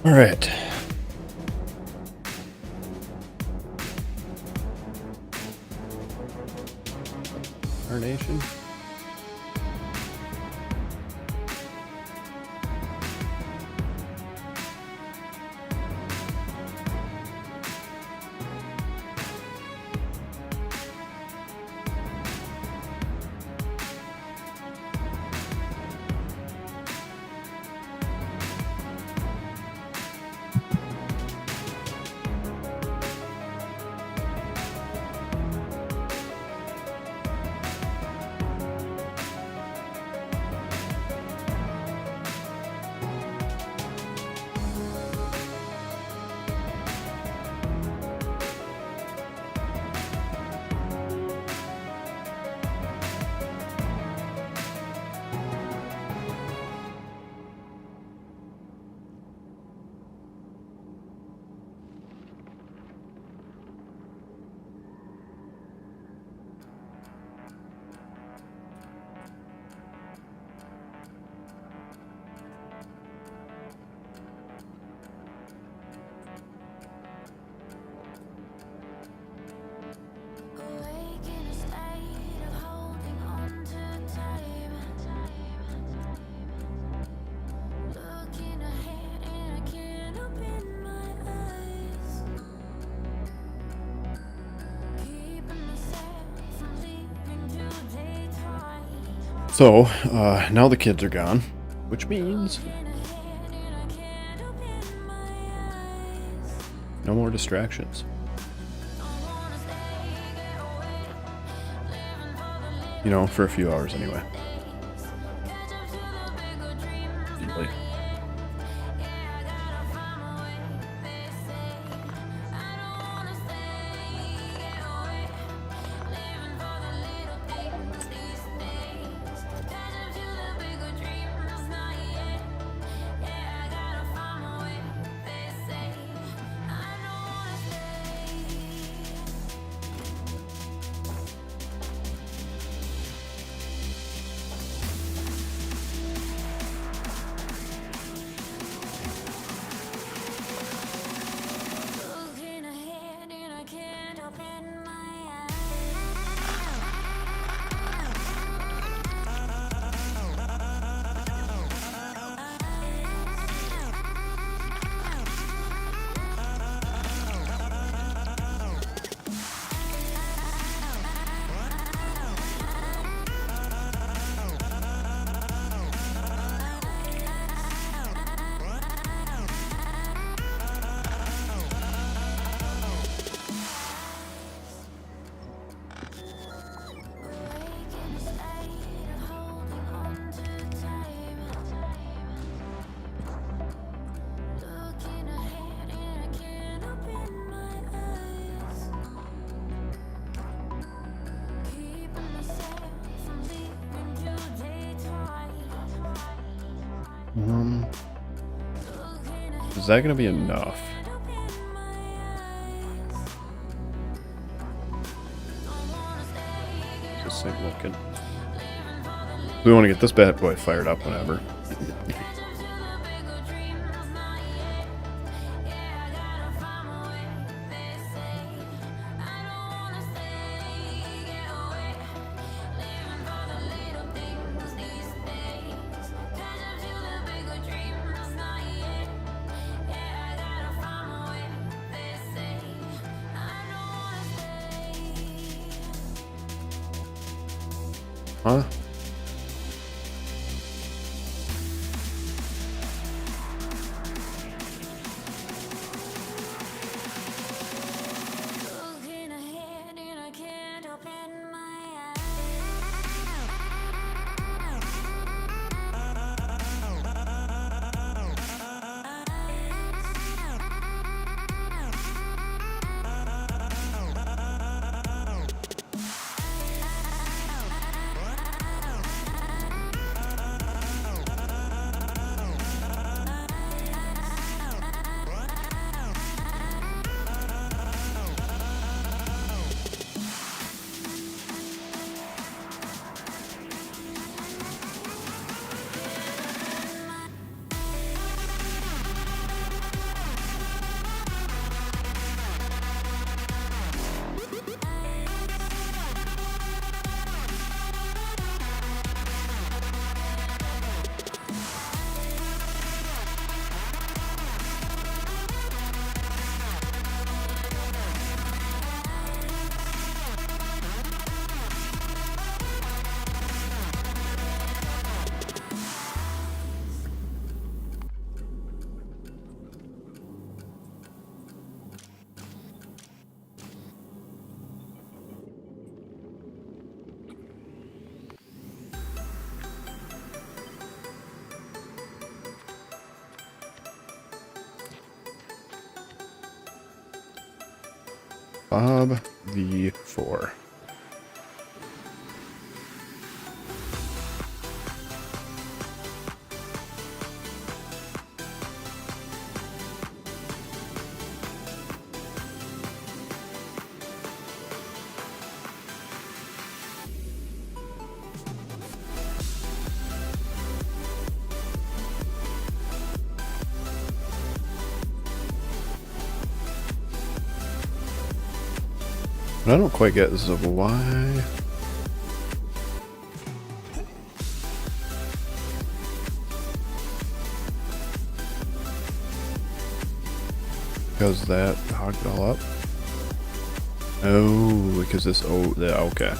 All right. Our nation. So, now the kids are gone, which means no more distractions. You know, for a few hours anyway. Deeply. Is that going to be enough? This thing looking. We want to get this bad boy fired up whenever. Huh? Bob V4. What I don't quite get is of why. Because that hogged it all up. Oh, because this. Oh, yeah, okay.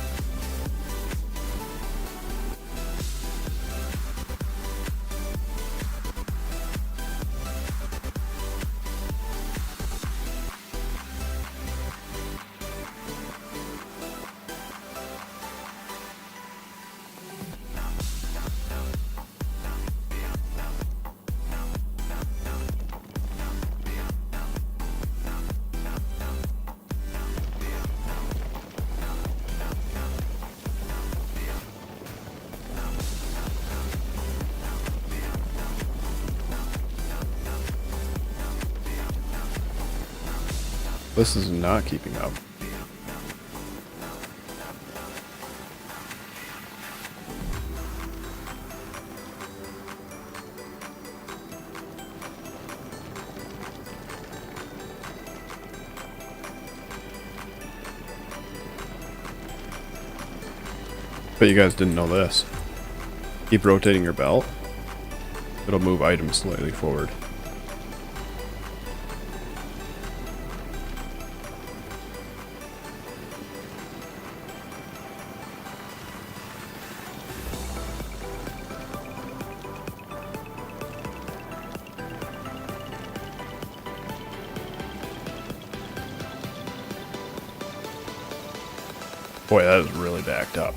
This is not keeping up. But you guys didn't know this. Keep rotating your belt. It'll move items slightly forward. Boy, that is really backed up.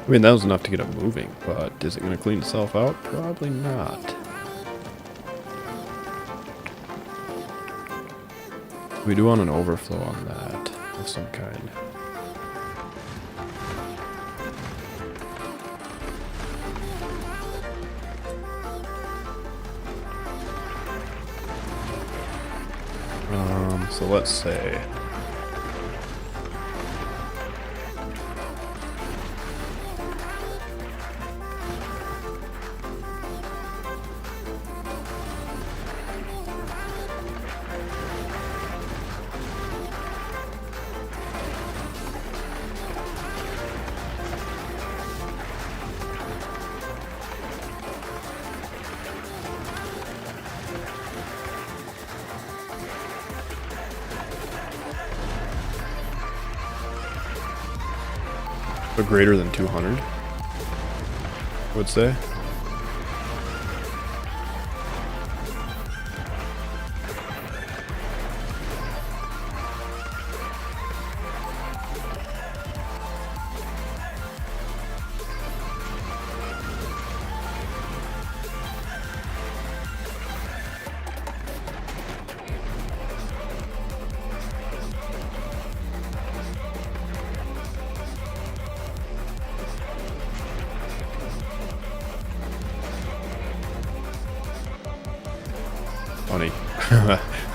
I mean, that was enough to get it moving, but is it going to clean itself out? Probably not. We do want an overflow on that of some kind. So let's say a greater than 200, I would say. Funny.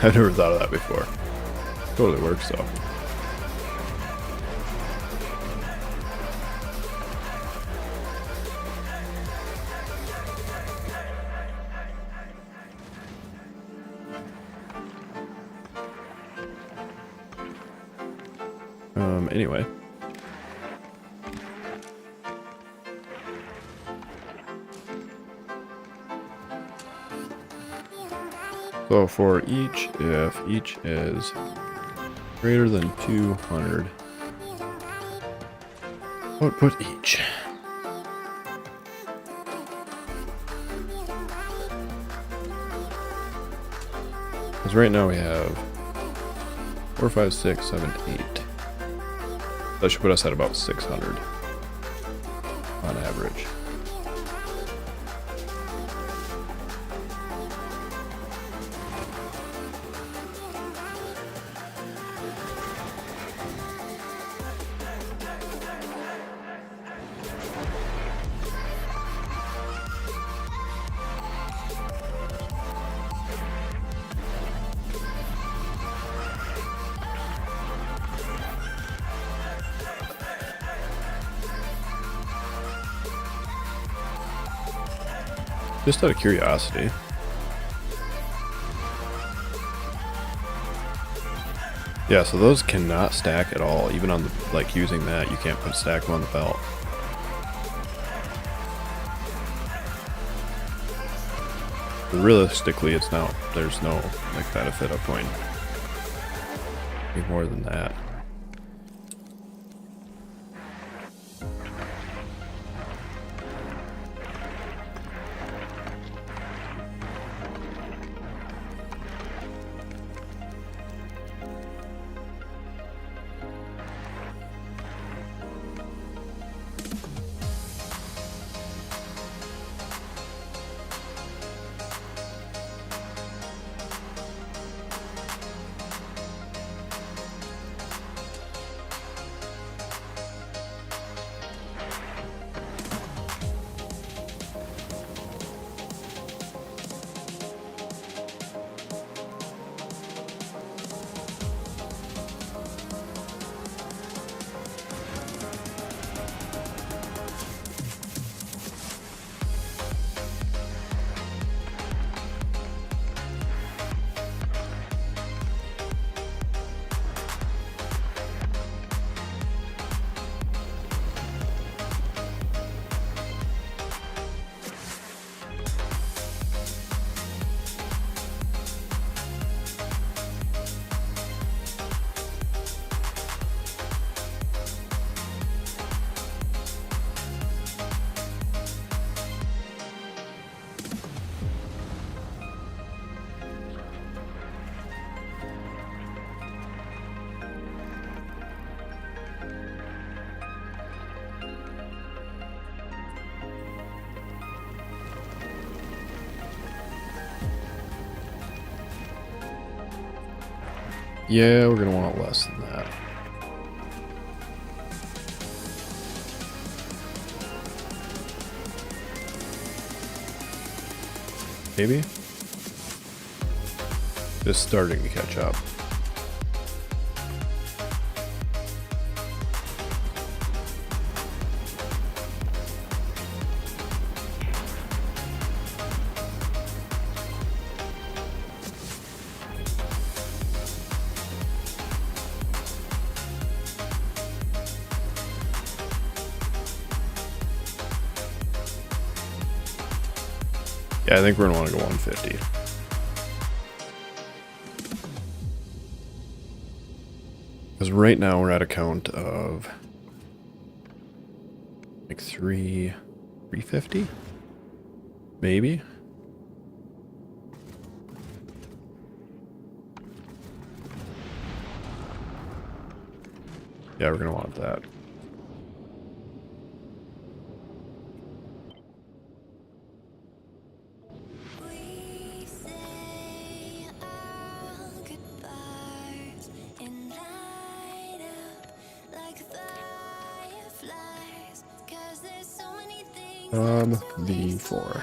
I've never thought of that before. Totally works though. Anyway. So for each, if each is greater than 200, output each. Because right now we have 4, 5, 6, 7, 8. That should put us at about 600 on average. Just out of curiosity. Yeah, so those cannot stack at all. Even on the, like, using that, you can't stack them on the belt. Realistically, it's not, there's no, like, benefit of going any more than that. Yeah, we're gonna want less than that. Maybe? Just starting to catch up. Yeah, I think we're gonna want to go 150. Because right now we're at a count of like 350? Maybe? Yeah, we're gonna want that. V4.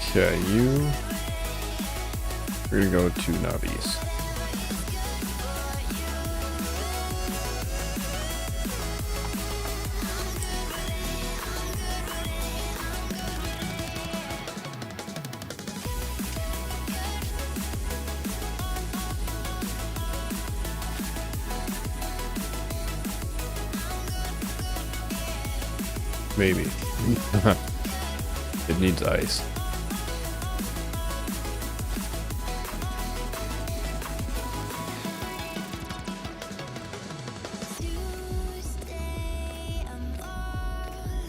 Okay, we're gonna go to Navis. Maybe. It needs ice.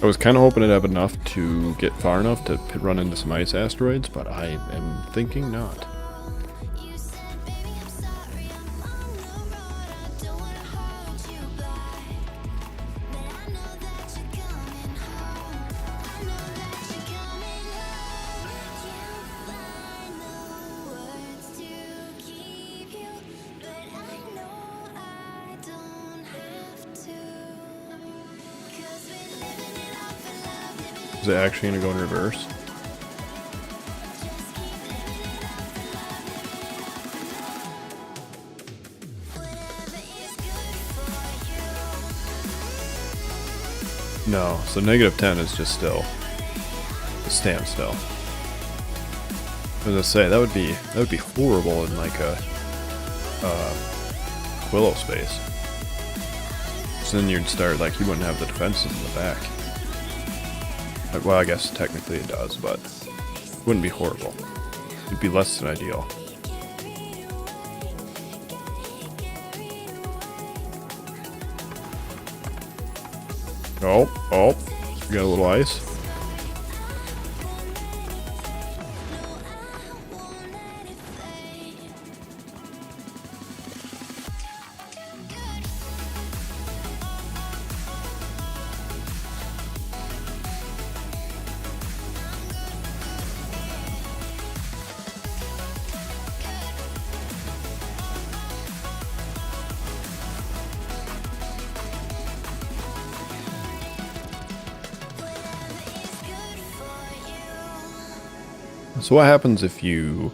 I was kind of hoping it'd have enough to get far enough to run into some ice asteroids, but I am thinking not. Is it actually going to go in reverse? No, so -10 is just still. Just stand still. As I say, that would be horrible in like a Willow space. So then you'd start like you wouldn't have the defenses in the back. Well, I guess technically it does, but it wouldn't be horrible. It'd be less than ideal. Oh, we got a little ice. So what happens if you...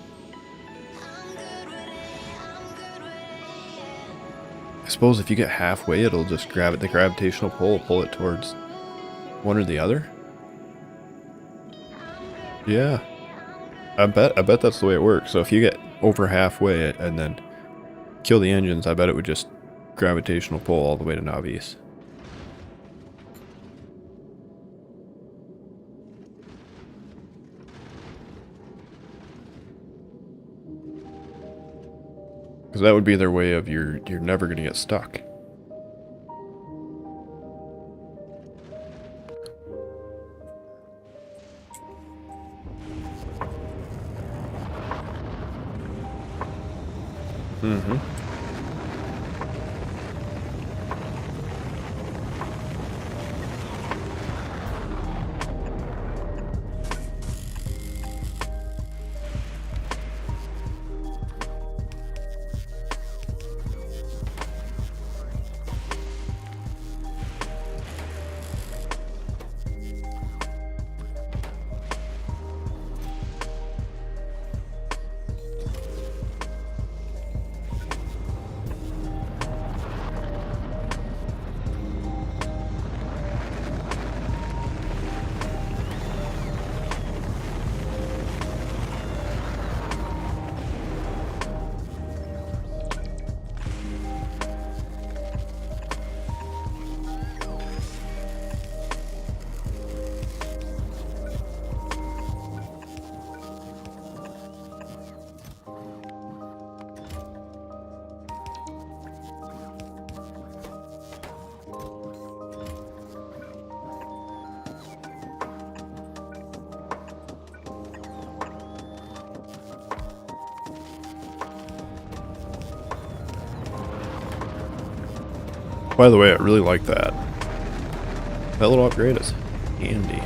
I suppose if you get halfway, it'll just grab it. The gravitational pull will pull it towards one or the other. Yeah, I bet that's the way it works. So if you get over halfway and then kill the engines, I bet it would just gravitational pull all the way to Navis. Because that would be their way of you're never going to get stuck. Mm-hmm. By the way, I really like that. That little upgrade is handy.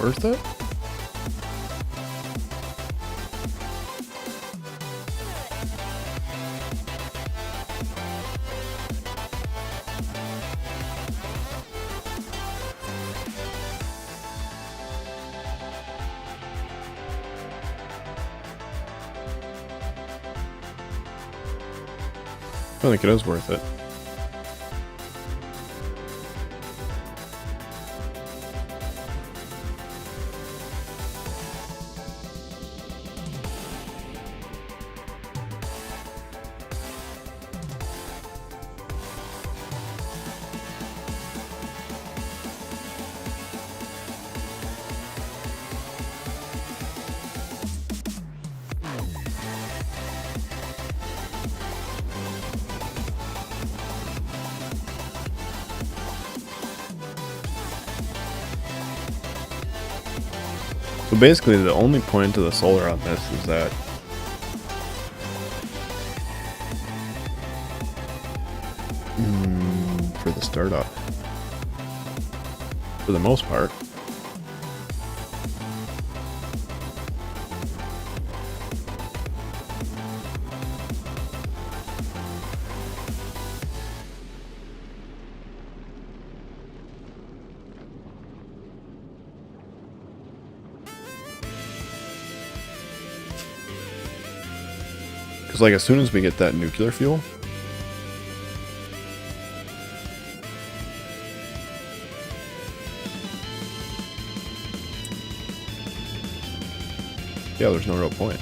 worth it? I think it is worth it. So basically, the only point of the solar on this is that for the startup, for the most part. Because, like, as soon as we get that nuclear fuel, yeah, there's no real point.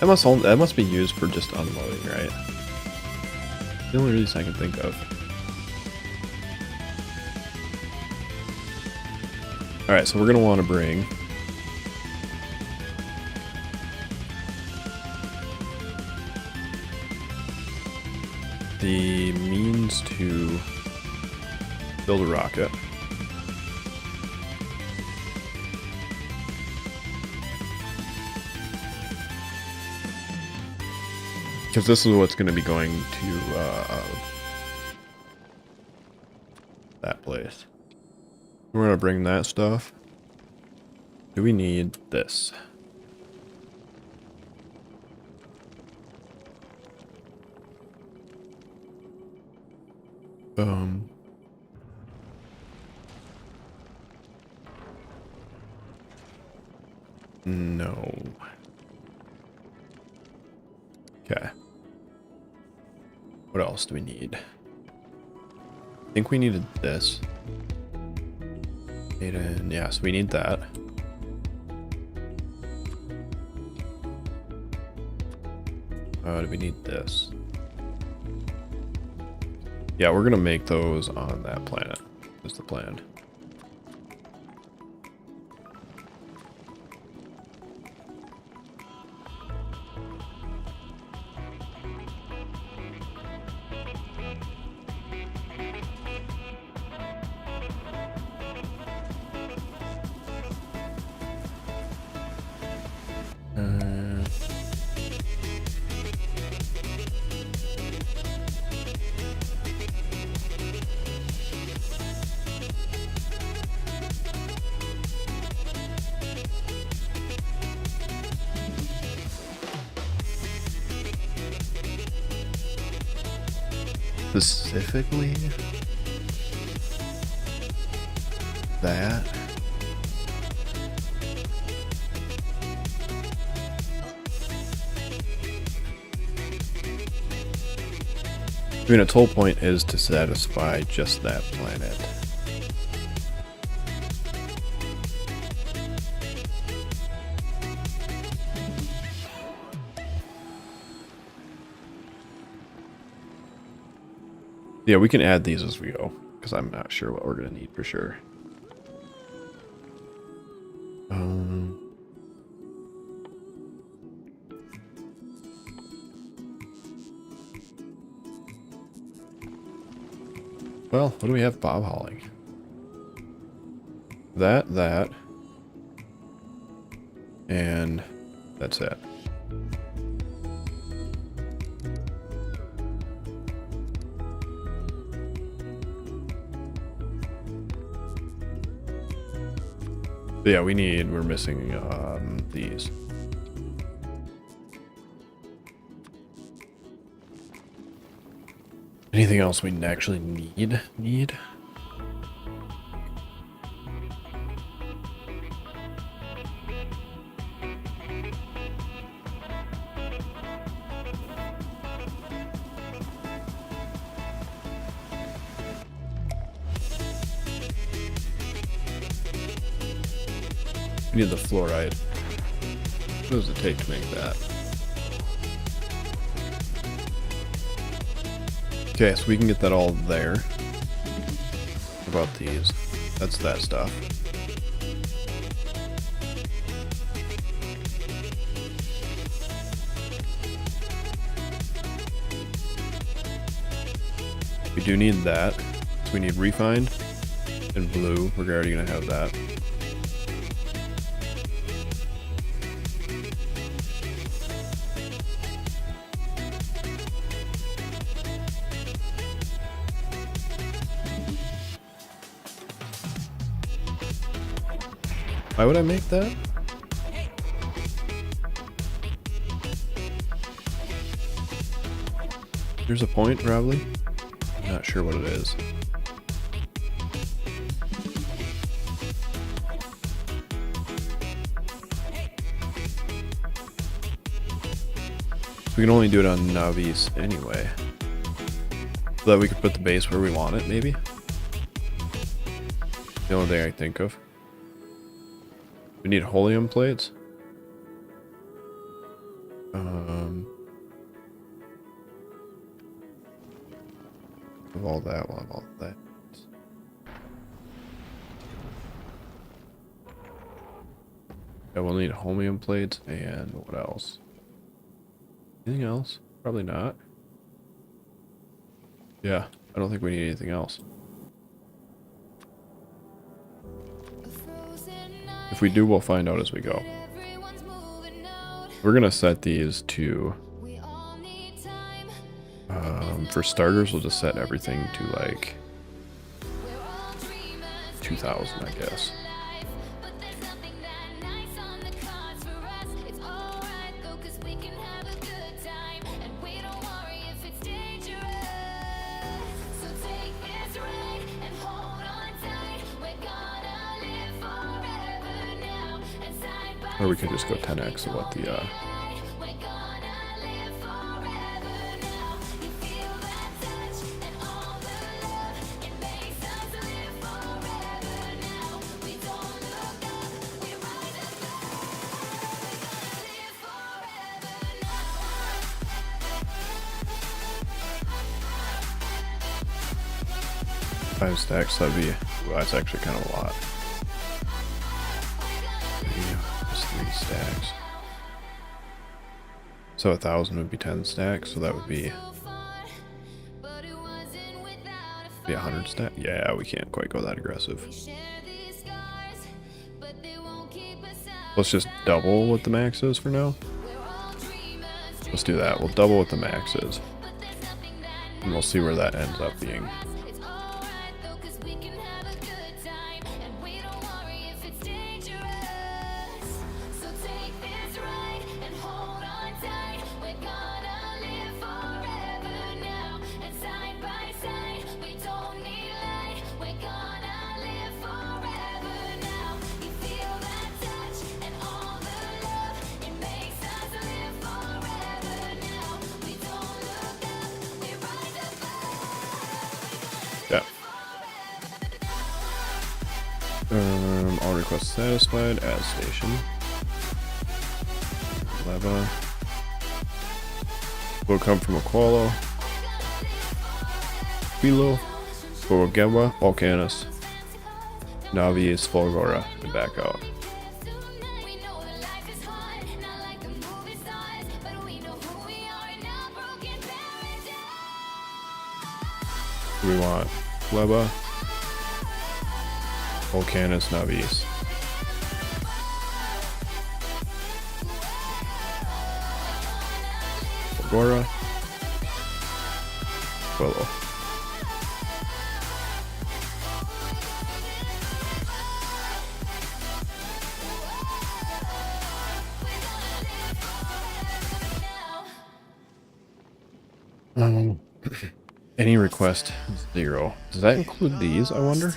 That must be used for just unloading, right? The only reason I can think of. Alright, so we're gonna want to bring the means to build a rocket. Because this is what's going to be going to that place. We're going to bring that stuff. Do we need this? No. Okay. What else do we need? I think we needed this. Yeah, so we need that. Do we need this? Yeah, we're gonna make those on that planet. Is the plan. Specifically that. I mean, its whole point is to satisfy just that planet. Yeah, we can add these as we go, because I'm not sure what we're going to need for sure. Well, what do we have bob hauling? That, and that's it. But yeah, we're missing these. Anything else we actually need? We need the fluoride. What does it take to make that? Okay, so we can get that all there. What about these? That's that stuff. We do need that. So we need refined and blue. We're already gonna have that. Why would I make that? There's a point, probably. I'm not sure what it is. We can only do it on Navis anyway. So that we could put the base where we want it, maybe? The only thing I think of. We need helium plates. Of all that, we'll have all that. Yeah, we'll need helium plates and what else? Anything else? Probably not. Yeah, I don't think we need anything else. If we do, we'll find out as we go. We're gonna set these to for starters, we'll just set everything to like 2000, I guess. Or we could just go 10x of what the five stacks, that'd be, well, that's actually kind of a lot. Just 3 stacks. So 1,000 would be 10 stacks, so that would be 100 stacks. Yeah, we can't quite go that aggressive. Let's just double what the max is for now. Let's do that. We'll double what the max is. And we'll see where that ends up being. request satisfied. Add station. Leva. Will come from Aqualo. Quilo. Bogawa. Volcanus. Navi's Fulgora. And back out. We want Leva, Volcanus, Navis. Agora, Quello. Any request 0. Does that include these, I wonder?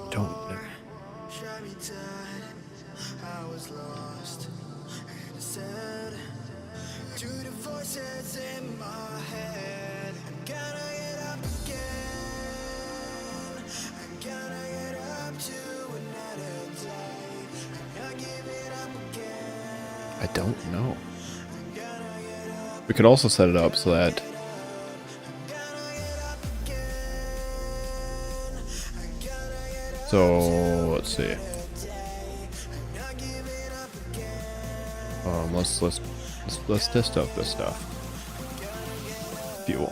Don't know. I don't know. We could also set it up so that let's see. Let's test out this stuff. Fuel.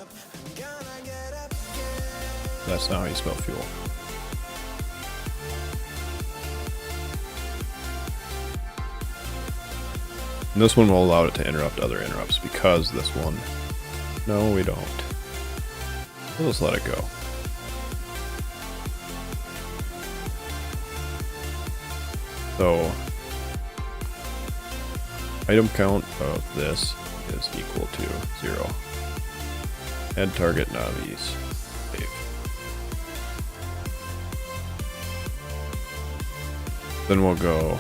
That's not how you spell fuel. And this one will allow it to interrupt other interrupts because this one. No, we don't. We'll just let it go. So, item count of this is equal to 0. Add target navis. Save. Then we'll go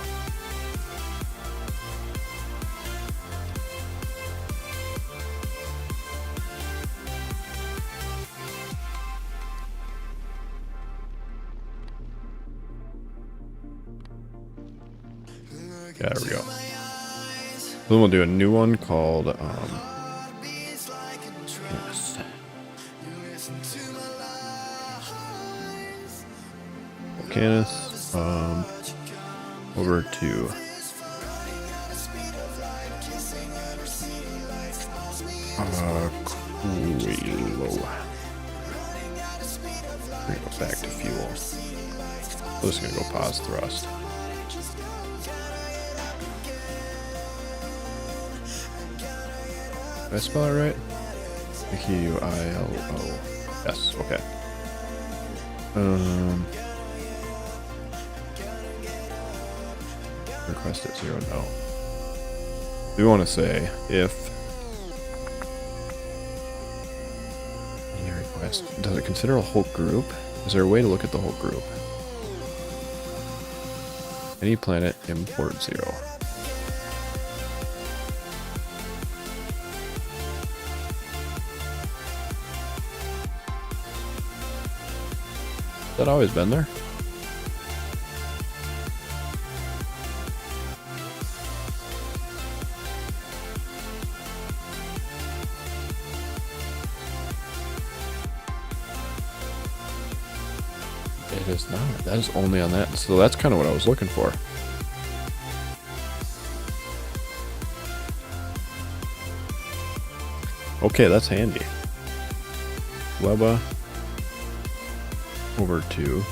there we go. Then we'll do a new one called yes. Volcanus over to Quilo. We're gonna go back to fuel. We're just gonna go pause thrust. Did I spell it right? Q-I-L-O. Yes, okay. Request at 0, no. We want to say if any request, does it consider a whole group? Is there a way to look at the whole group? Any planet, import 0. Has that always been there? It is not. That is only on that. So that's kind of what I was looking for. Okay, that's handy. Weba over to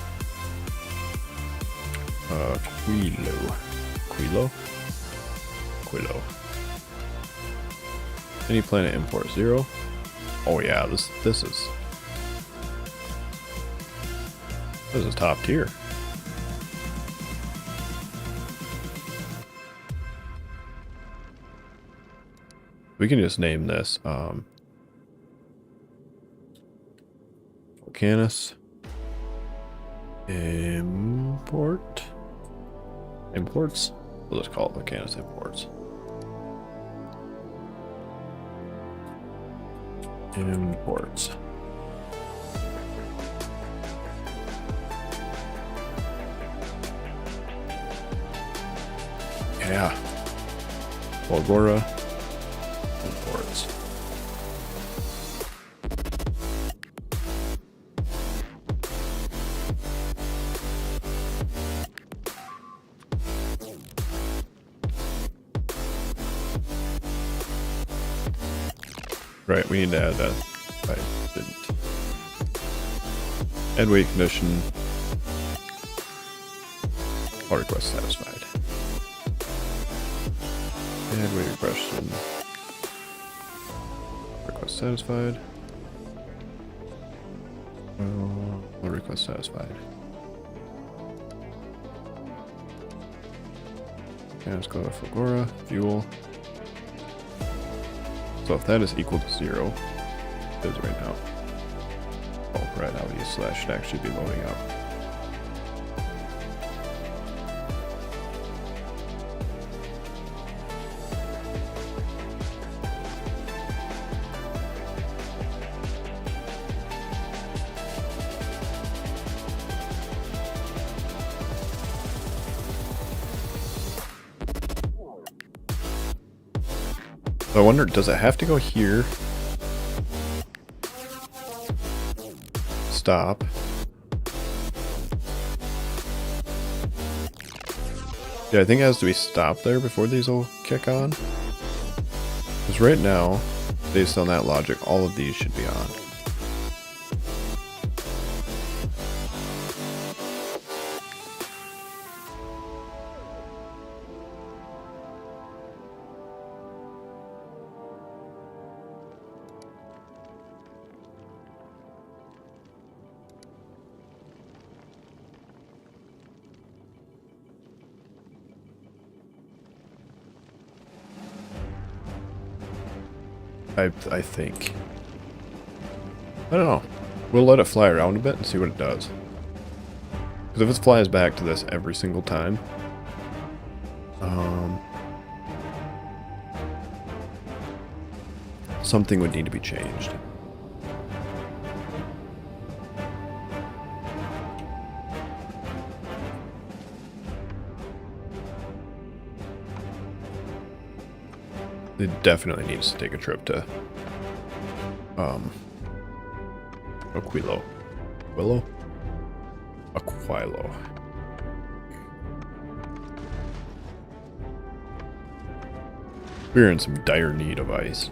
Quilo. Any planet import 0. Oh yeah, this is top tier. We can just name this Volcanus imports. We'll just call it Volcanus imports. yeah. Volgora and Forest. Right, we need to add that. I didn't. Add weight condition. All requests satisfied. Add weight regression. Request satisfied. All request satisfied. Okay, let's go to Fulgora, fuel. So if that is equal to 0, it is right now. Oh, right, LE/ should actually be loading up. I wonder, does it have to go here? Stop. Yeah, I think it has to be stopped there before these will kick on. Because right now, based on that logic, all of these should be on. I think. I don't know. We'll let it fly around a bit and see what it does. Because if it flies back to this every single time, something would need to be changed. It definitely needs to take a trip to Aquilo. Willow? Aquilo. We're in some dire need of ice.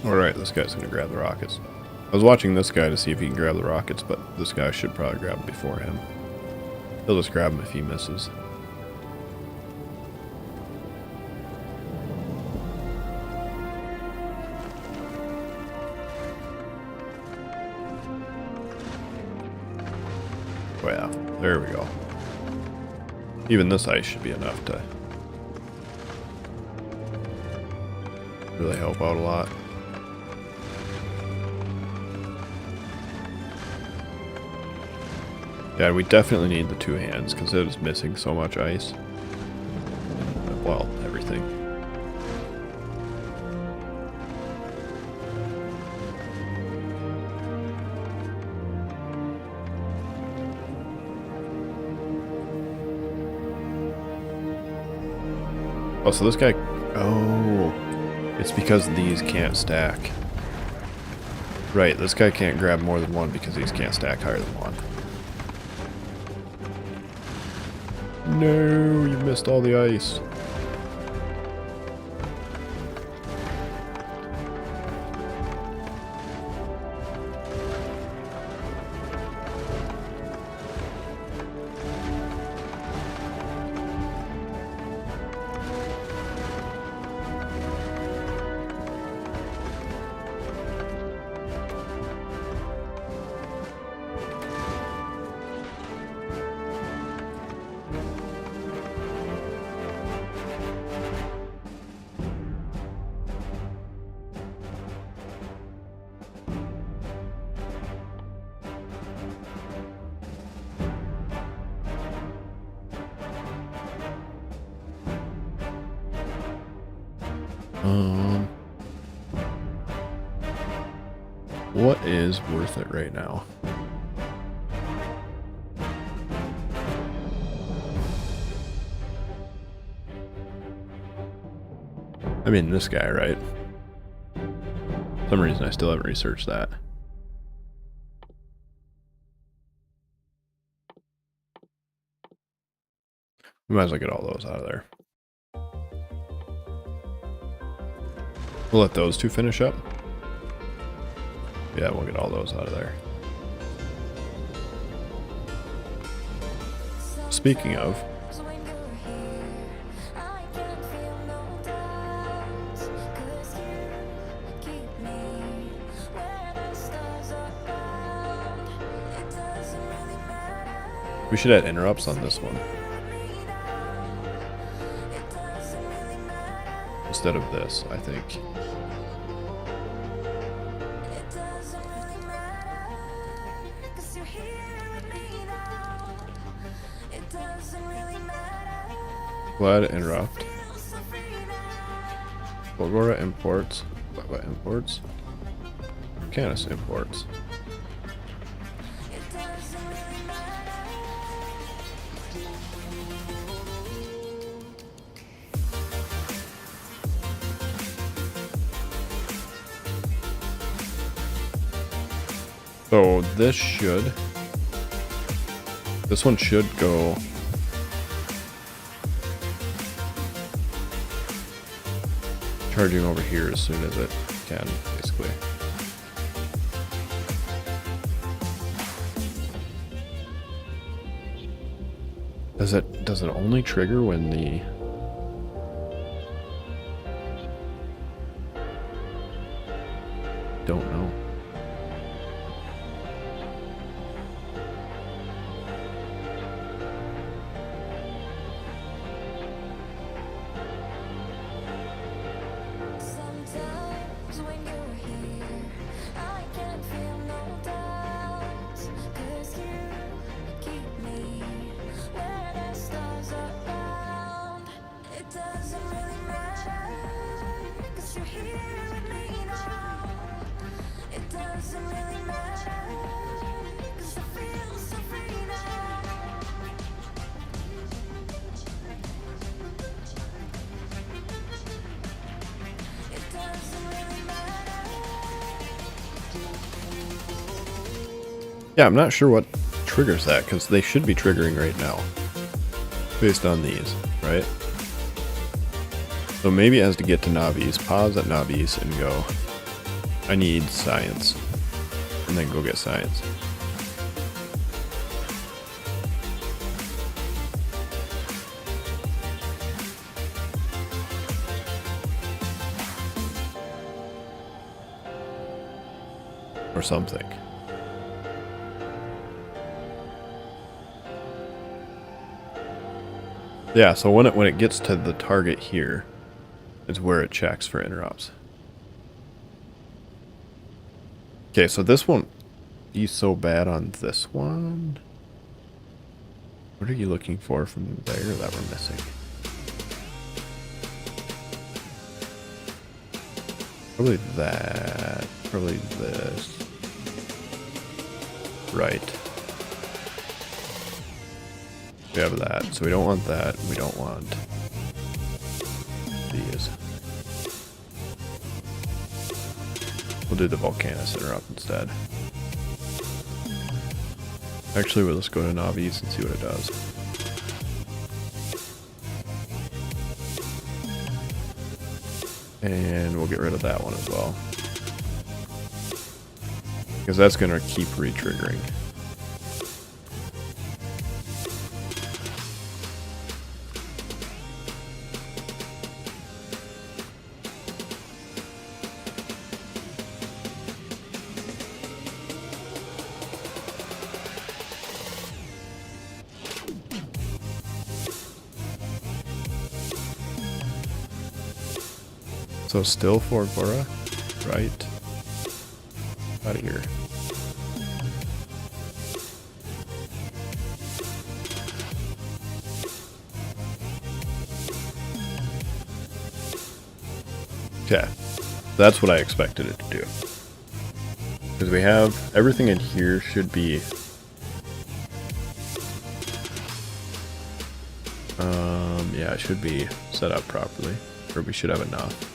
Alright, this guy's gonna grab the rockets. I was watching this guy to see if he can grab the rockets, but this guy should probably grab them before him. He'll just grab them if he misses. Oh yeah, there we go. Even this ice should be enough to really help out a lot. Yeah, we definitely need the two hands because it is missing so much ice. Well, everything. Oh, so this guy... Oh, it's because these can't stack. Right, this guy can't grab more than one because these can't stack higher than one. No, you missed all the ice. What is worth it right now? I mean, this guy, right? For some reason I still haven't researched that. We might as well get all those out of there. We'll let those two finish up. Yeah, we'll get all those out of there. Speaking of, we should add interrupts on this one instead of this, I think. We'll add interrupt. We'll go to imports. What imports? Canis imports. So this one should go charging over here as soon as it can, basically. Does it only trigger when the don't know. Yeah, I'm not sure what triggers that, because they should be triggering right now. Based on these, right? So maybe it has to get to Navi's, pause at Navi's, and go, I need science. And then go get science. Or something. Yeah, so when it gets to the target here, is where it checks for interrupts. Okay, so this won't be so bad on this one. What are you looking for from there that we're missing? Probably that. Probably this. Right. We have that, so we don't want that. We don't want these. We'll do the Volcanus interrupt instead. Actually, let's go to Navi's and see what it does. And we'll get rid of that one as well. Because that's going to keep re-triggering. So still for Bora, right? Out of here. Okay, that's what I expected it to do. Because we have everything in here should be... yeah, it should be set up properly. Or we should have enough.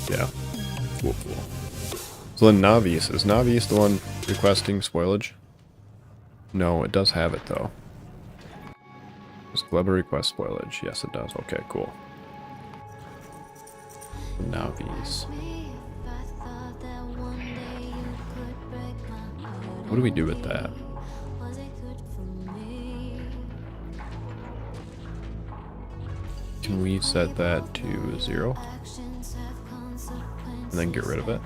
Yeah. Cool. So then Navi's. Is Navi's the one requesting spoilage? No, it does have it though. Does Gleba request spoilage? Yes, it does. Okay, cool. Navi's. What do we do with that? Can we set that to 0? And then get rid of it?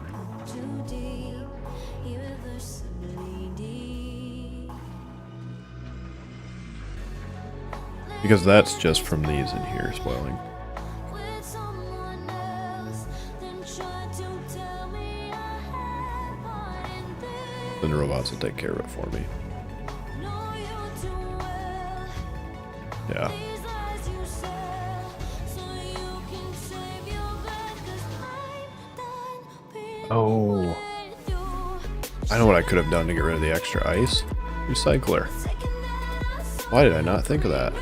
Because that's just from these in here spoiling. Then the robots will take care of it for me. Yeah. Oh. I know what I could have done to get rid of the extra ice. Recycler. Why did I not think of that?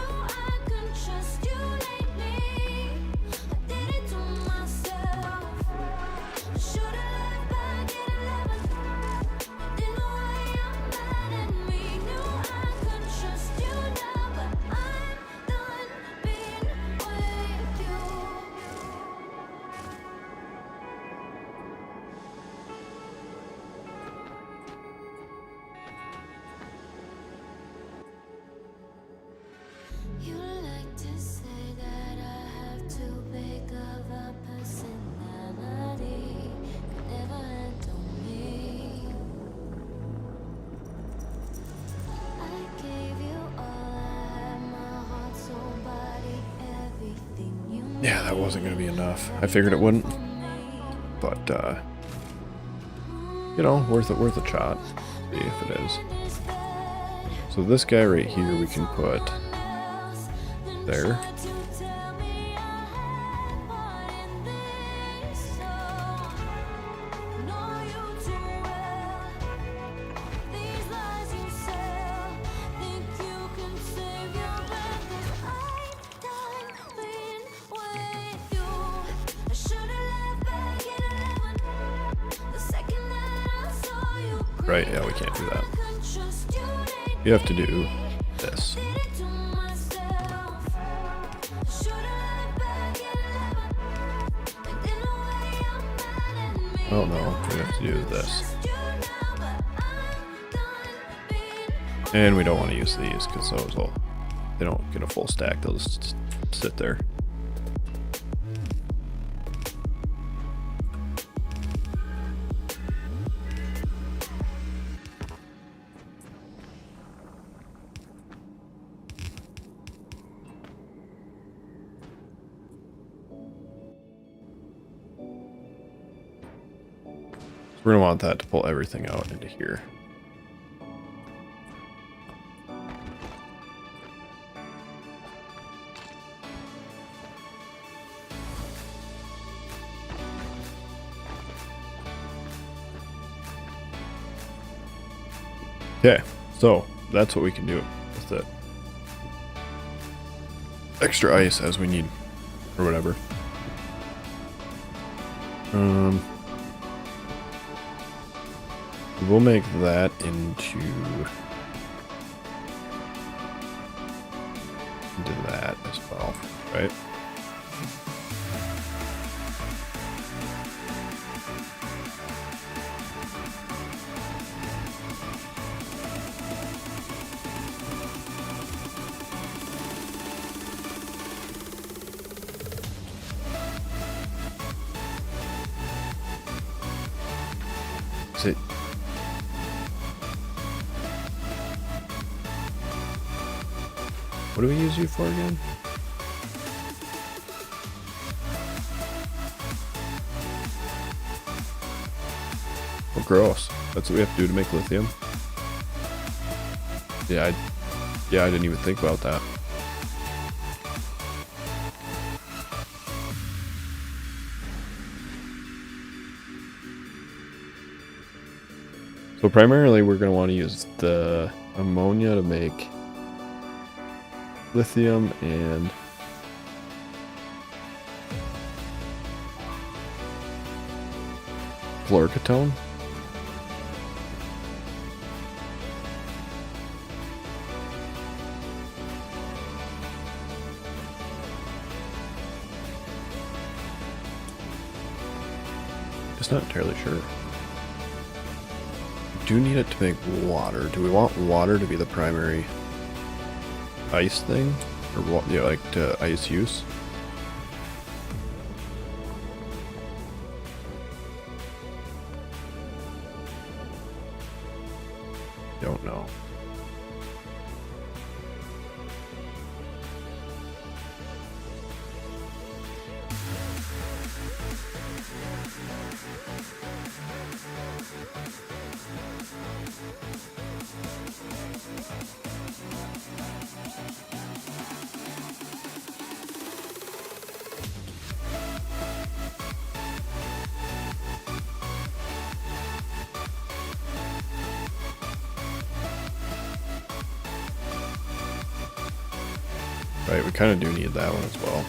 Yeah, that wasn't going to be enough. I figured it wouldn't. But, you know, worth a shot. See if it is. So this guy right here we can put there. Right, yeah, we can't do that. You have to do this. Oh no, we have to do this. And we don't want to use these because those will, they don't get a full stack, they'll just sit there. We're going to want that to pull everything out into here. Okay, so that's what we can do with it. Extra ice as we need, or whatever. We'll make that into that as well, right? Is it? What do we use you for again? Oh, gross. That's what we have to do to make lithium. Yeah, I didn't even think about that. So primarily we're going to want to use the ammonia to make lithium and fluorocatone. Just not entirely sure. Do need it to make water. Do we want water to be the primary ice thing, or what? Yeah, like to ice use. Don't know. Right, we kind of do need that one as well.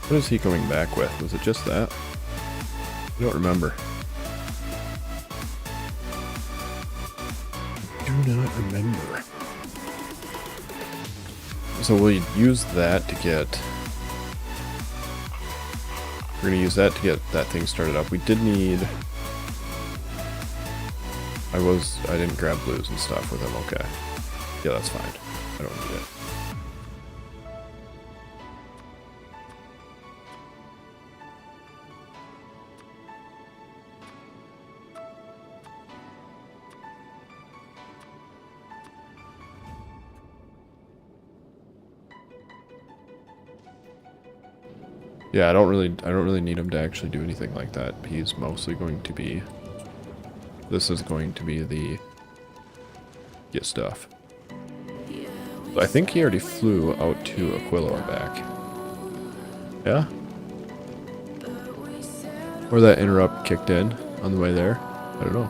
What is he coming back with? Was it just that? I don't remember. I do not remember. So we'll use that to get... We're going to use that to get that thing started up. We did need... I didn't grab blues and stuff with him, okay. Yeah, that's fine. I don't need it. Yeah, I don't really need him to actually do anything like that. He's mostly going to be... This is going to be the get stuff. So I think he already flew out to Aquila and back. Yeah? Or that interrupt kicked in on the way there. I don't know.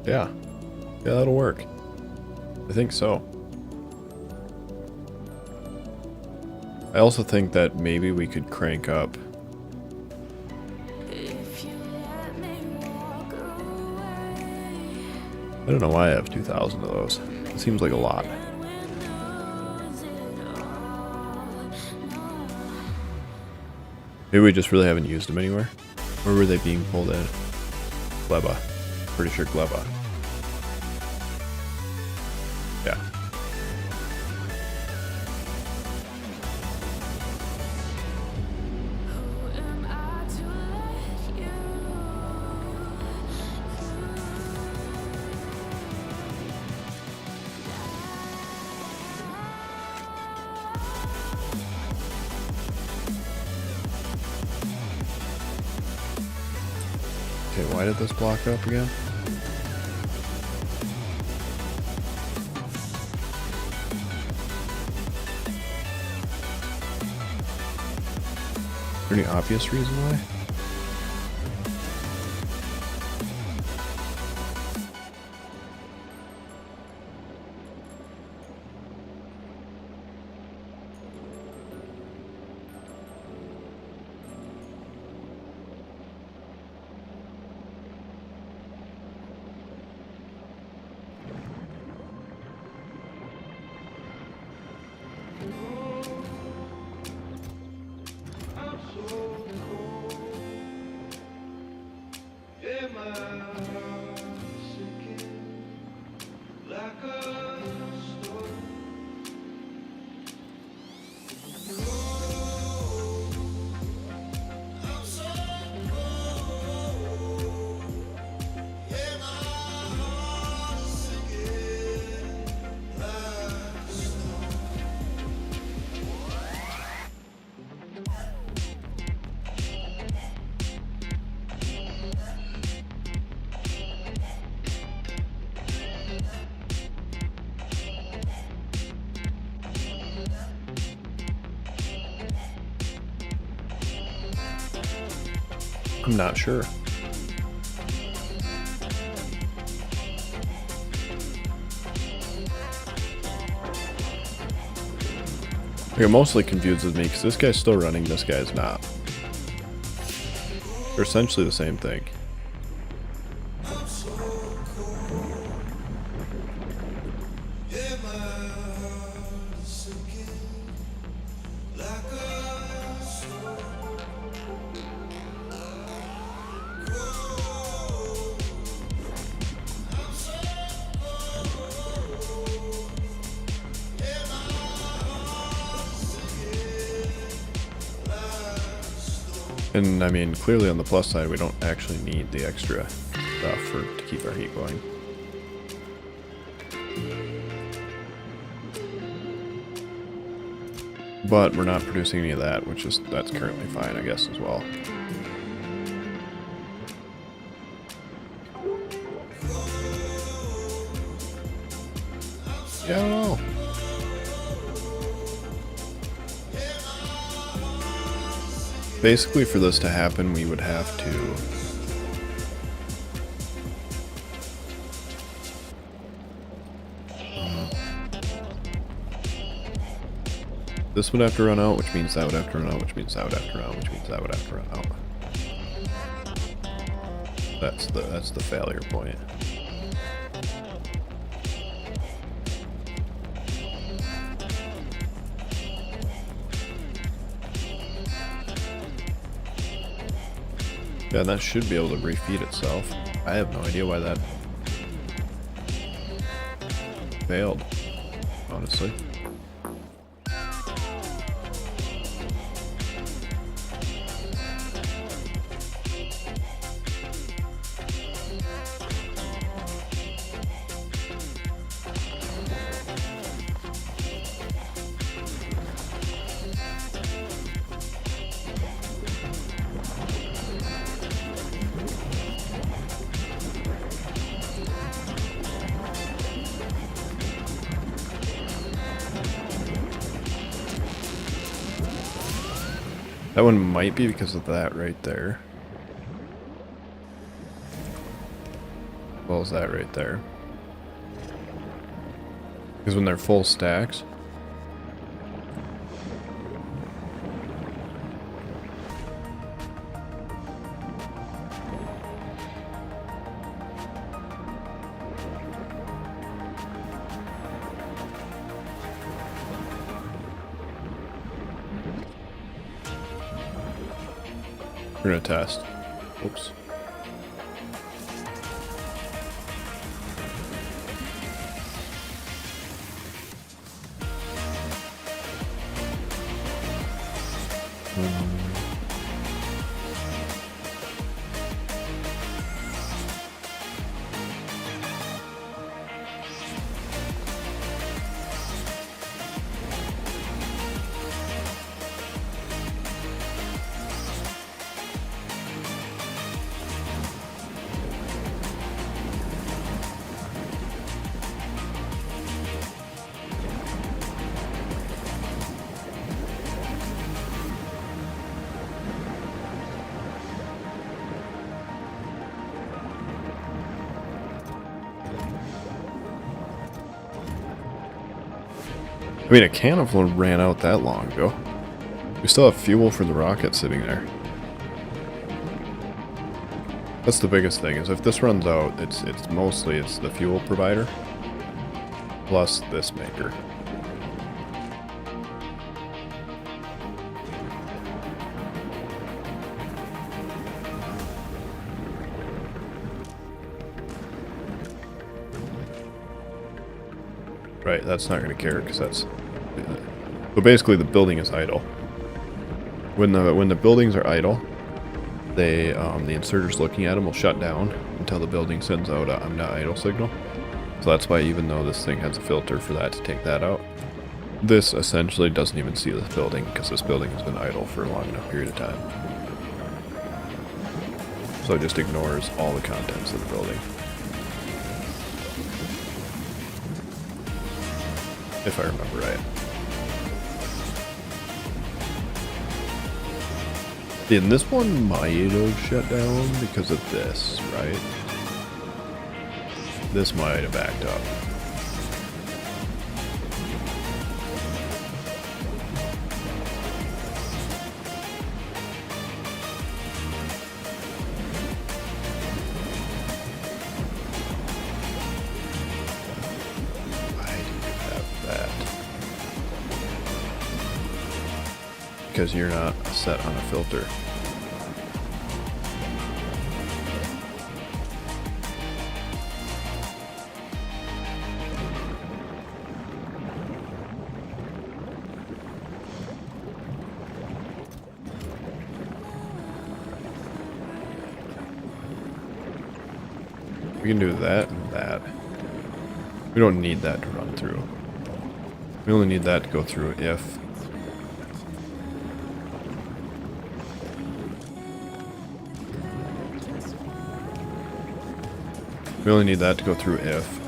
Yeah. Yeah, that'll work. I think so. I also think that maybe we could crank up. I don't know why I have 2,000 of those. It seems like a lot. Maybe we just really haven't used them anywhere. Where were they being pulled in? Gleba. Pretty sure Gleba. Yeah. Why did this block up again? Is there any obvious reason why? I'm not sure. It mostly confuses me because this guy's still running, this guy's not. They're essentially the same thing. And I mean, clearly on the plus side, we don't actually need the extra stuff to keep our heat going. But we're not producing any of that, that's currently fine, I guess, as well. Yeah, I don't know. Basically, for this to happen, we would have to this would have to run out, which means that would have to run out, which means that would have to run out, which means that would have to run out. That's the failure point. Yeah, that should be able to refeed itself. I have no idea why that failed, honestly. That one might be because of that right there. Well, as that right there. Because when they're full stacks. We're gonna test. Oops. I mean, a can of one ran out that long ago. We still have fuel for the rocket sitting there. That's the biggest thing, is if this runs out, it's mostly the fuel provider plus this maker. Right, that's not going to care because that's... So basically the building is idle. When the buildings are idle, they the inserters looking at them will shut down until the building sends out a I'm not idle signal. So that's why even though this thing has a filter for that to take that out, this essentially doesn't even see this building because this building has been idle for a long enough period of time. So it just ignores all the contents of the building. If I remember right. And this one might have shut down because of this, right? This might have backed up. Why do you have that? Because you're not set on a filter. We can do that and that. We don't need that to run through. We only need that to go through if... We only need that to go through if...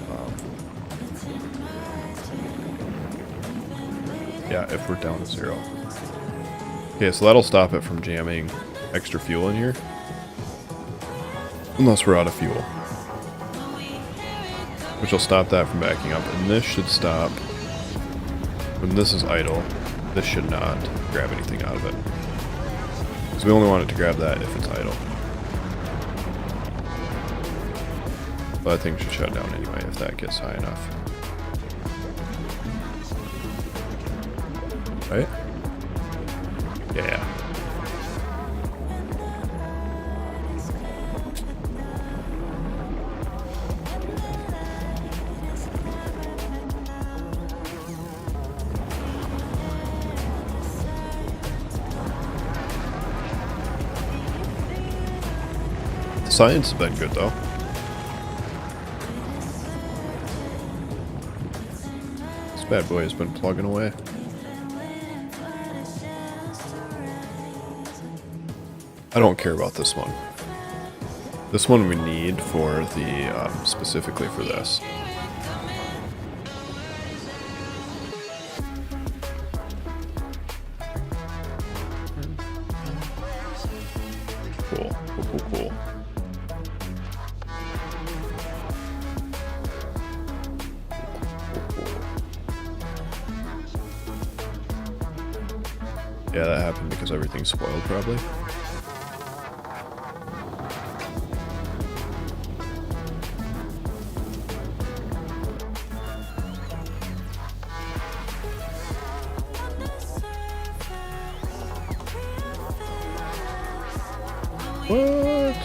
yeah, if we're down to 0. Okay, so that'll stop it from jamming extra fuel in here. Unless we're out of fuel. Which will stop that from backing up, and this should stop when this is idle. This should not grab anything out of it, because we only want it to grab that if it's idle. But I think it should shut down anyway if that gets high enough. Right? Yeah. Science has been good though. This bad boy has been plugging away. I don't care about this one. This one we need for the, specifically for this. Cool, cool, cool, cool. Yeah, that happened because everything's spoiled, probably. What?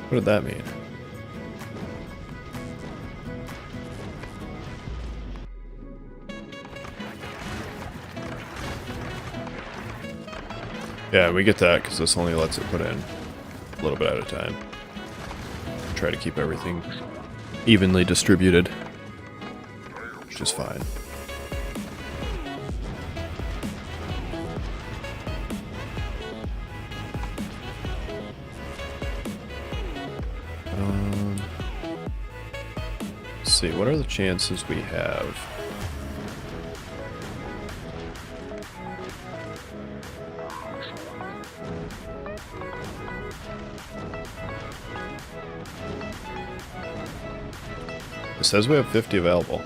What did that mean? Yeah, we get that because this only lets it put in a little bit at a time. Try to keep everything evenly distributed, which is fine. Let's see, what are the chances we have? It says we have 50 available.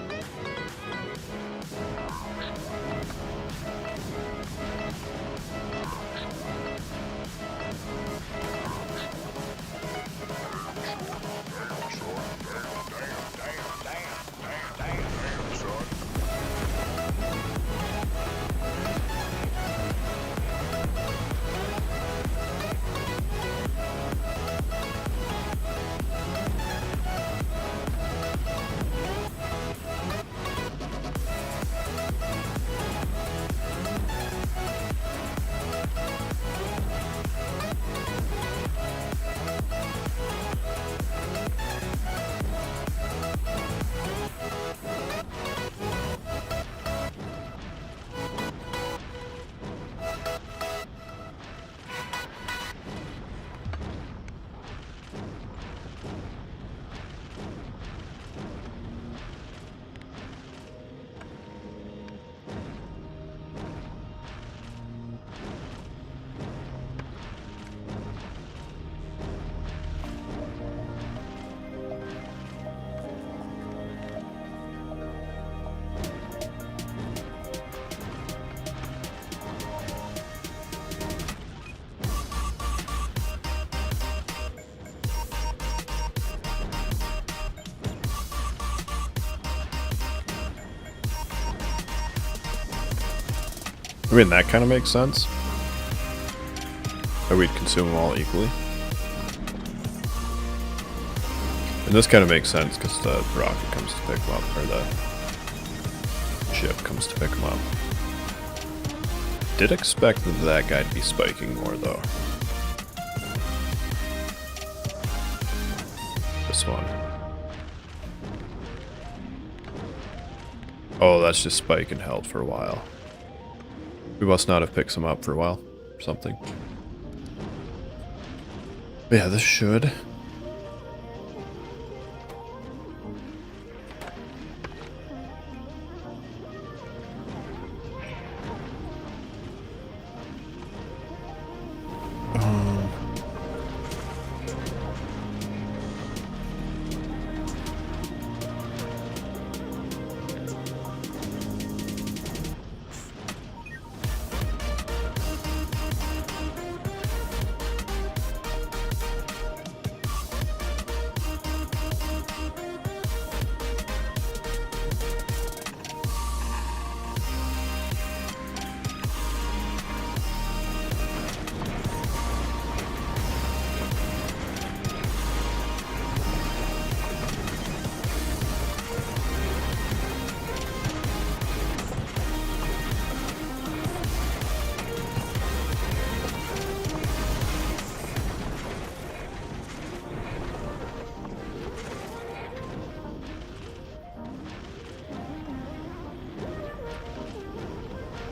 I mean, that kind of makes sense. That we'd consume them all equally. And this kind of makes sense because the rocket comes to pick them up, or the ship comes to pick them up. Did expect that guy to be spiking more, though. This one. Oh, that's just spike and held for a while. We must not have picked some up for a while, or something. But yeah, this should.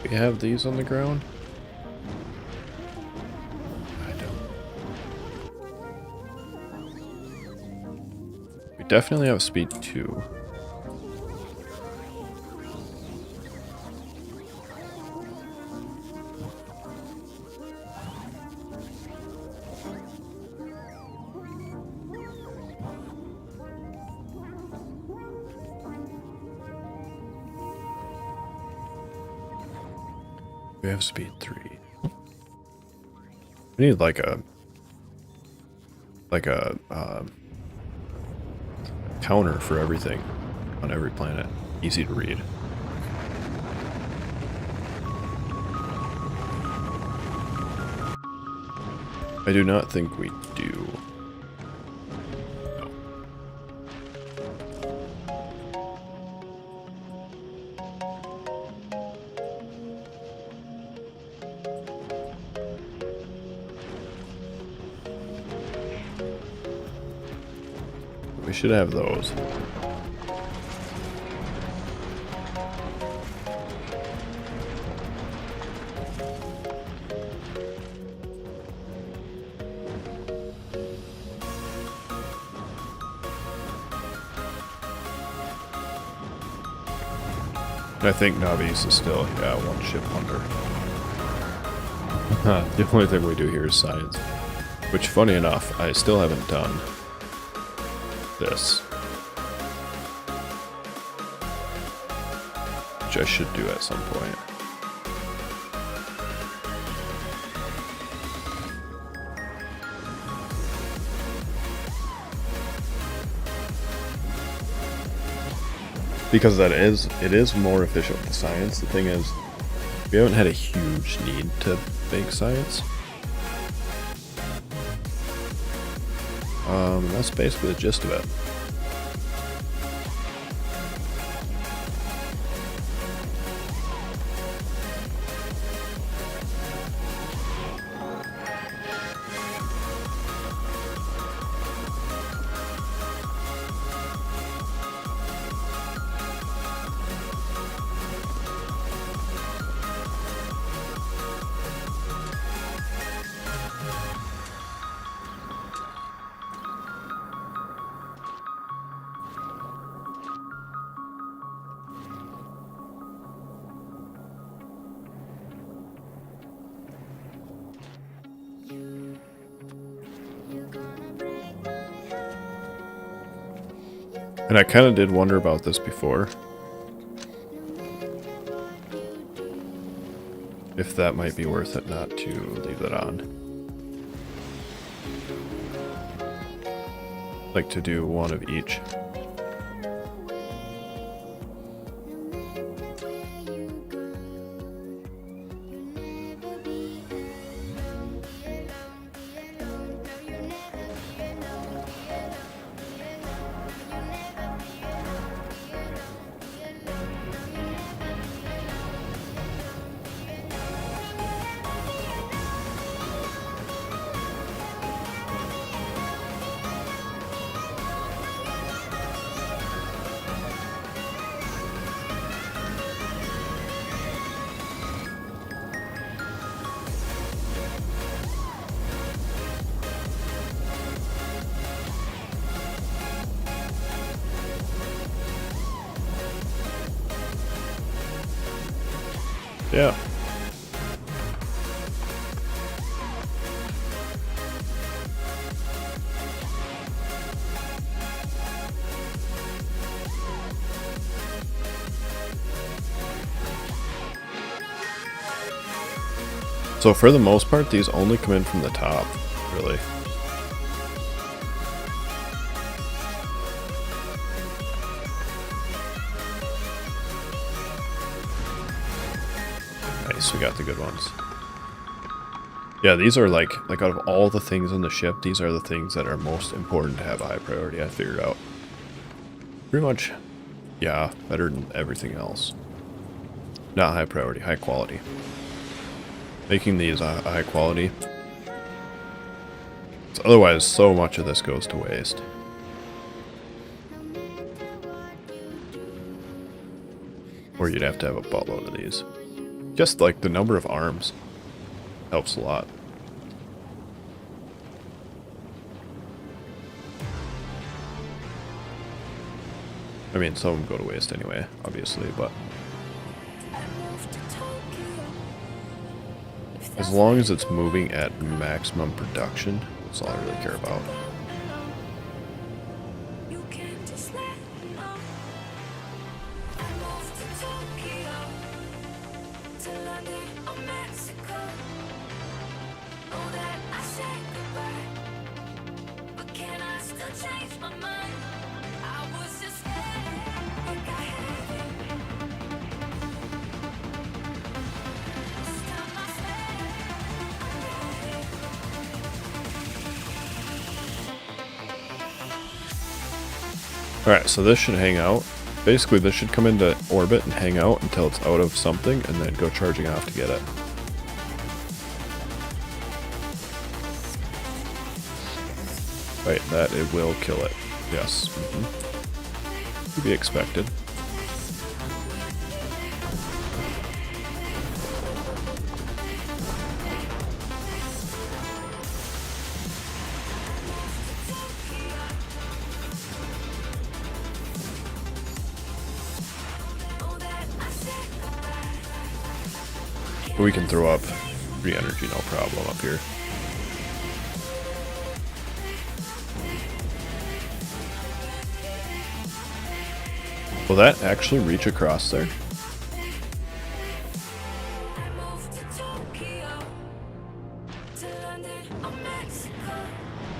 We have these on the ground? I don't. We definitely have speed 2. We have speed 3. We need like a counter for everything on every planet. Easy to read. I do not think we do. we should have those. And I think Navi's is still, yeah, one ship under. The only thing we do here is science. Which, funny enough, I still haven't done this. Which I should do at some point. Because it is more efficient with the science. The thing is, we haven't had a huge need to make science. That's basically the gist of it. And I kind of did wonder about this before. If that might be worth it not to leave it on. Like to do one of each. Yeah. So for the most part, these only come in from the top, really. Nice, we got the good ones. Yeah, these are like out of all the things on the ship, these are the things that are most important to have a high priority, I figured out. Pretty much, yeah, better than everything else. Not high priority, high quality. Making these a high quality. Otherwise, so much of this goes to waste. Or you'd have to have a buttload of these. Just like the number of arms helps a lot. I mean, some of them go to waste anyway, obviously, but as long as it's moving at maximum production, that's all I really care about. Alright, so this should hang out. Basically, this should come into orbit and hang out until it's out of something, and then go charging off to get it. Right, that it will kill it. Yes. To be expected. But we can throw up free energy, no problem up here. Will that actually reach across there?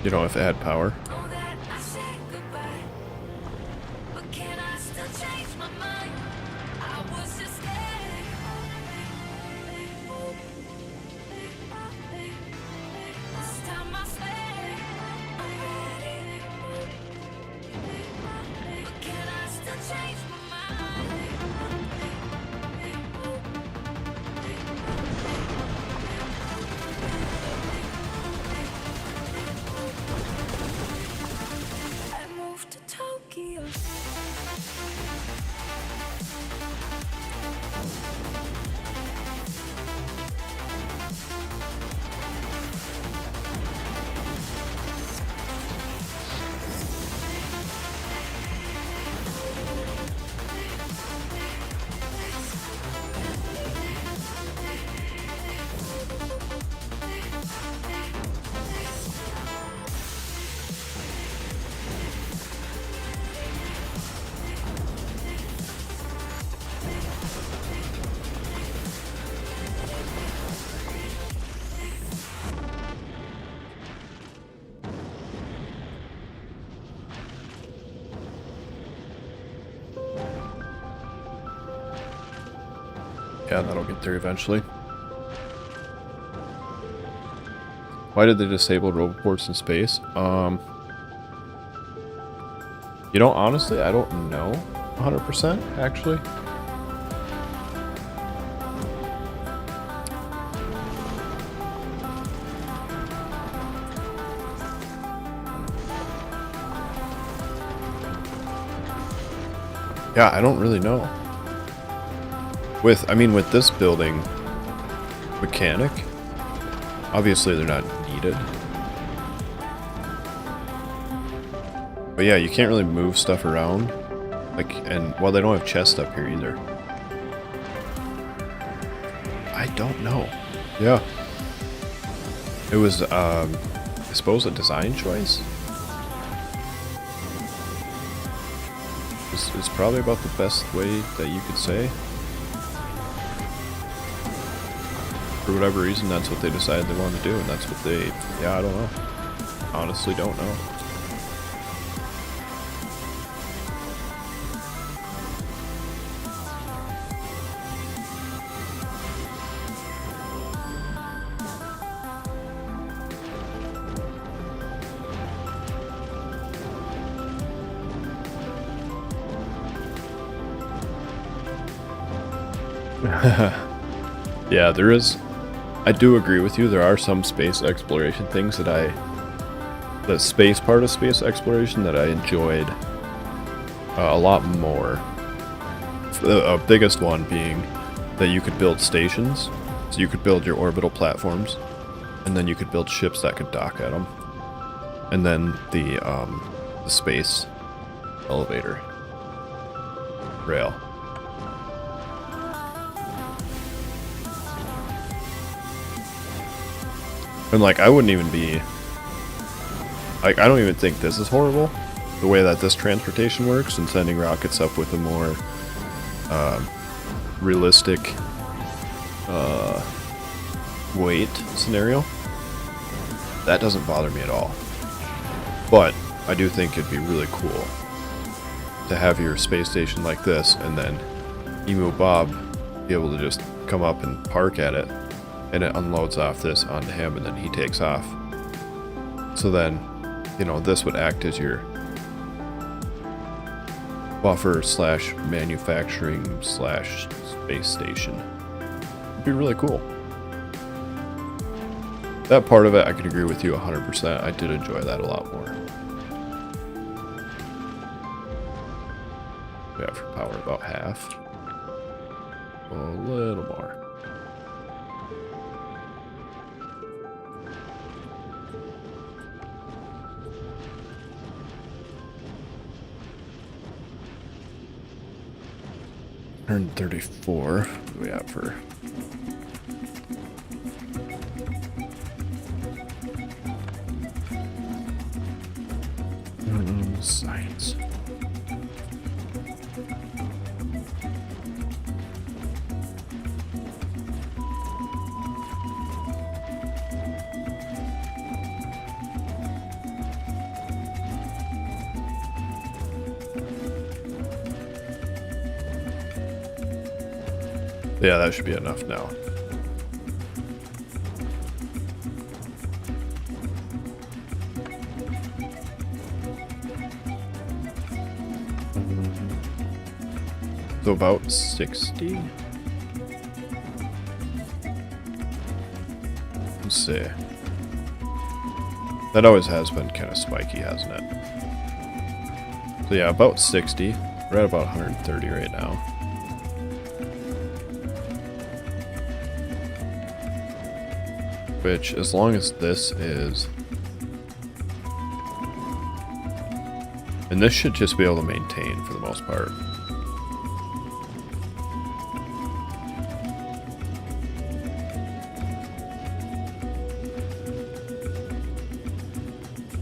You know, if it had power. Yeah, that'll get there eventually. Why did they disable roboports in space? You know, honestly, I don't know 100%, actually. Yeah, I don't really know. I mean, with this building mechanic, obviously they're not needed. But yeah, you can't really move stuff around. And well, they don't have chests up here either. I don't know. Yeah. It was, I suppose, a design choice. It's probably about the best way that you could say. For whatever reason, that's what they decided they wanted to do, and that's what they... Yeah, I don't know. Honestly, don't know. Yeah, there is... I do agree with you, there are some space exploration things that the space part of space exploration that I enjoyed a lot more. The biggest one being that you could build stations, so you could build your orbital platforms, and then you could build ships that could dock at them. And then the space elevator rail. And like, I wouldn't even be, like, I don't even think this is horrible, the way that this transportation works, and sending rockets up with a more realistic weight scenario. That doesn't bother me at all. But I do think it'd be really cool to have your space station like this, and then Emu Bob be able to just come up and park at it, and it unloads off this onto him, and then he takes off. So then, you know, this would act as your buffer slash manufacturing slash space station. It'd be really cool. That part of it, I could agree with you 100%. I did enjoy that a lot more. we have for power? About half. A little more. $134. What do we have for? Science. Yeah, that should be enough now. So about 60? Let's see. That always has been kind of spiky, hasn't it? So yeah, about 60. We're at about 130 right now. Which, as long as this is... And this should just be able to maintain for the most part.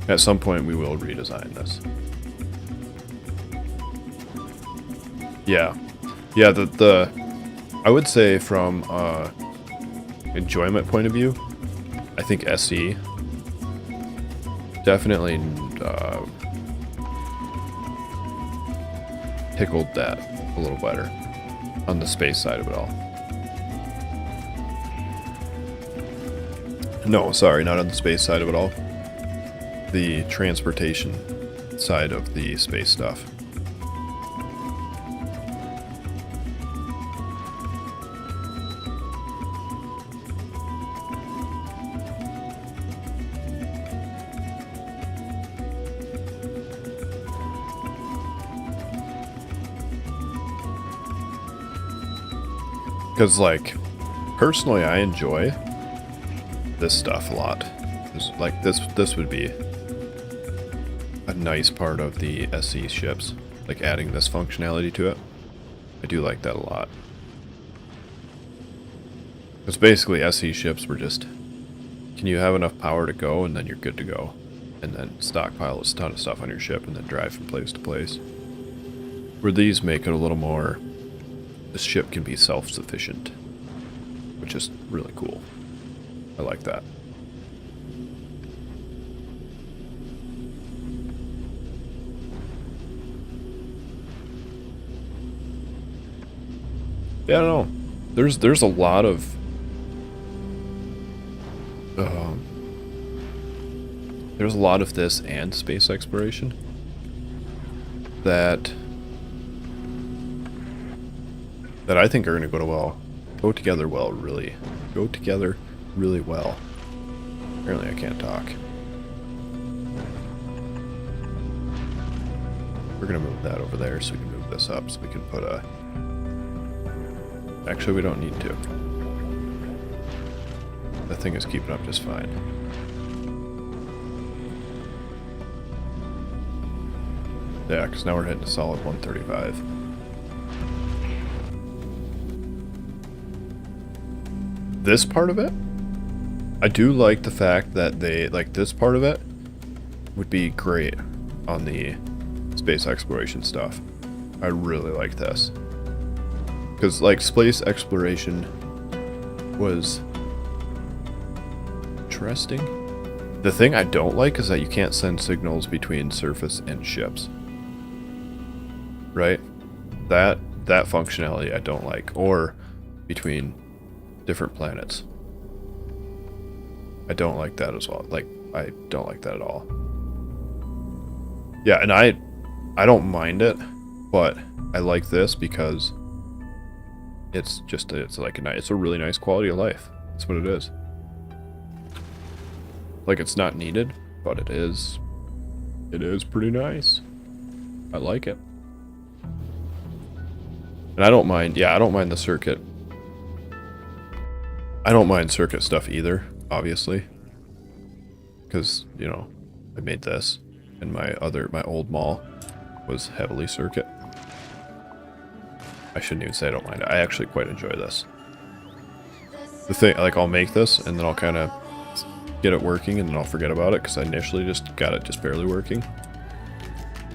At some point we will redesign this. Yeah. Yeah, the I would say from enjoyment point of view, I think SE definitely tickled that a little better on the space side of it all. No, sorry, not on the space side of it all. The transportation side of the space stuff. Because, like, personally, I enjoy this stuff a lot. Like, this would be a nice part of the SE ships, like adding this functionality to it. I do like that a lot. Because basically SE ships were just, can you have enough power to go and then you're good to go. And then stockpile a ton of stuff on your ship and then drive from place to place. Where these make it a little more, this ship can be self-sufficient, which is really cool. I like that. Yeah, I don't know. There's a lot of there's a lot of this and space exploration that I think are going to go together really well. Apparently I can't talk. We're going to move that over there so we can move this up so we can put a... Actually, we don't need to. That thing is keeping up just fine. Yeah, because now we're hitting a solid 135. This part of it, I do like the fact that they, like, this part of it would be great on the space exploration stuff. I really like this. Because, like, space exploration was interesting. The thing I don't like is that you can't send signals between surface and ships. Right? That functionality I don't like. Or between different planets. I don't like that as well. Like, I don't like that at all. Yeah, and I don't mind it, but I like this because it's just, it's a really nice quality of life. That's what it is. Like, it's not needed, but it is pretty nice. I like it. And I don't mind, yeah, I don't mind the circuit. I don't mind circuit stuff either, obviously. Because, you know, I made this, and my old mall was heavily circuit. I shouldn't even say I don't mind it. I actually quite enjoy this. The thing, like, I'll make this, and then I'll kind of get it working, and then I'll forget about it, because I initially just got it just barely working.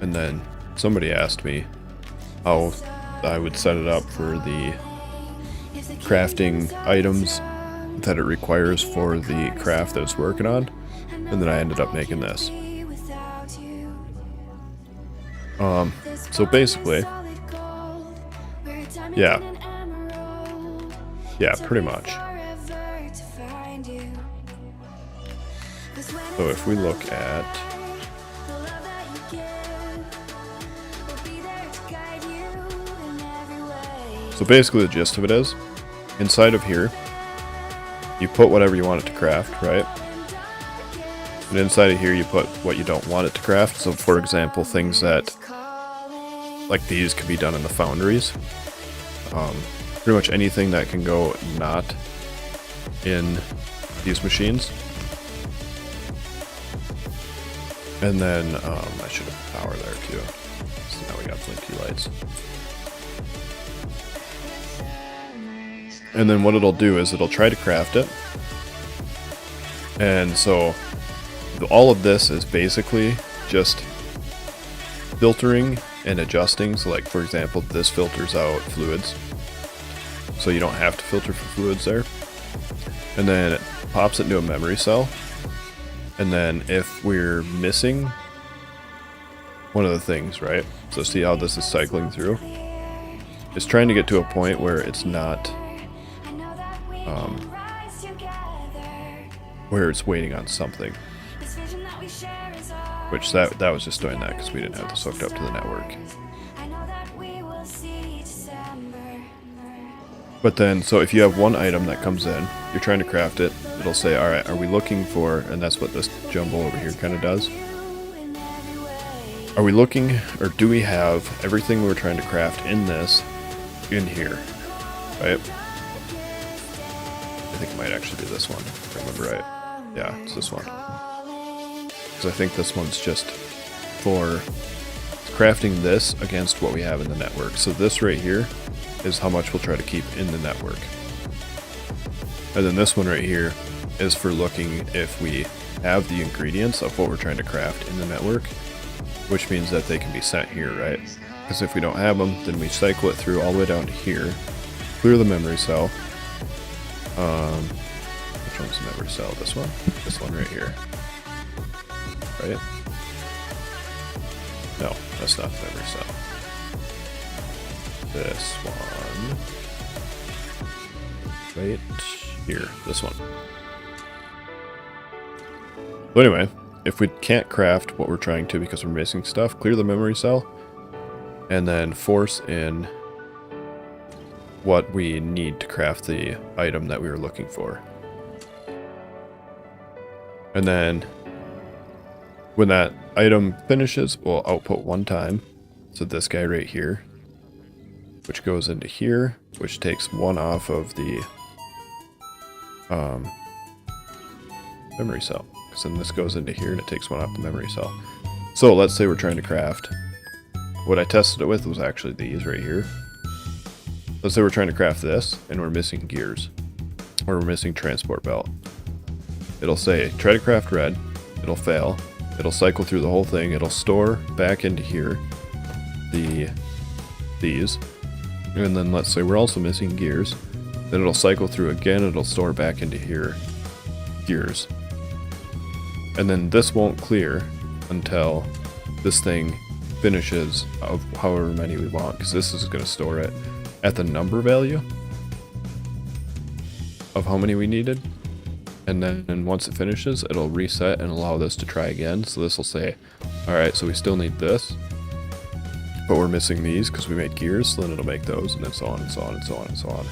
And then somebody asked me how I would set it up for the crafting items that it requires for the craft that it's working on, and then I ended up making this. So basically, yeah, pretty much. So if we look at, so basically the gist of it is, inside of here, you put whatever you want it to craft, right? And inside of here you put what you don't want it to craft. So for example, things that, like these, could be done in the foundries. Pretty much anything that can go not in these machines. And then, I should have power there too. So now we got blinky lights. And then what it'll do is it'll try to craft it. And so all of this is basically just filtering and adjusting. So like, for example, this filters out fluids. So you don't have to filter for fluids there. And then it pops it into a memory cell. And then if we're missing one of the things, right? So see how this is cycling through? It's trying to get to a point where it's not, where it's waiting on something. Which that was just doing that because we didn't have this hooked up to the network. But then, so if you have one item that comes in, you're trying to craft it, it'll say, alright, are we looking for, and that's what this jumble over here kind of does. Are we looking, or do we have everything we were trying to craft in this, in here, right? I think it might actually be this one, if I remember right. Yeah, it's this one. Because I think this one's just for crafting this against what we have in the network. So this right here is how much we'll try to keep in the network. And then this one right here is for looking if we have the ingredients of what we're trying to craft in the network, which means that they can be sent here, right? Because if we don't have them, then we cycle it through all the way down to here, clear the memory cell. Which one's the memory cell? This one? This one right here. Right? No, that's not the memory cell. This one. Right here. This one. So anyway, if we can't craft what we're trying to because we're missing stuff, clear the memory cell, and then force in what we need to craft the item that we were looking for. And then when that item finishes, we'll output one time. So this guy right here, which goes into here, which takes one off of the memory cell. Because then this goes into here and it takes one off the memory cell. So let's say we're trying to craft. What I tested it with was actually these right here. Let's say we're trying to craft this and we're missing gears. Or we're missing transport belt. It'll say, try to craft red. It'll fail. It'll cycle through the whole thing. It'll store back into here these. And then let's say we're also missing gears. Then it'll cycle through again. It'll store back into here gears. And then this won't clear until this thing finishes of however many we want, because this is going to store it at the number value of how many we needed. And then once it finishes, it'll reset and allow this to try again. So this will say, alright, so we still need this, but we're missing these because we made gears, so then it'll make those, and then so on and so on and so on and so on.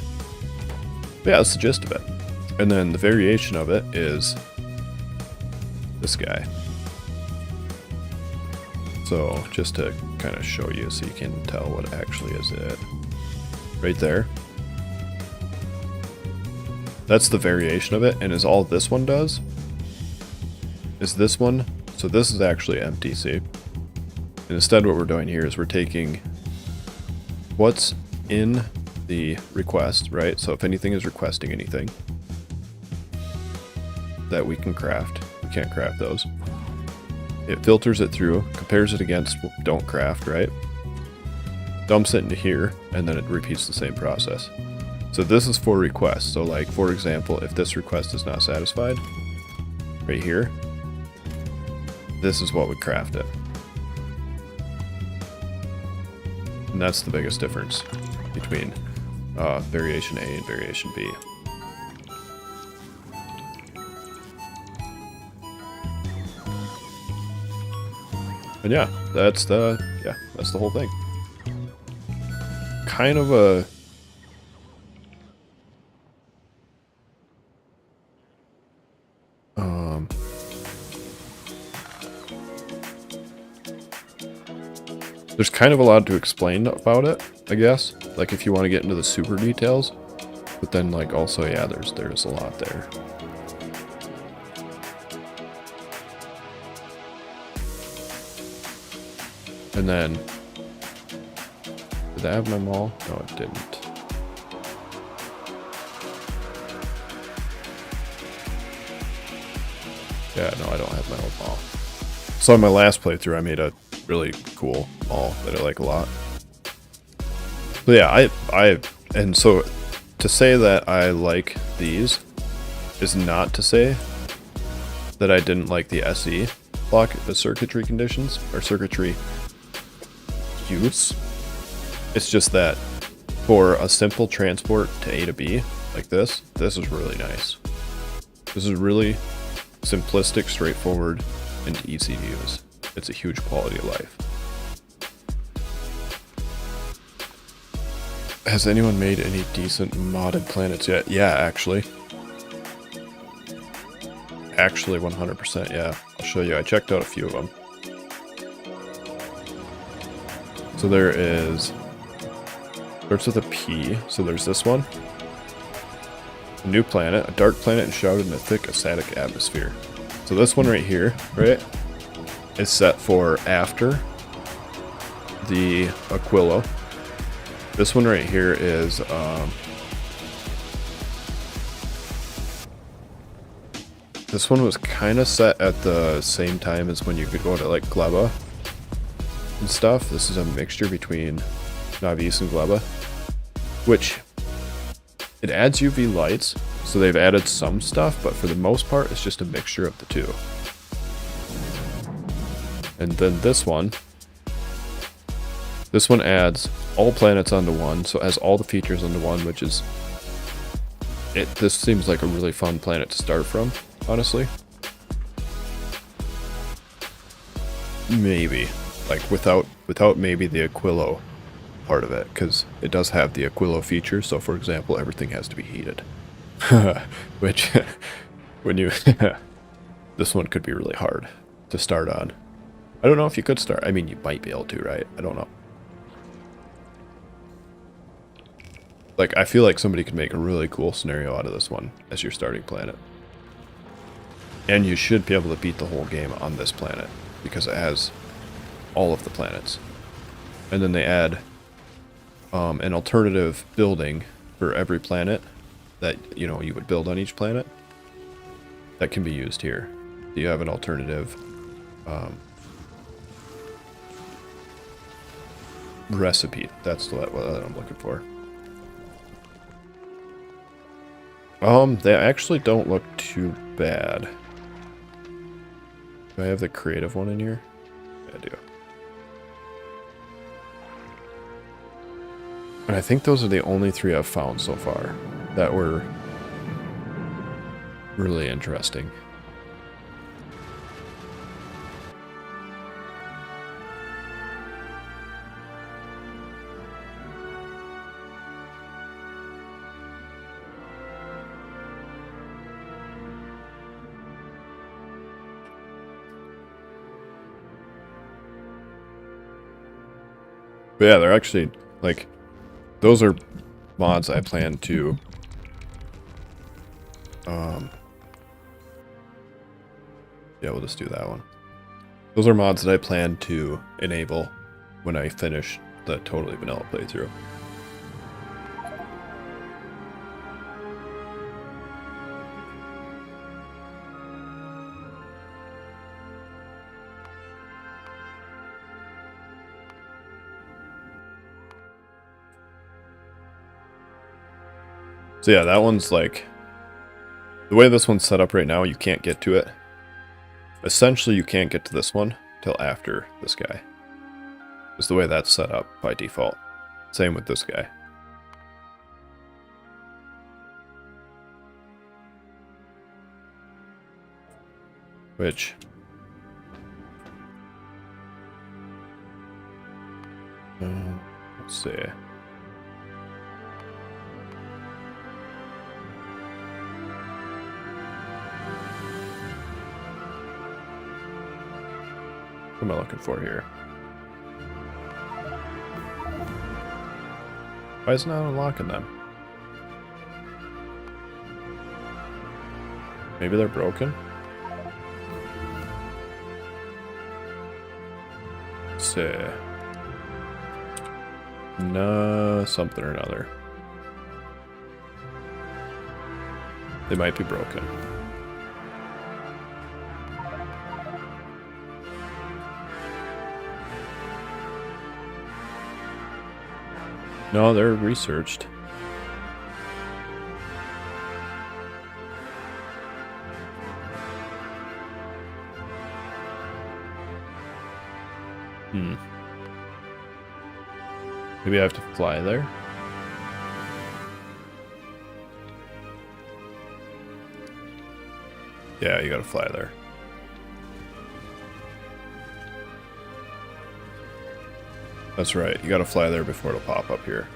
But yeah, that's the gist of it. And then the variation of it is this guy. So just to kind of show you so you can tell what actually is it. right there. That's the variation of it, and is all this one does is this one. So this is actually empty, see? And instead what we're doing here is we're taking what's in the request, right? So if anything is requesting anything that we can craft, we can't craft those. It filters it through, compares it against don't craft, right? Dumps it into here, and then it repeats the same process. So this is for requests. So like, for example, if this request is not satisfied, right here, this is what would craft it. And that's the biggest difference between variation A and variation B. And yeah, that's the whole thing. Kind of a there's kind of a lot to explain about it, I guess. Like if you want to get into the super details, but then like also yeah, there's a lot there. And then did I have my mall? No, it didn't. Yeah, no, I don't have my old mall. So in my last playthrough, I made a really cool mall that I like a lot. But yeah, and so to say that I like these is not to say that I didn't like the SE block, the circuitry conditions, or circuitry use. It's just that for a simple transport to A to B, like this is really nice. This is really simplistic, straightforward, and easy to use. It's a huge quality of life. Has anyone made any decent modded planets yet? Yeah, actually. Actually, 100%, yeah. I'll show you. I checked out a few of them. So there is... starts with a P. So there's this one. A new planet. A dark planet enshrouded in a thick acidic atmosphere. So this one right here, right, is set for after the Aquilo. This one right here is this one was kind of set at the same time as when you could go to like Gleba and stuff. This is a mixture between Navis and Gleba, which it adds UV lights, so they've added some stuff, but for the most part it's just a mixture of the two. And then this one adds all planets onto one, so it has all the features onto one, which is this seems like a really fun planet to start from, honestly. Maybe like without maybe the Aquilo part of it, because it does have the Aquilo feature. So for example, everything has to be heated. Which when you this one could be really hard to start on. I don't know if you could start. I mean, you might be able to, right? I don't know. Like, I feel like somebody could make a really cool scenario out of this one as your starting planet. And you should be able to beat the whole game on this planet, because it has all of the planets. And then they add an alternative building for every planet that, you know, you would build on each planet. That can be used here. You have an alternative recipe. That's what I'm looking for. They actually don't look too bad. Do I have the creative one in here? Yeah, I do. And I think those are the only three I've found so far that were really interesting. But yeah, they're actually, like, those are mods I plan to yeah, we'll just do that one. Those are mods that I plan to enable when I finish the totally vanilla playthrough. So yeah, that one's like, the way this one's set up right now, you can't get to it. Essentially, you can't get to this one till after this guy. Is the way that's set up by default. Same with this guy. Which... let's see. What am I looking for here? Why is it not unlocking them? Maybe they're broken? Let's see. No, something or another. They might be broken. No, they're researched. Maybe I have to fly there? Yeah, you gotta fly there. That's right, you gotta fly there before it'll pop up here.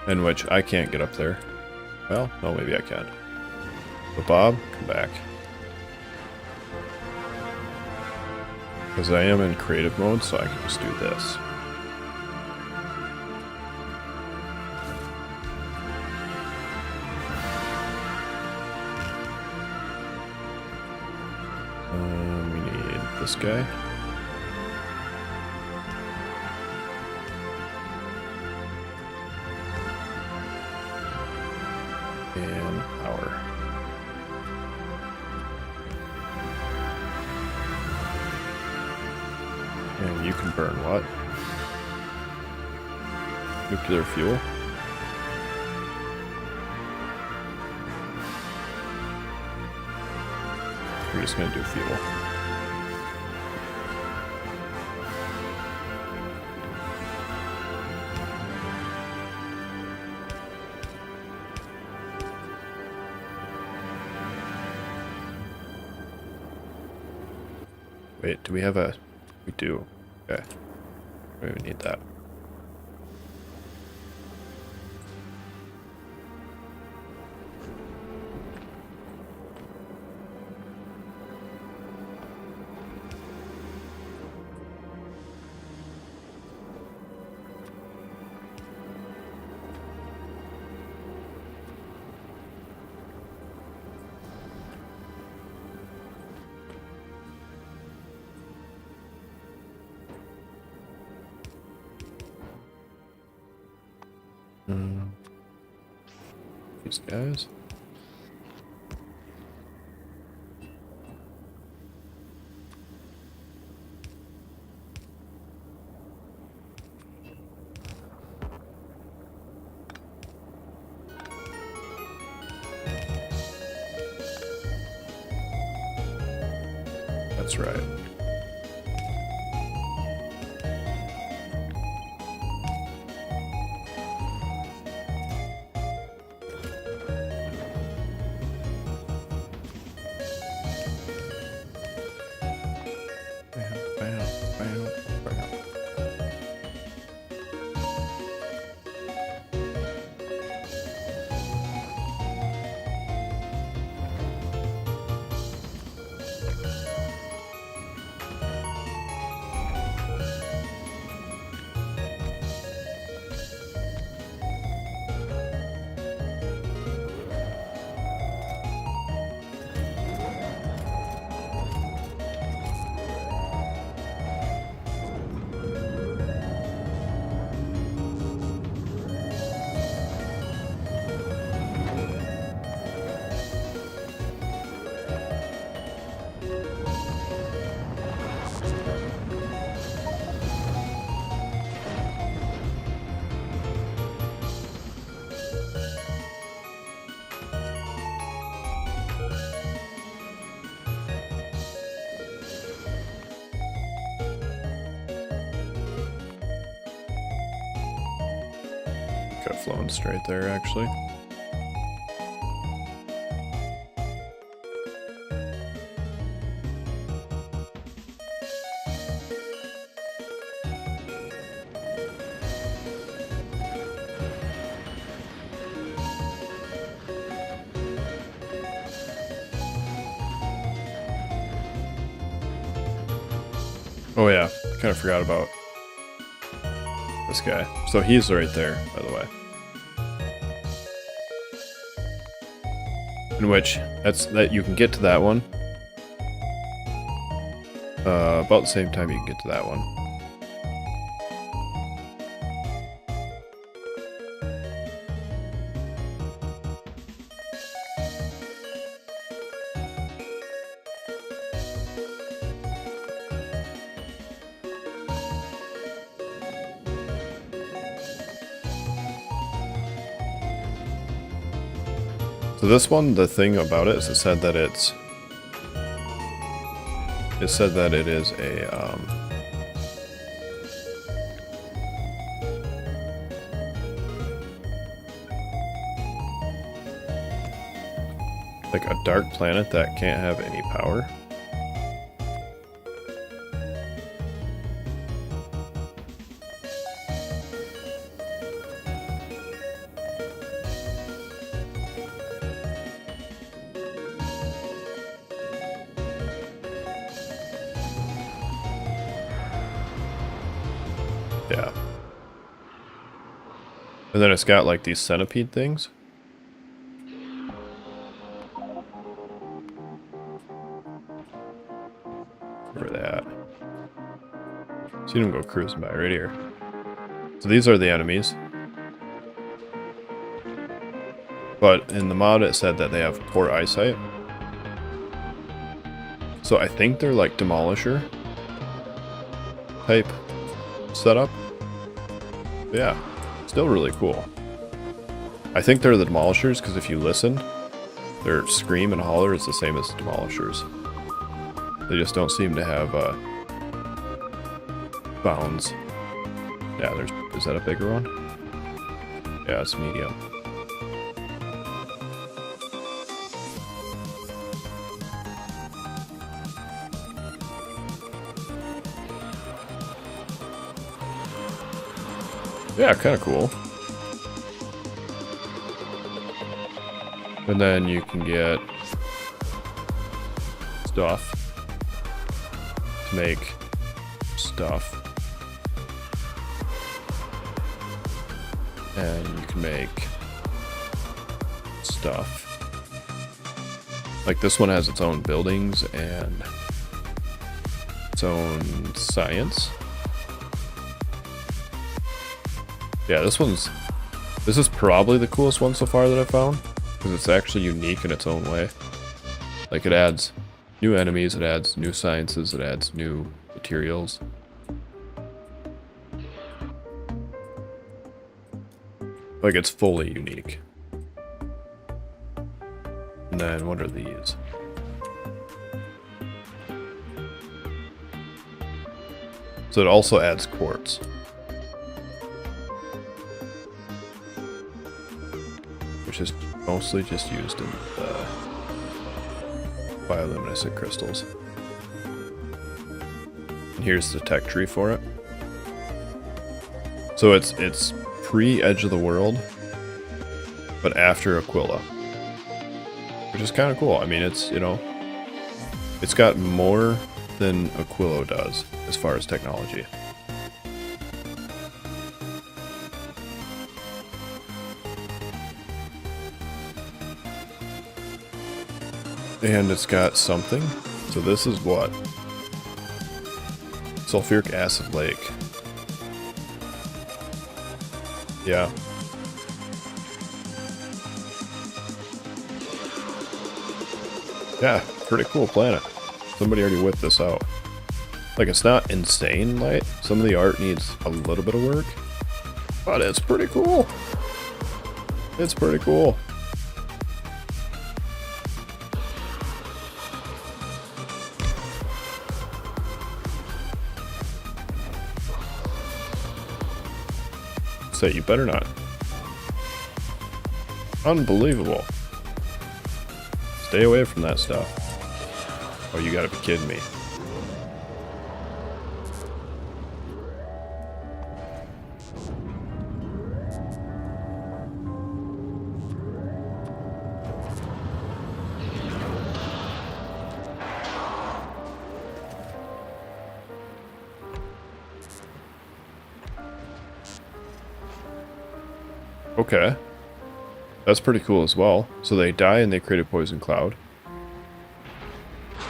In which I can't get up there. Well, no, maybe I can. But Bob, come back. Because I am in creative mode, so I can just do this. We need this guy. And power. And you can burn what? Nuclear fuel? We're just gonna do fuel. Wait, do we have a... We do. Okay. We need that. These guys. That's right. flowing straight there, actually. Oh yeah, kind of forgot about this guy. So he's right there, by the way. In which, that you can get to that one. About the same time you can get to that one. So this one, the thing about it is it said that it is a like a dark planet that can't have any power. Yeah. And then it's got like these centipede things. Where are they at? See them go cruising by right here. So these are the enemies. But in the mod it said that they have poor eyesight. So I think they're like Demolisher type setup. But yeah, still really cool. I think they're the Demolishers because if you listen, their scream and holler is the same as the Demolishers. They just don't seem to have bounds. Yeah, is that a bigger one? Yeah, it's medium. Yeah, kind of cool. And then you can get stuff to make stuff. And you can make stuff. Like this one has its own buildings and its own science. Yeah, this is probably the coolest one so far that I've found, because it's actually unique in its own way. Like it adds new enemies, it adds new sciences, it adds new materials. Like it's fully unique. And then what are these? So it also adds quartz. Which is mostly just used in bioluminescent crystals. And here's the tech tree for it. So it's pre-Edge of the World, but after Aquila. Which is kind of cool. I mean, it's, you know, it's got more than Aquila does as far as technology. And it's got something. So this is what? Sulfuric acid lake. Yeah. Yeah, pretty cool planet. Somebody already whipped this out. Like, it's not insane light. Some of the art needs a little bit of work. But it's pretty cool. It's pretty cool. Say, you better not. Unbelievable. Stay away from that stuff. Oh, you gotta be kidding me. Okay. That's pretty cool as well. So they die and they create a poison cloud. How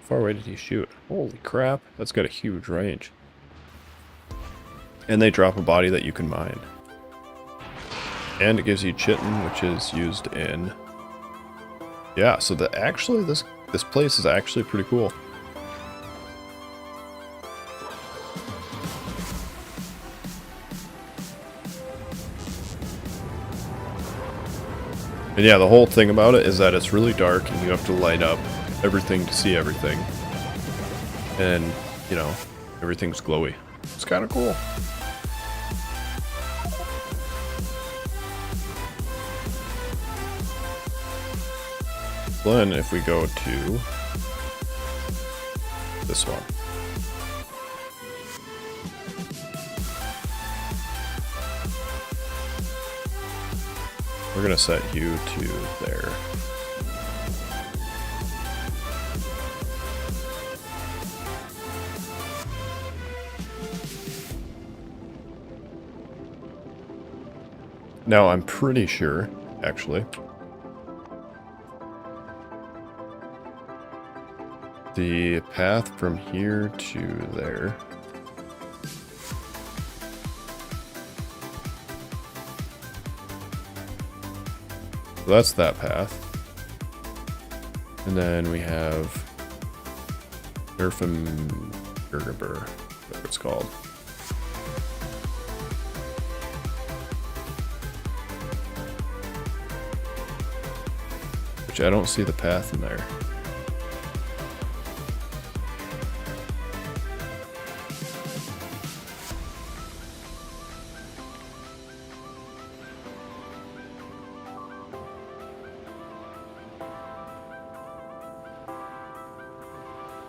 far away did he shoot? Holy crap. That's got a huge range. And they drop a body that you can mine. And it gives you chitin, which is used in... Yeah, so actually this place is actually pretty cool. And yeah, the whole thing about it is that it's really dark and you have to light up everything to see everything. And, you know, everything's glowy. It's kind of cool. Then if we go to this one. We're gonna set you to there. Now I'm pretty sure, actually, the path from here to there. So that's that path. And then we have Nerfenberger, whatever it's called. Which I don't see the path in there.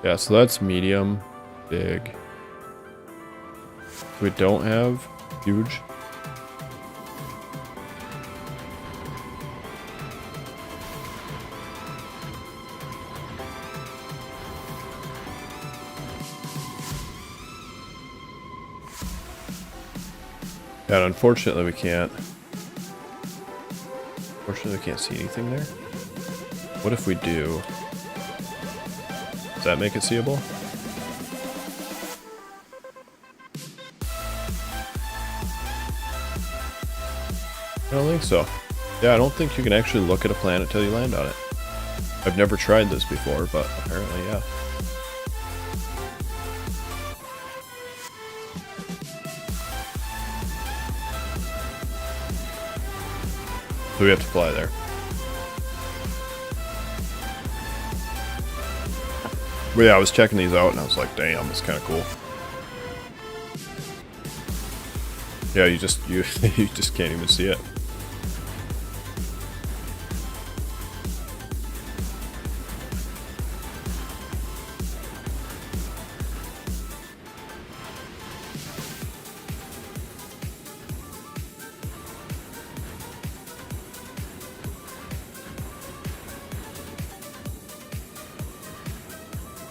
Yeah, so that's medium, big. We don't have huge. And unfortunately we can't. Unfortunately we can't see anything there. What if we do? Does that make it seeable? I don't think so. Yeah, I don't think you can actually look at a planet till you land on it. I've never tried this before, but apparently, yeah. So we have to fly there. But yeah, I was checking these out and I was like, damn, it's kind of cool. Yeah, you just can't even see it.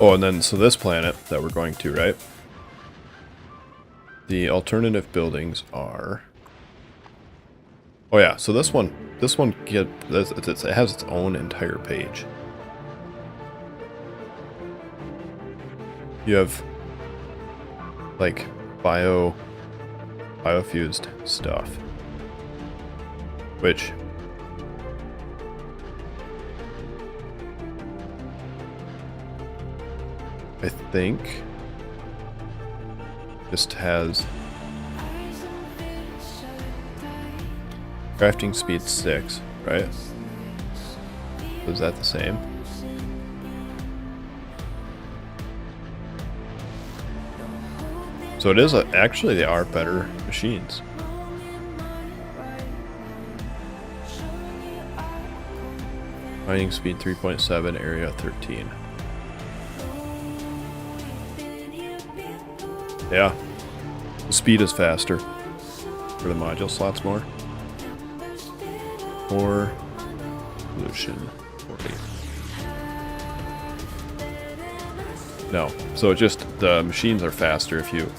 Oh, and then, so this planet that we're going to, right? The alternative buildings are... Oh yeah, so this one it has its own entire page. You have, like, biofused stuff. Which... I think just has crafting speed 6, right? Was that the same? So it is actually they are better machines. Mining speed 3.7, area 13. Yeah, the speed is faster for the module slots more. Or pollution 40. No, so just the machines are faster if you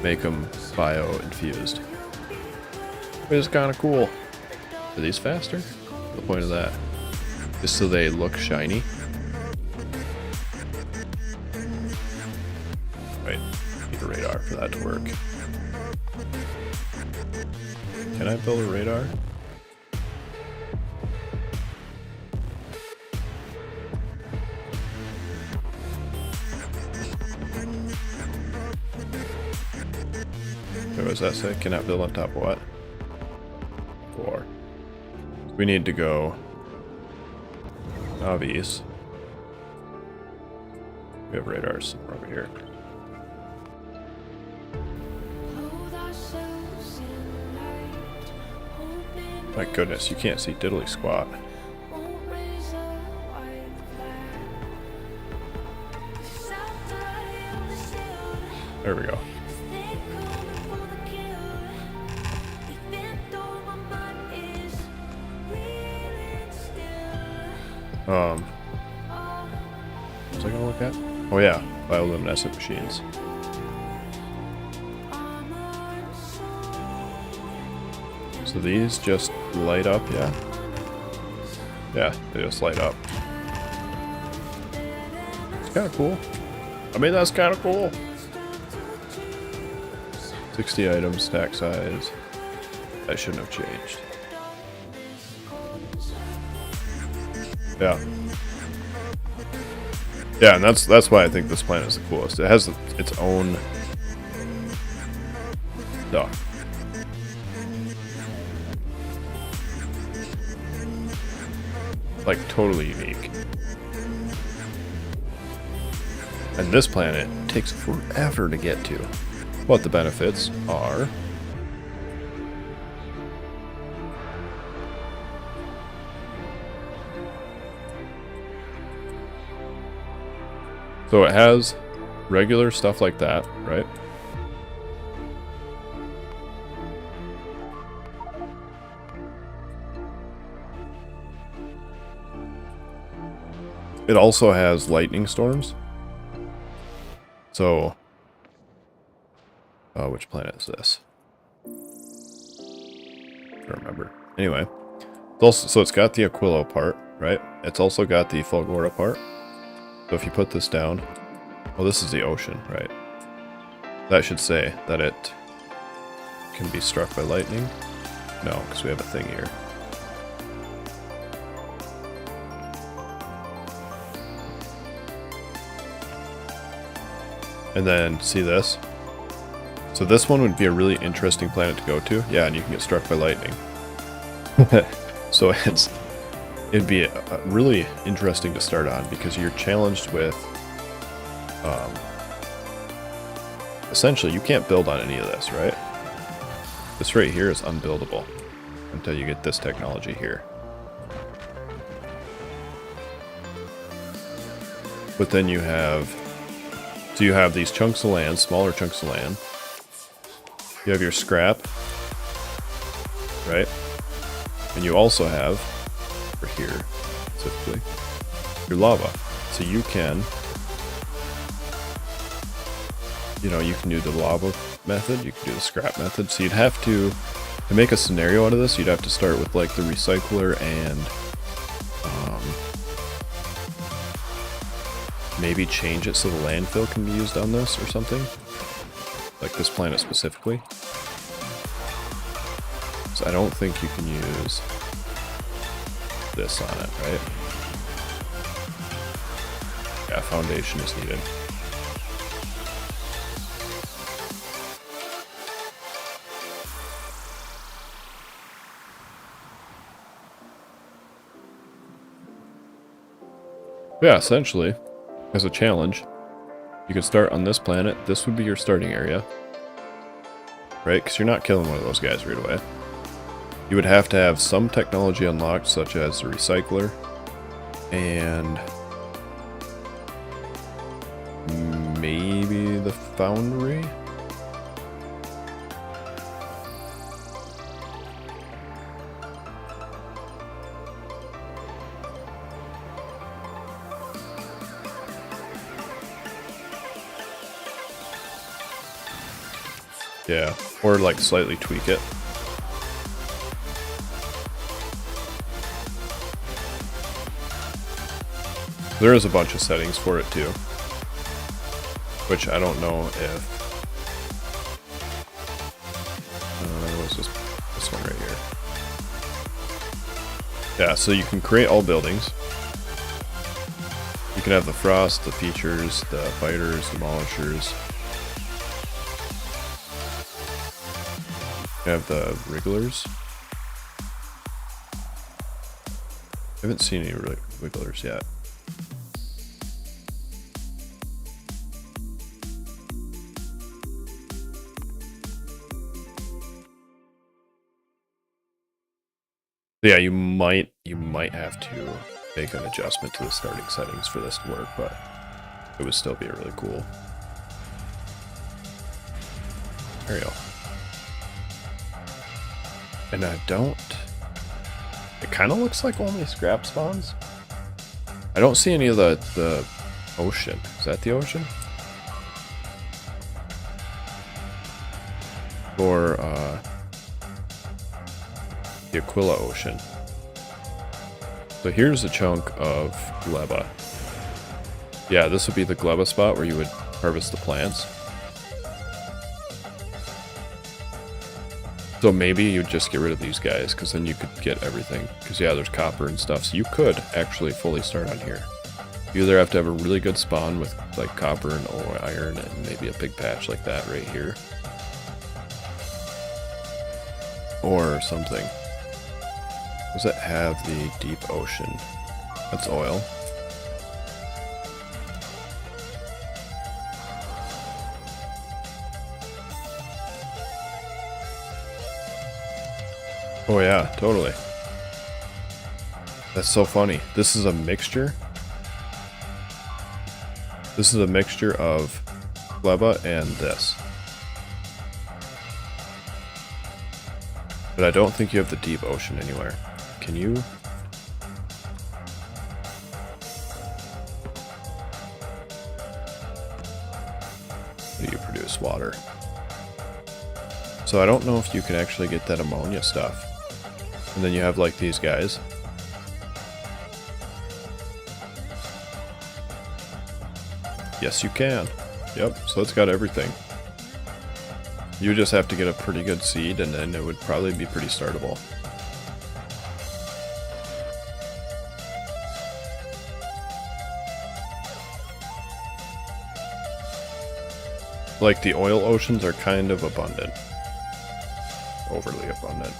make them bio-infused. Which is kind of cool. Are these faster? What's the point of that? Just so they look shiny? Wait, need a radar for that to work. Can I build a radar? What does that say? Cannot build on top of what? 4. We need to go obvious. We have radars over here. My goodness, you can't see diddly squat. There we go. What was I gonna look at? Oh yeah, bioluminescent machines. So these just light up, yeah? Yeah, they just light up. It's kind of cool. I mean, that's kind of cool. 60 items, stack size. That shouldn't have changed. Yeah. Yeah, and that's why I think this planet is the coolest. It has its own stuff. Like, totally unique. And this planet takes forever to get to. But the benefits are... So it has regular stuff like that, right? It also has lightning storms. So, which planet is this? I don't remember. Anyway, it's also, so it's got the Aquilo part, right? It's also got the Fulgora part. So if you put this down, well, this is the ocean, right? That should say that it can be struck by lightning. No, because we have a thing here. And then, see this? So this one would be a really interesting planet to go to. Yeah, and you can get struck by lightning. So it'd be really interesting to start on because you're challenged with... essentially, you can't build on any of this, right? This right here is unbuildable until you get this technology here. But then you have... So you have these chunks of land, smaller chunks of land. You have your scrap, right? And you also have, over here specifically, your lava. So you can, you know, you can do the lava method, you can do the scrap method. So you'd have to make a scenario out of this, you'd have to start with like the recycler and maybe change it so the landfill can be used on this or something. Like this planet specifically. So I don't think you can use this on it, right? Yeah, foundation is needed. Yeah, essentially, as a challenge, You can start on this planet. This would be your starting area. Right? Because you're not killing one of those guys right away. You would have to have some technology unlocked, such as the recycler. And maybe the foundry? Yeah, or like slightly tweak it. There is a bunch of settings for it too, which I don't know if what's this one right here. Yeah, so you can create all buildings. You can have the frost, the features, the fighters, demolishers. You have the wrigglers. I haven't seen any wigglers yet. Yeah, you might have to make an adjustment to the starting settings for this to work, but it would still be really cool. There you go. And I don't... It kind of looks like only scrap spawns. I don't see any of the ocean. Is that the ocean? Or, the Aquila Ocean. So here's a chunk of gleba. Yeah, this would be the gleba spot where you would harvest the plants. So maybe you'd just get rid of these guys, because then you could get everything. Because yeah, there's copper and stuff, so you could actually fully start on here. You either have to have a really good spawn with like copper and iron and maybe a big patch like that right here. Or something. Does it have the deep ocean? That's oil. Oh yeah, totally. That's so funny. This is a mixture. This is a mixture of gleba and this. But I don't think you have the deep ocean anywhere. Can you? How do you produce water? So I don't know if you can actually get that ammonia stuff. And then you have like these guys. Yes, you can. Yep, so it's got everything. You just have to get a pretty good seed and then it would probably be pretty startable. Like the oil oceans are kind of abundant. Overly abundant.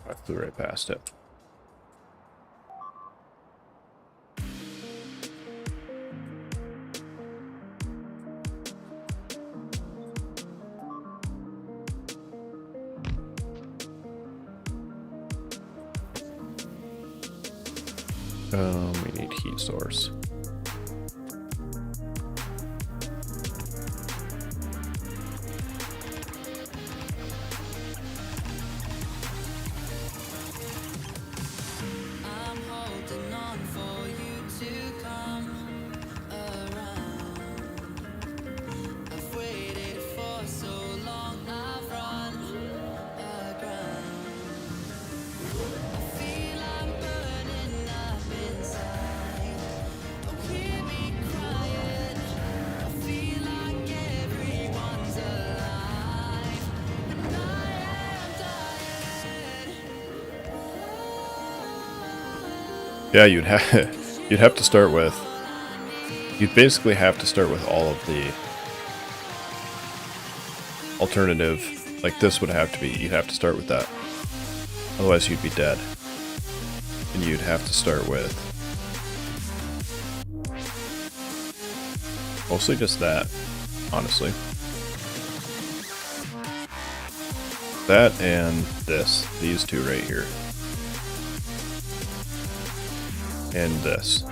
I flew right past it. We need heat source. Yeah, you'd have to start with. You'd basically have to start with all of the alternative. Like this would have to be. You'd have to start with that. Otherwise, you'd be dead. And you'd have to start with mostly just that, honestly. That and this. These two right here. And this.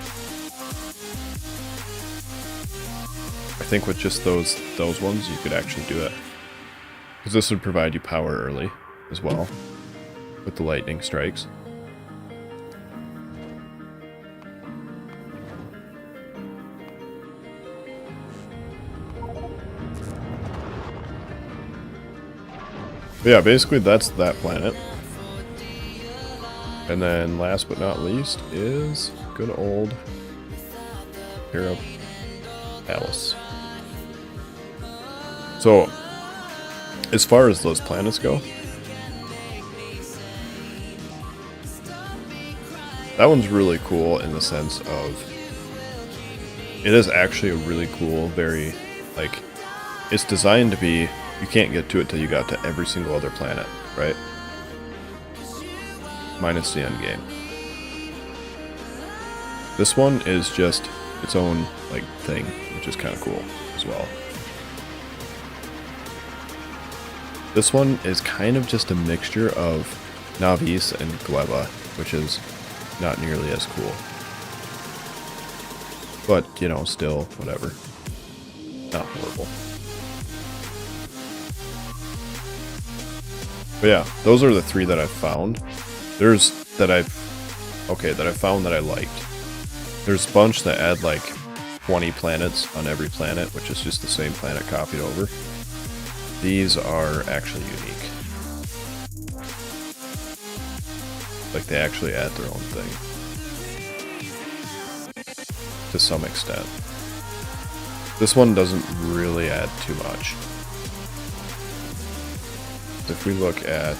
I think with just those ones, you could actually do it. Because this would provide you power early as well, with the lightning strikes. But yeah, basically that's that planet. And then last but not least is good old Hero Palace. So, as far as those planets go, that one's really cool in the sense of it is actually a really cool, very, like, it's designed to be, you can't get to it till you got to every single other planet, right? Minus the end game. This one is just its own, like, thing, which is kind of cool as well. This one is kind of just a mixture of Navis and Gleba, which is not nearly as cool. But, you know, still, whatever. Not horrible. But yeah, those are the three that I've found. There's that I've found that I liked. There's a bunch that add like 20 planets on every planet, which is just the same planet copied over. These are actually unique. Like they actually add their own thing. To some extent. This one doesn't really add too much. If we look at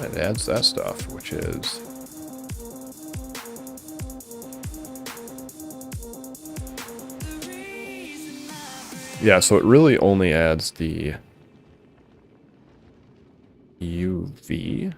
it adds that stuff, which is yeah, so it really only adds the UV.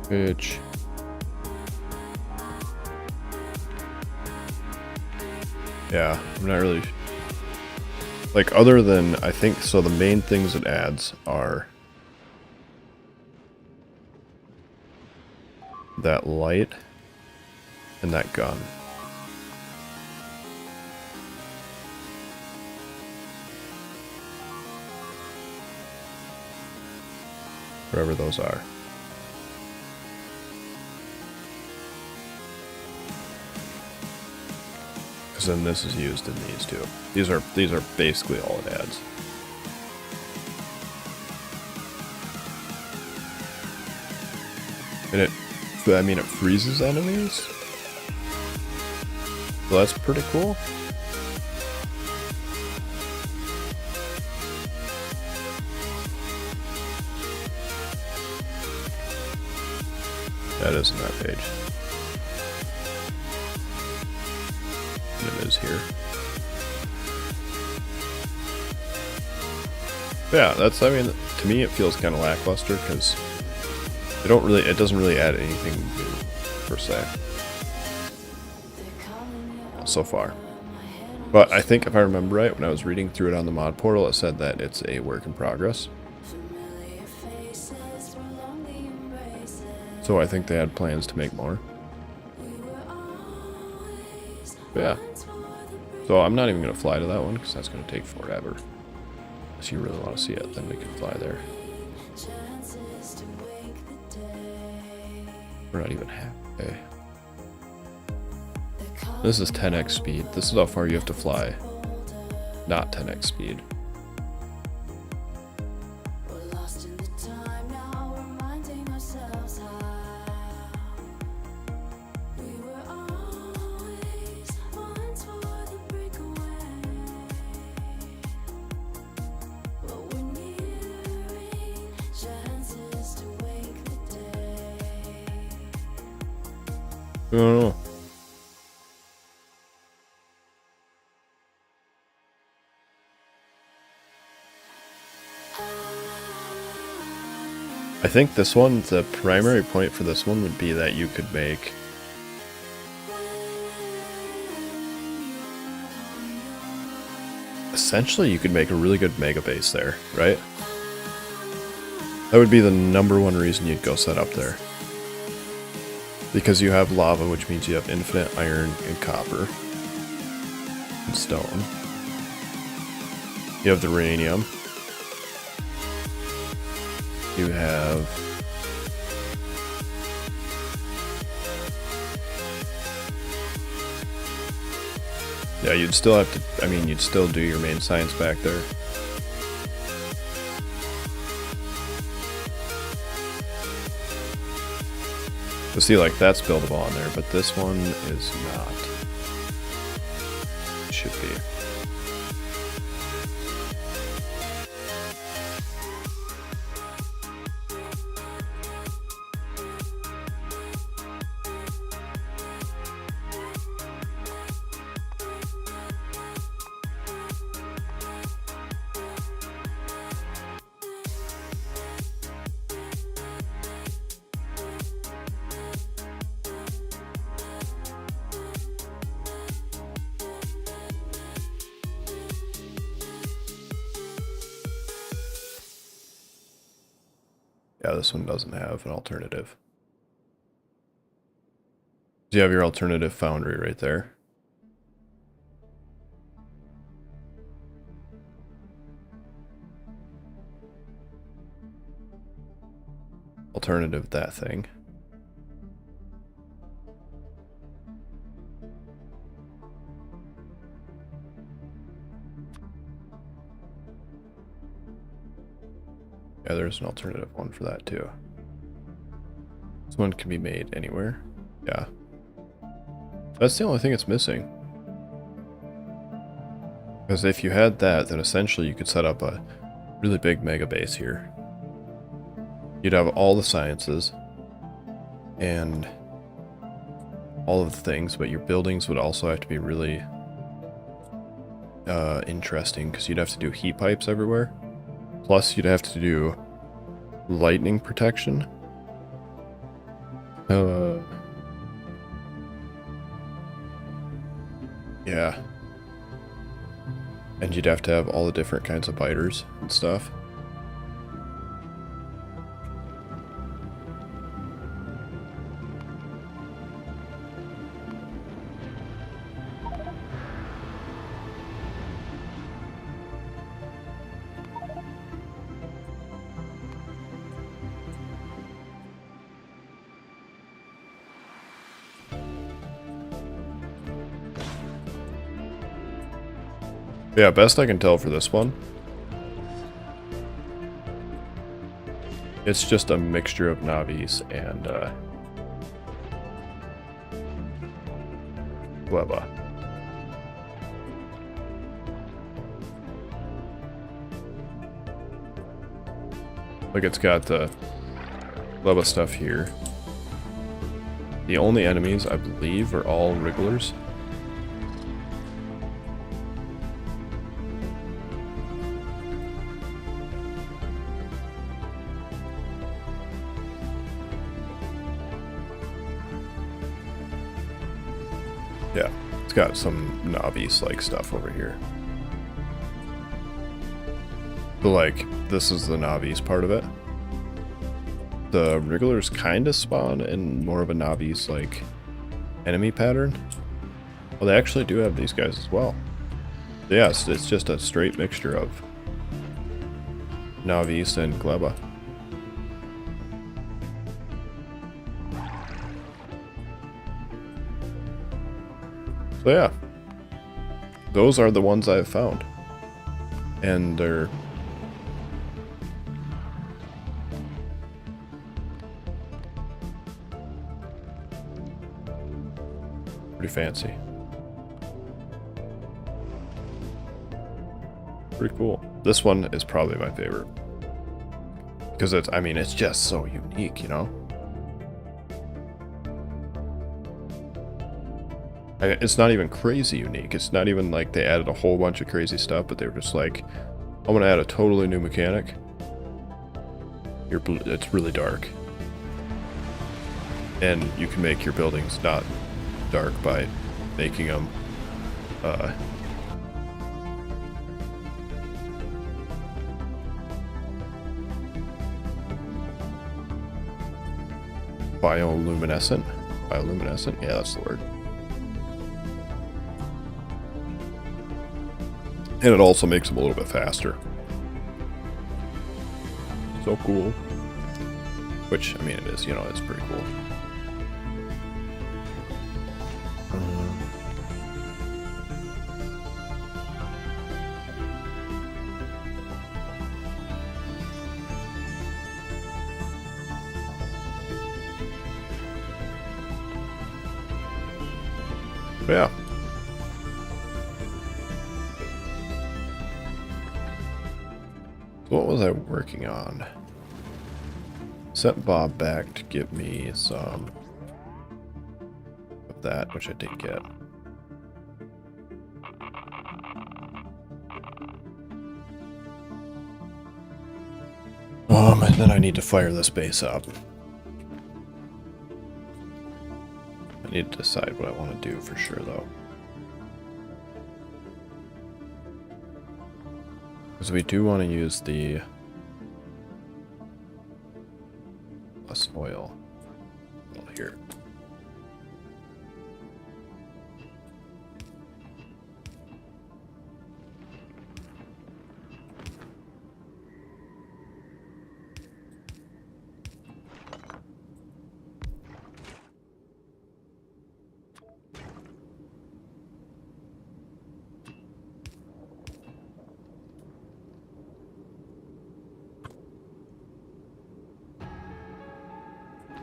Which yeah, I'm not really like other than I think so the main things it adds are that light and that gun. Wherever those are. Because then this is used in these two. These are basically all it adds. And it freezes enemies. So that's pretty cool. That is on that page. It is here. Yeah, that's, I mean, to me it feels kind of lackluster because it doesn't really add anything new per se so far. But I think if I remember right, when I was reading through it on the mod portal, it said that it's a work in progress. So I think they had plans to make more. But yeah. So I'm not even going to fly to that one because that's going to take forever. Unless you really want to see it, then we can fly there. We're not even halfway. This is 10x speed. This is how far you have to fly. Not 10x speed. I don't know. I think this one, the primary point for this one would be that you could make essentially you could make a really good mega base there, right? That would be the #1 reason you'd go set up there. Because you have lava, which means you have infinite iron and copper and stone. You have the uranium. You have yeah, you'd still have to, I mean, you'd still do your main science back there. So see, like, that's buildable on there, but this one is not. It should be. Yeah, this one doesn't have an alternative. You have your alternative foundry right there. Alternative that thing. Yeah, there's an alternative one for that too. This one can be made anywhere. Yeah. That's the only thing it's missing. Because if you had that, then essentially you could set up a really big mega base here. You'd have all the sciences and all of the things, but your buildings would also have to be really interesting because you'd have to do heat pipes everywhere. Plus, you'd have to do lightning protection. Yeah. And you'd have to have all the different kinds of biters and stuff. Yeah, best I can tell for this one, it's just a mixture of Navis and Gleba. Like, it's got the Gleba stuff here. The only enemies, I believe, are all Wrigglers. Yeah, it's got some Navis-like stuff over here. But, like, this is the Navis part of it. The Wrigglers kind of spawn in more of a Navis-like enemy pattern. Well, they actually do have these guys as well. Yes, it's just a straight mixture of Navis and Gleba. So yeah, those are the ones I've found. And they're pretty fancy. Pretty cool. This one is probably my favorite. Because it's, I mean, it's just so unique, you know? It's not even crazy unique. It's not even like they added a whole bunch of crazy stuff, but they were just like, I'm gonna add a totally new mechanic. It's really dark. And you can make your buildings not dark by making them, bioluminescent? Bioluminescent? Yeah, that's the word. And it also makes them a little bit faster. So cool. Which, I mean, it is, you know, it's pretty cool. Yeah. What was I working on? Sent Bob back to give me some of that, which I did get. And then I need to fire this base up. I need to decide what I want to do for sure, though. Because we do want to use the less oil here.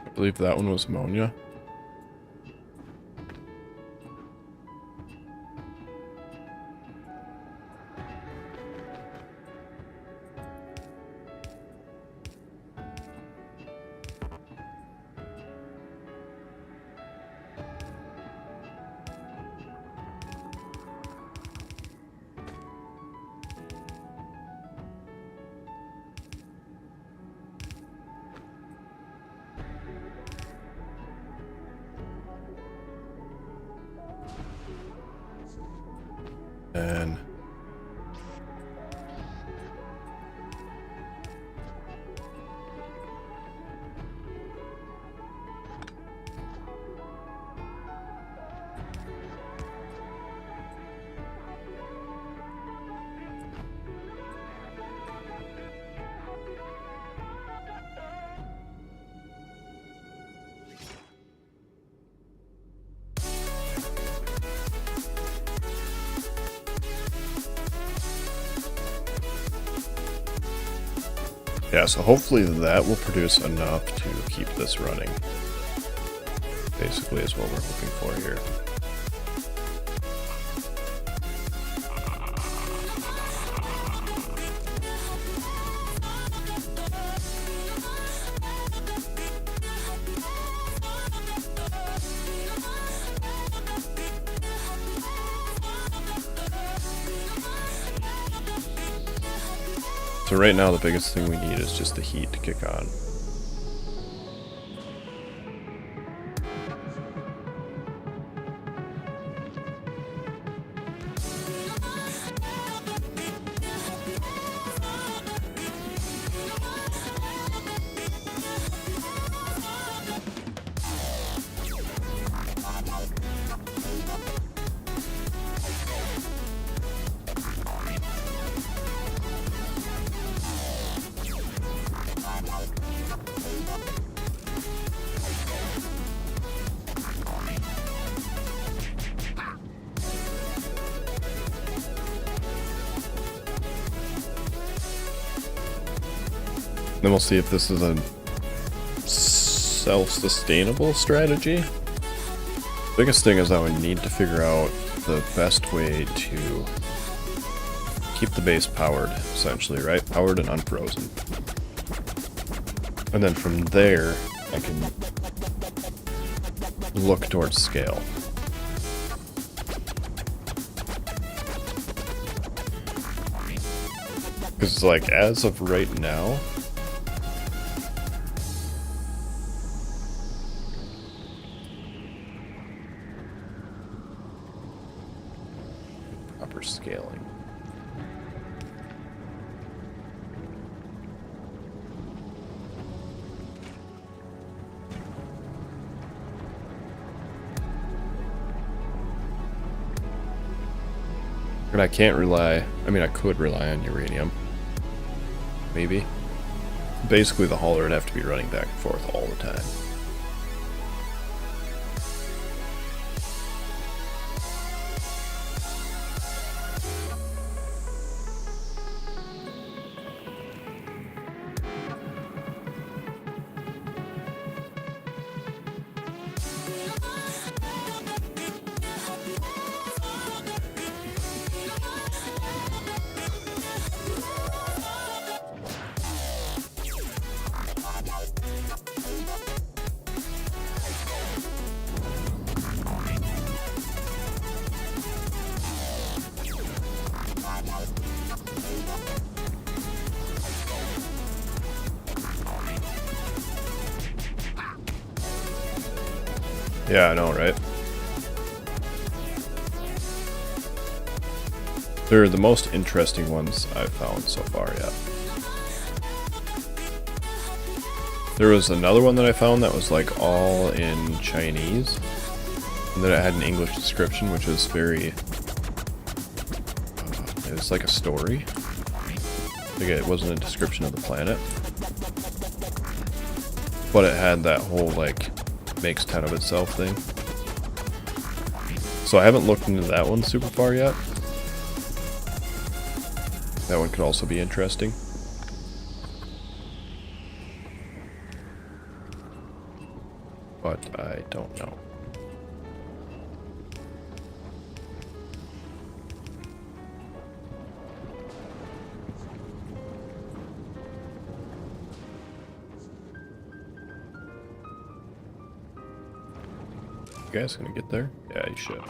I believe that one was ammonia. And yeah, so hopefully that will produce enough to keep this running. Basically is what we're looking for here. So right now the biggest thing we need is just the heat to kick on. Then we'll see if this is a self-sustainable strategy. Biggest thing is I would need to figure out the best way to keep the base powered, essentially, right? Powered and unfrozen. And then from there, I can look towards scale. Because, like, as of right now, proper scaling. And I can't rely, I mean I could rely on uranium. Maybe. Basically the hauler would have to be running back and forth all the time. Yeah, I know, right? They're the most interesting ones I've found so far yet. There was another one that I found that was like all in Chinese, and then it had an English description, which was very, it was like a story. Like it wasn't a description of the planet, but it had that whole like makes 10 of itself thing. So I haven't looked into that one super far yet. That one could also be interesting. But I don't know. You guys gonna get there? Yeah, you should.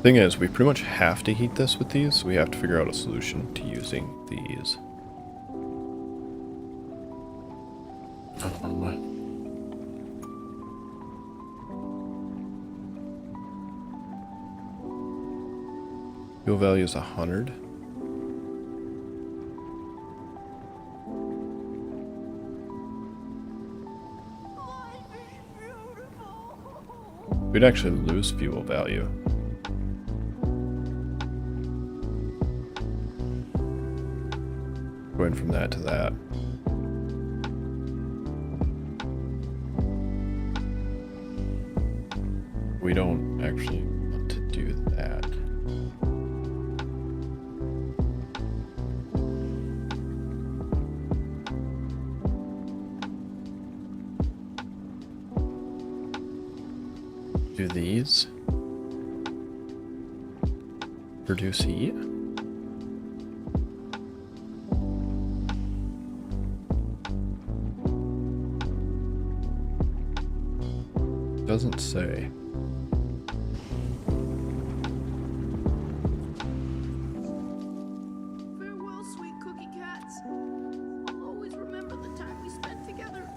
Thing is, we pretty much have to heat this with these, so we have to figure out a solution to using these. Fuel value is 100. We'd actually lose fuel value. Going from that to that. We don't actually want to do that. Do these produce heat? Doesn't say. Farewell, sweet cookie cats. I'll always remember the time we spent together.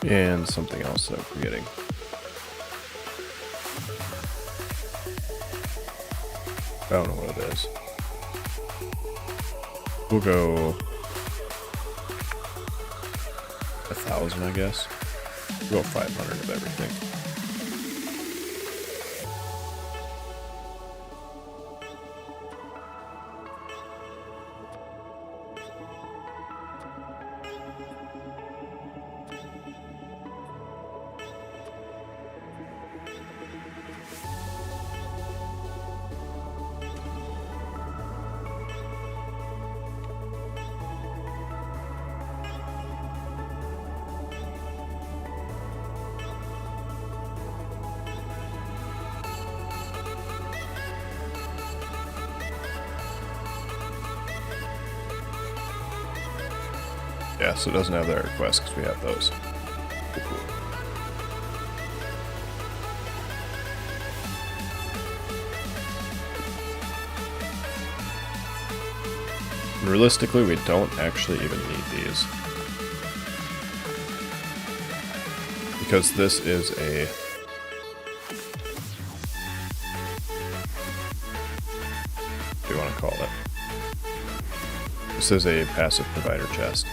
And something else that I'm forgetting. I don't know what it is. We'll go 1,000, I guess. We'll go 500 of everything. Yeah, so it doesn't have that request because we have those. Cool. And realistically, we don't actually even need these. Because this is a... what do you want to call it? This is a passive provider chest.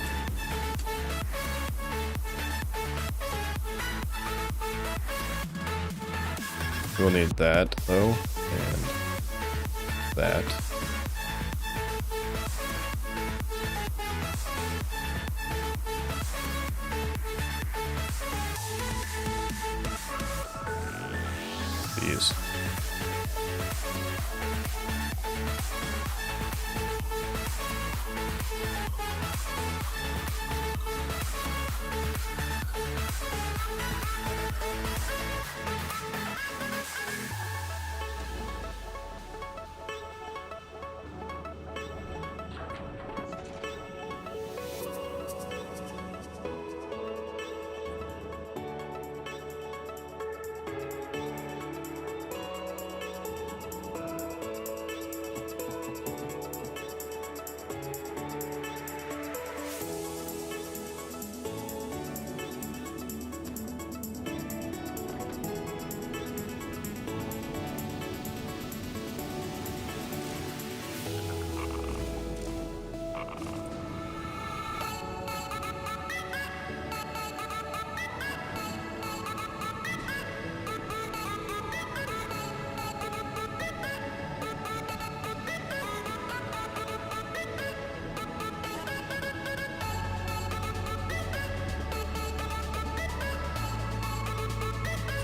We'll need that, though, and that. These.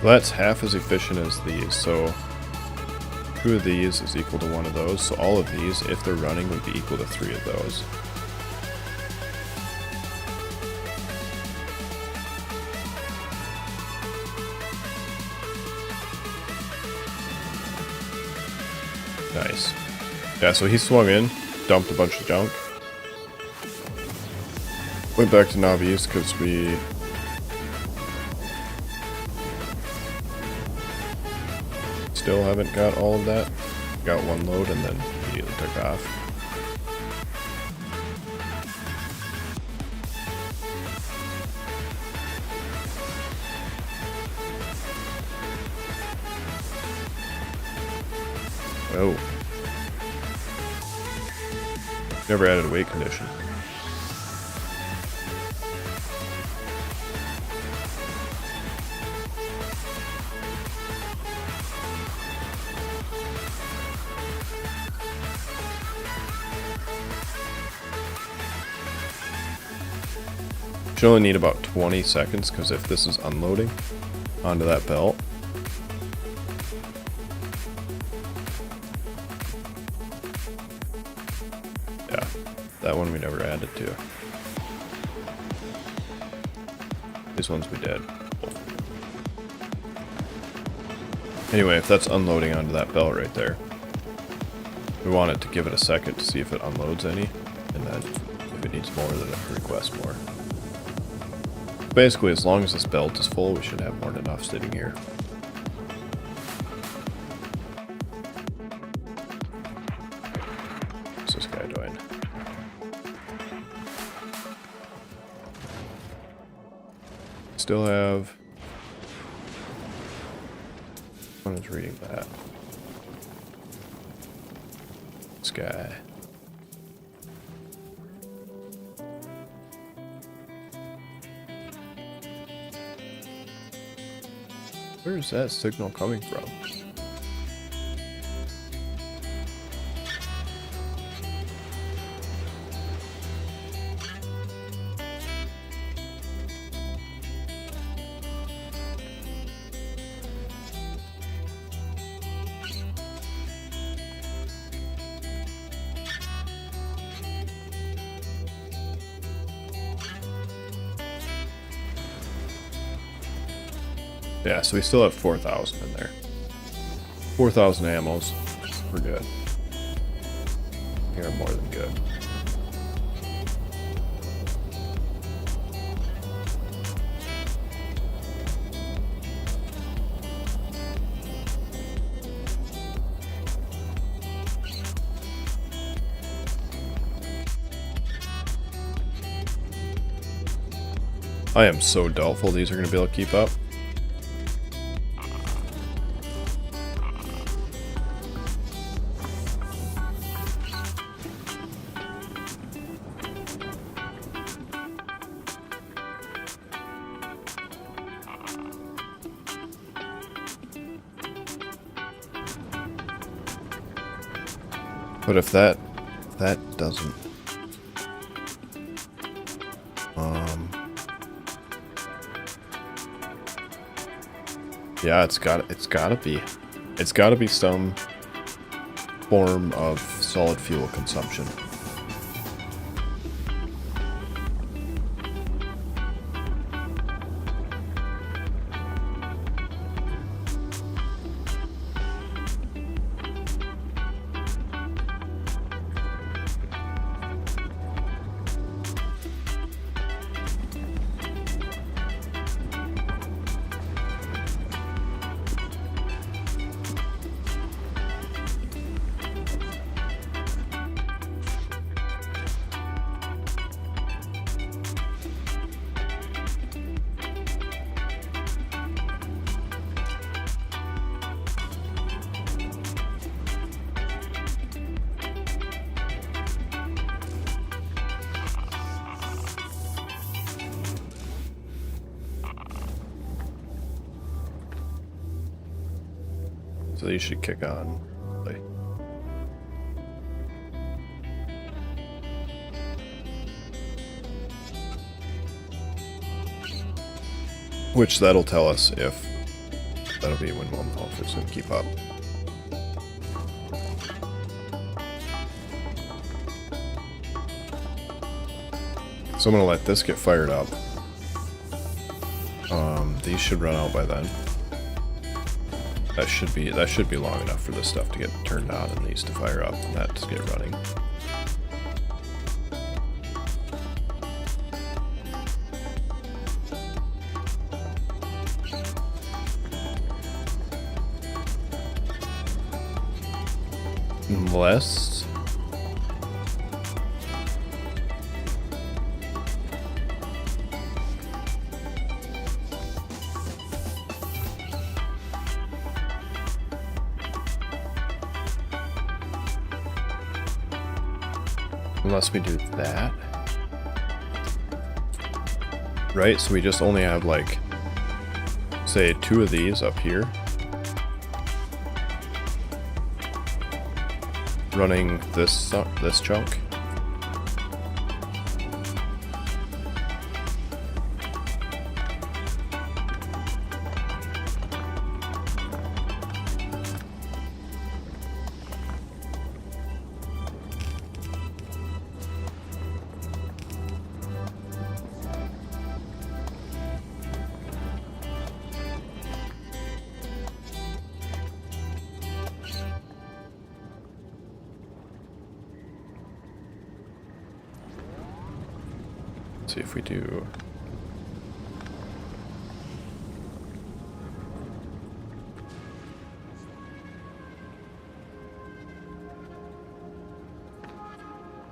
So that's half as efficient as these, so 2 of these is equal to 1 of those, so all of these, if they're running, would be equal to 3 of those. Nice. Yeah, so he swung in, dumped a bunch of junk. Went back to Navi's because we... still haven't got all of that. Got 1 load and then immediately took off. Oh. Never added a weight condition. Should only need about 20 seconds because if this is unloading onto that belt, yeah, that one we never added to. These ones we did. Anyway, if that's unloading onto that belt right there, we want it to give it a second to see if it unloads any, and then if it needs more, then it requests more. Basically, as long as this belt is full, we should have more than enough sitting here. What's this guy doing? still have... One is reading that. This guy. Where is that signal coming from? Yeah, so we still have 4,000 in there. 4,000 ammos. We're good. We are more than good. I am so doubtful these are going to be able to keep up. But if that doesn't, yeah, it's gotta be some form of solid fuel consumption. So you should kick on. Like, which that'll tell us if that'll be when one if it's gonna keep up. So I'm gonna let this get fired up. These should run out by then. That should be long enough for this stuff to get turned on and these to fire up and that to get running. Unless we do that. Right, so we just only have like, say, 2 of these up here. Running this chunk. See if we do.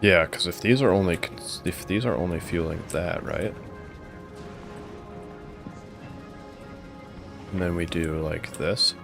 Yeah, because if these are only fueling that, right? And then we do like this.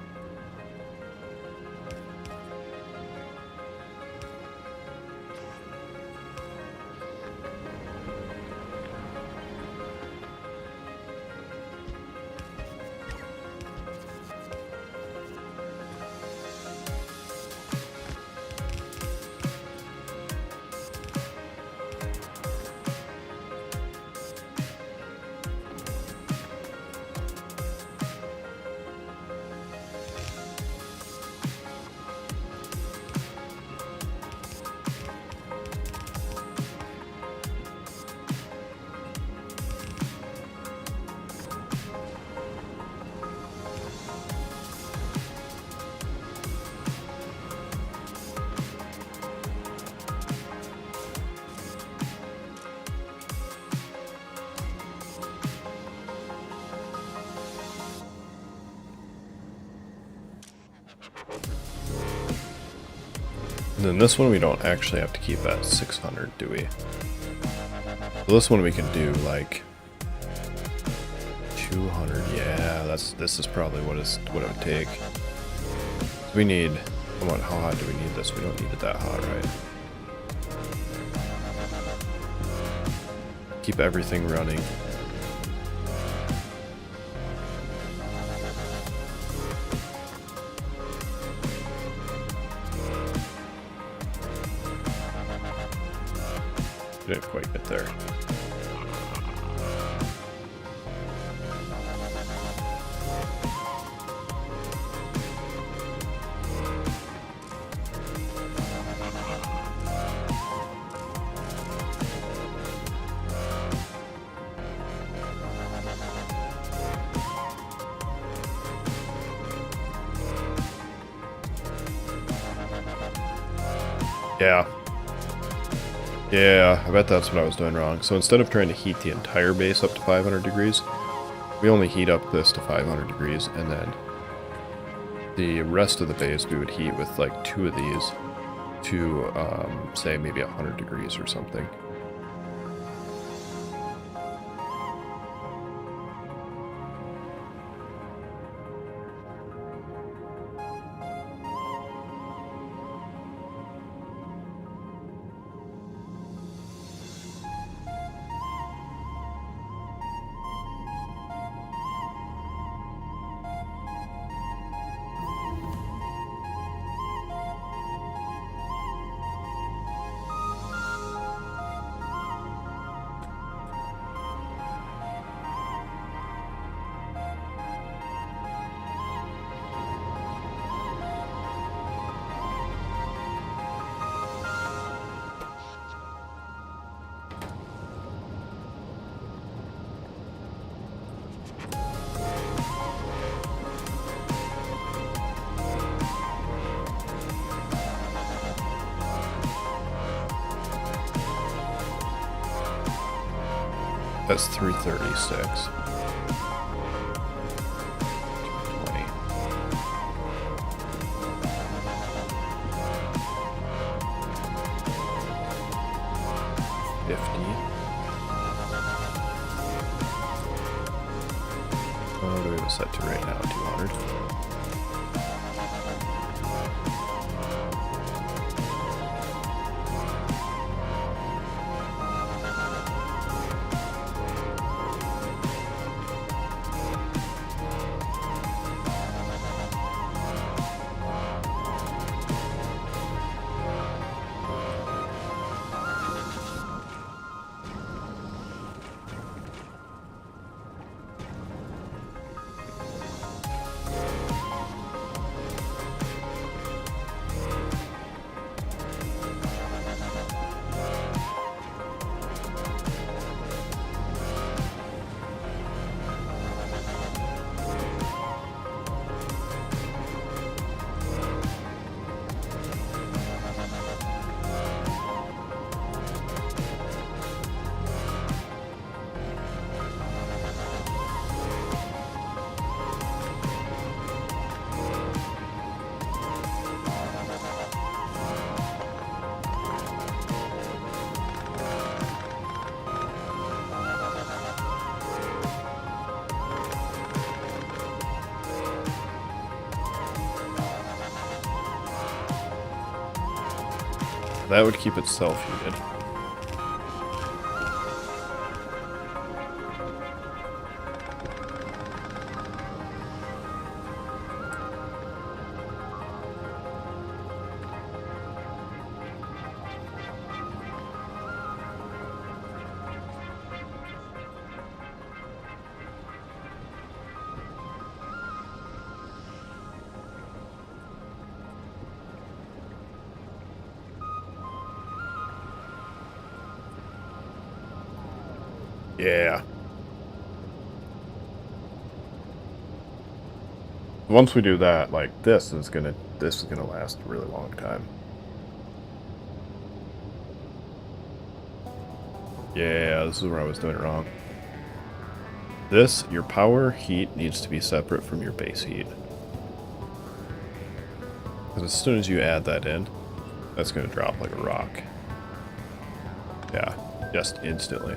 And then this one we don't actually have to keep at 600, do we? Well, this one we can do like 200. Yeah, this is probably what it would take. We need, how hot do we need this? We don't need it that hot, right? Keep everything running. Didn't quite get there. Yeah. Yeah, I bet that's what I was doing wrong. So instead of trying to heat the entire base up to 500 degrees, we only heat up this to 500 degrees, and then the rest of the base we would heat with like 2 of these to, say, maybe 100 degrees or something. That's 336. 20. What do we have it set to right now? 200. That would keep it self-heated. Yeah. Once we do that, like this is gonna last a really long time. Yeah, this is where I was doing it wrong. This, your power heat needs to be separate from your base heat. Because as soon as you add that in, that's gonna drop like a rock. Yeah, just instantly.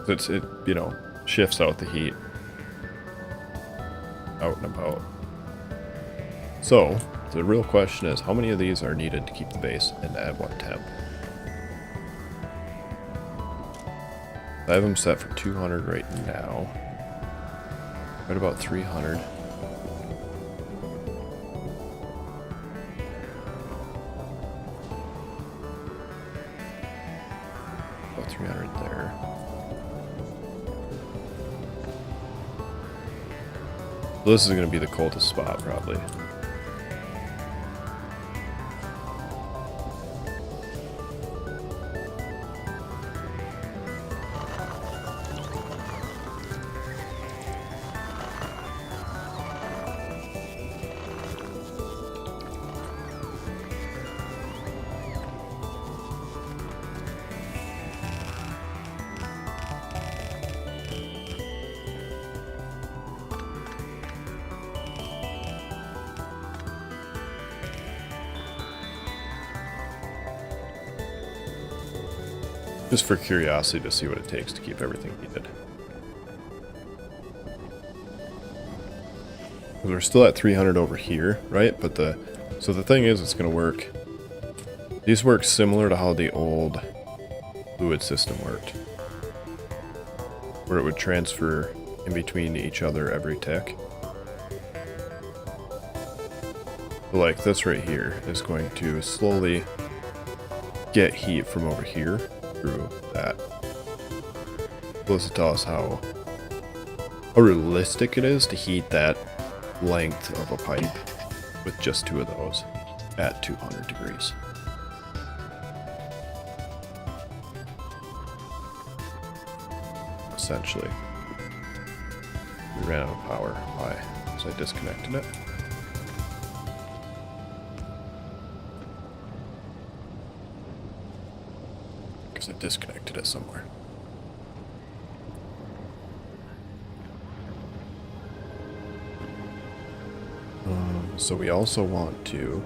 It, you know, shifts out the heat out and about. So, the real question is, how many of these are needed to keep the base and at what temp? I have them set for 200 right now. Right about 300. About 300 there. This is going to be the coldest spot, probably. Just for curiosity to see what it takes to keep everything heated. We're still at 300 over here, right? But so the thing is, it's going to work. These work similar to how the old fluid system worked, where it would transfer in between each other every tick. So like this right here is going to slowly get heat from over here through that. This will tell us how realistic it is to heat that length of a pipe with just two of those at 200 degrees. Essentially. We ran out of power. Why? Because I disconnected it. Because I disconnected it somewhere. So we also want to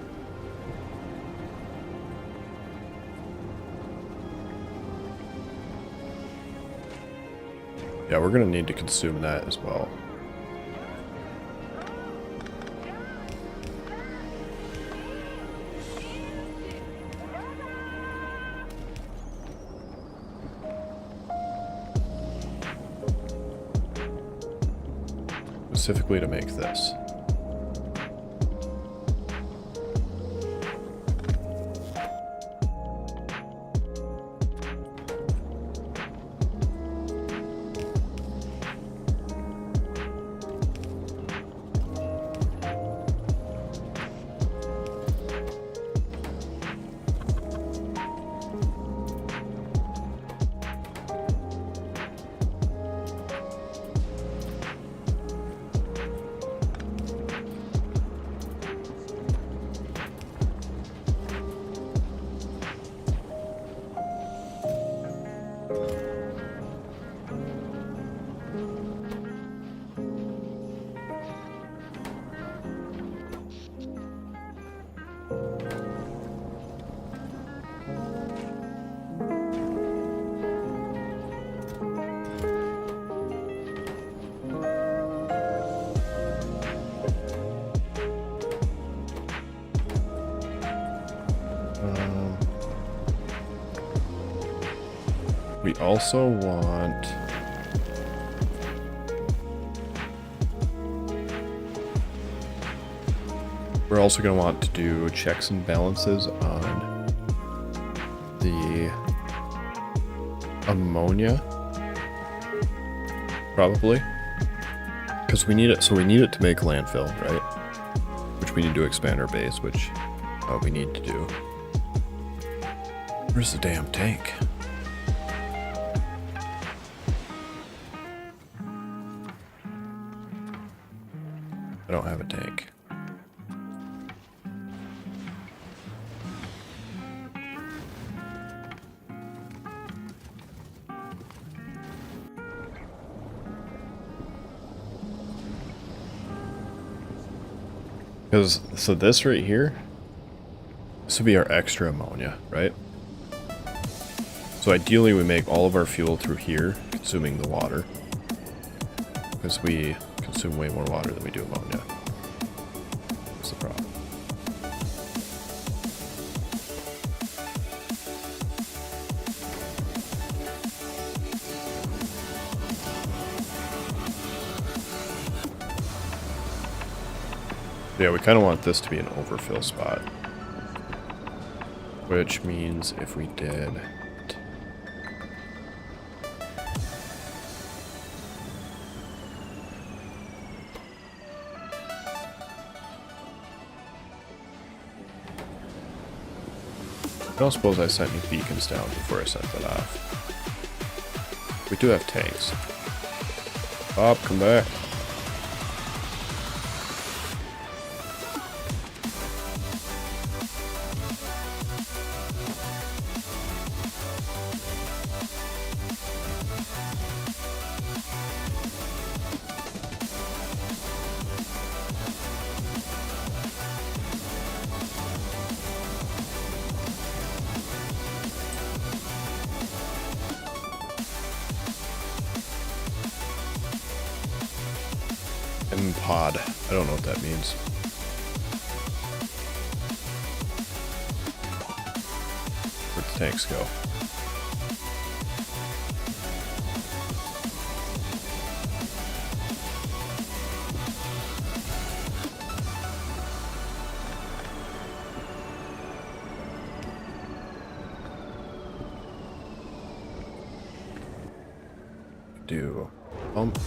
we're going to need to consume that as well. Specifically to make this. also want... We're also going to want to do checks and balances on the ammonia, probably, because we need it. So we need it to make landfill, right? Which we need to expand our base, which we need to do. Where's the damn tank? I don't have a tank. Because, so this right here, this would be our extra ammonia, right? So ideally we make all of our fuel through here, consuming the water. Because we consume way more water than we do ammonia. That's the problem. Yeah, we kind of want this to be an overfill spot. Which means if we did... I don't suppose I sent any beacons down before I sent that off. We do have tanks. Bob, come back. Pod. I don't know what that means. Where'd the tanks go? Do pump.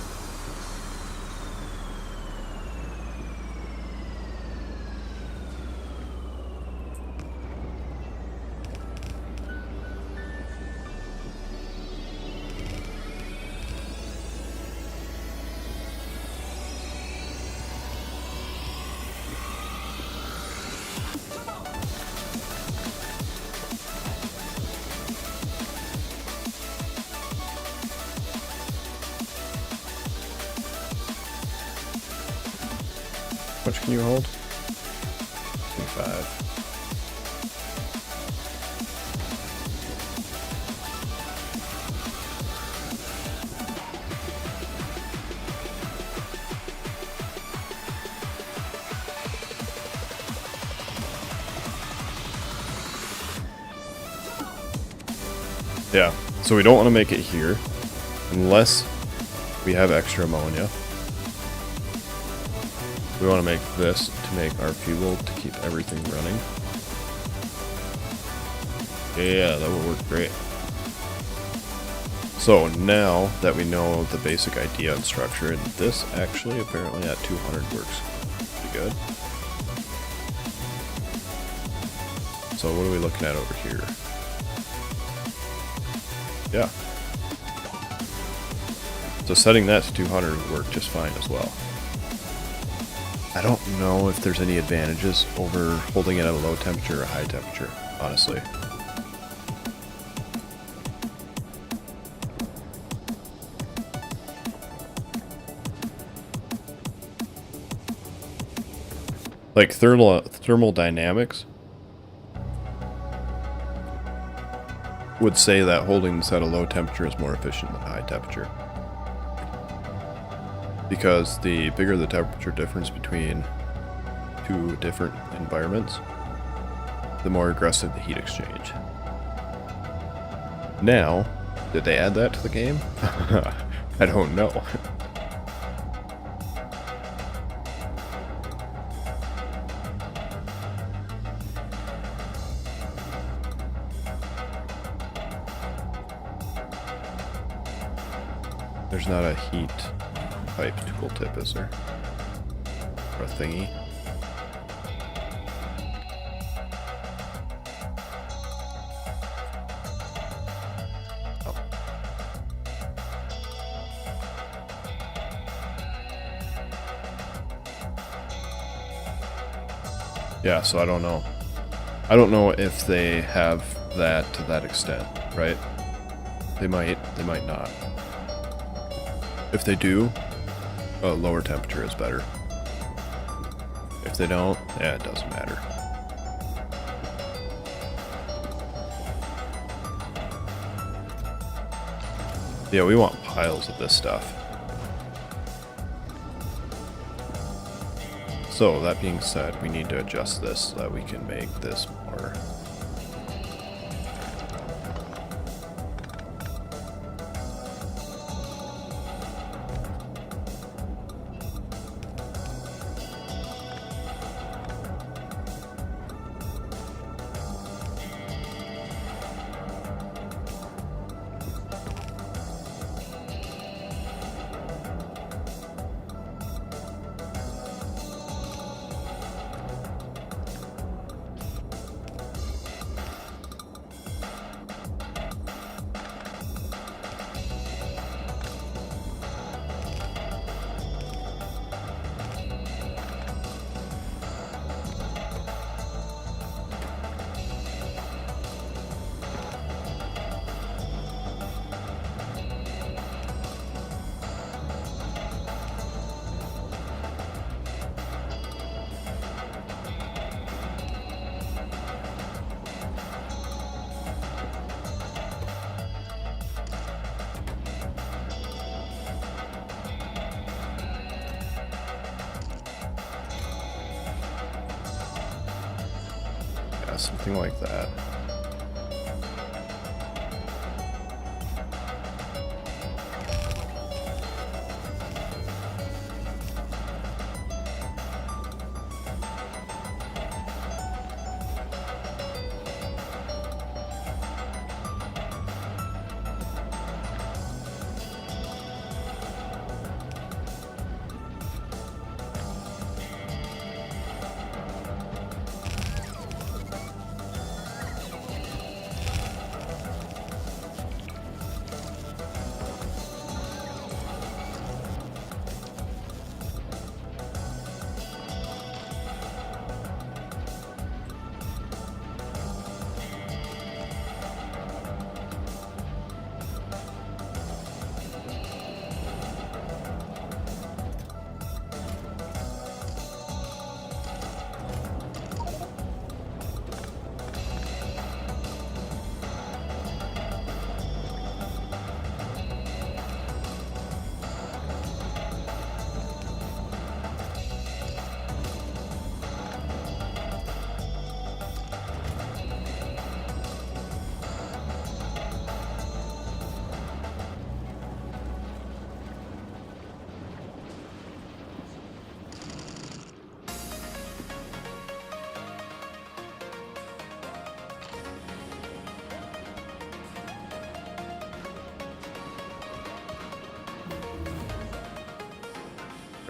How much can you hold? 25. Yeah, so we don't want to make it here unless we have extra ammonia. We want to make this to make our fuel to keep everything running. Yeah, that would work great. So now that we know the basic idea and structure, and this actually apparently at 200 works pretty good. So what are we looking at over here? Yeah. So setting that to 200 would work just fine as well. I don't know if there's any advantages over holding it at a low temperature or a high temperature, honestly. Like thermal dynamics would say that holding this at a low temperature is more efficient than high temperature. Because the bigger the temperature difference between two different environments, the more aggressive the heat exchange. Now, Did they add that to the game? I don't know. There's not a heat pipe tooltip, is there? Or a thingy? Oh. Yeah, so I don't know. I don't know if they have that to that extent, right? They might not. If they do, a lower temperature is better. If they don't, yeah, it doesn't matter. Yeah, we want piles of this stuff. So, that being said, we need to adjust this so that we can make this more... something like that.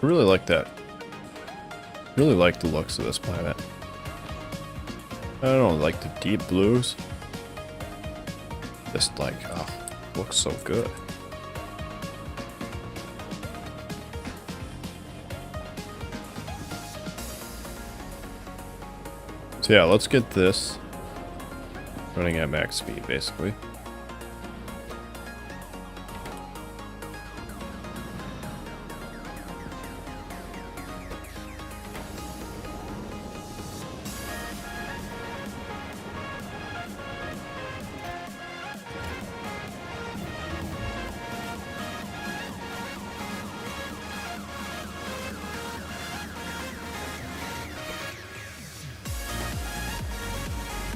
I really like that. I really like the looks of this planet. I don't like the deep blues. Just like, oh, looks so good. So yeah, let's get this running at max speed, basically.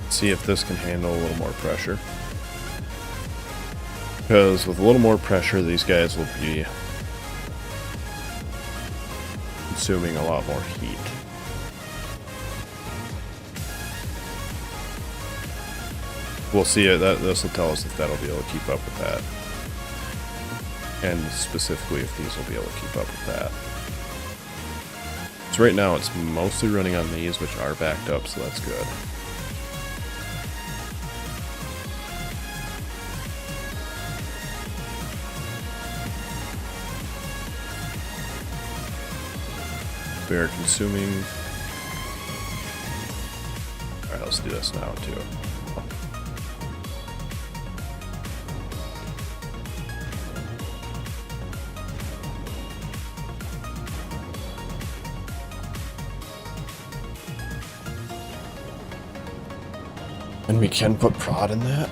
See if this can handle a little more pressure. Because with a little more pressure, these guys will be consuming a lot more heat. We'll see it. This will tell us if that'll be able to keep up with that. And specifically if these will be able to keep up with that. So right now it's mostly running on these, which are backed up, so that's good. We are consuming... Alright, let's do this now too. And we can put prod in that.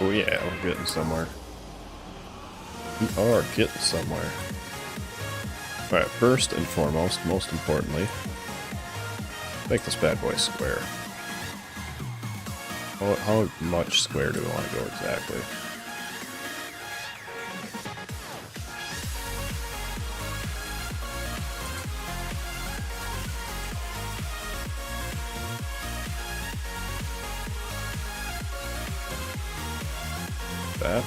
Oh yeah, we're getting somewhere. We are getting somewhere. Alright, first and foremost, most importantly, make this bad boy square. How much square do we want to go exactly? That.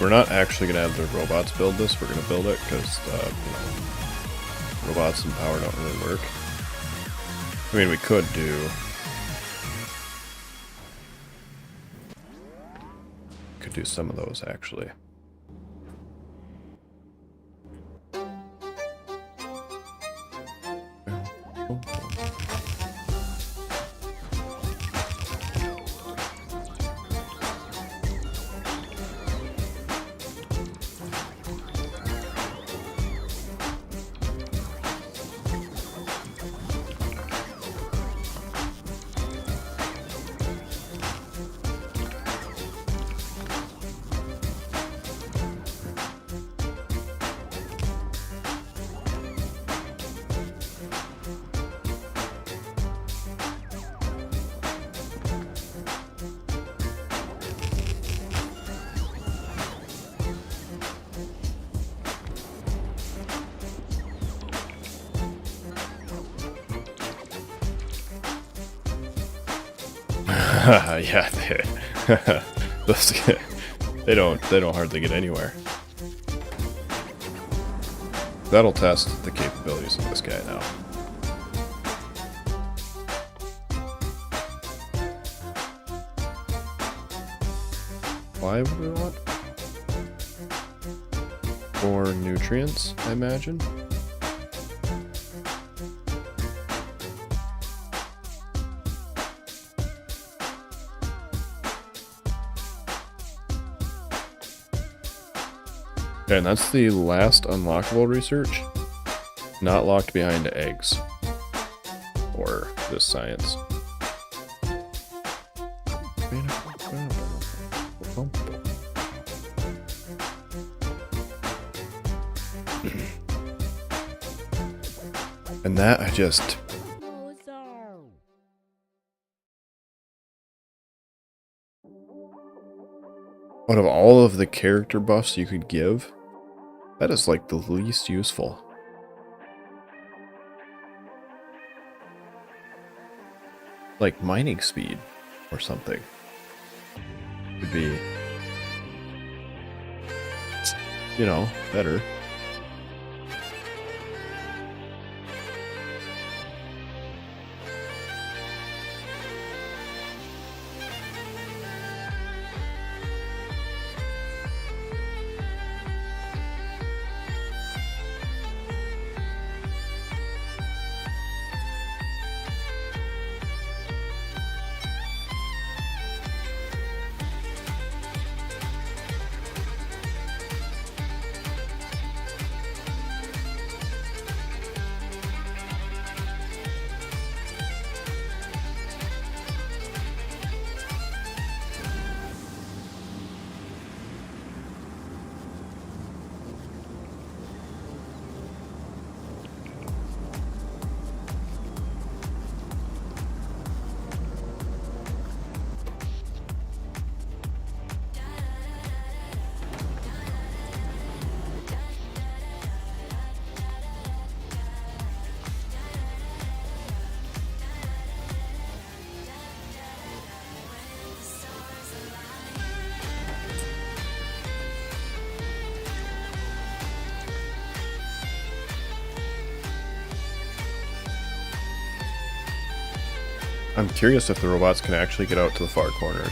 We're not actually going to have the robots build this, we're going to build it because robots and power don't really work. I mean, we could do some of those actually. Yeah, they don't hardly get anywhere. That'll test the capabilities of this guy now. Why would we want? For nutrients, I imagine. Okay, and that's the last unlockable research. Not locked behind eggs. Or this science. And that I just... Out of all of the character buffs you could give, that is like the least useful. Like mining speed or something would be, you know, better. I'm curious if the robots can actually get out to the far corners.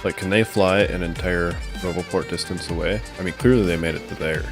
Like, can they fly an entire Roboport distance away? I mean, clearly they made it to there.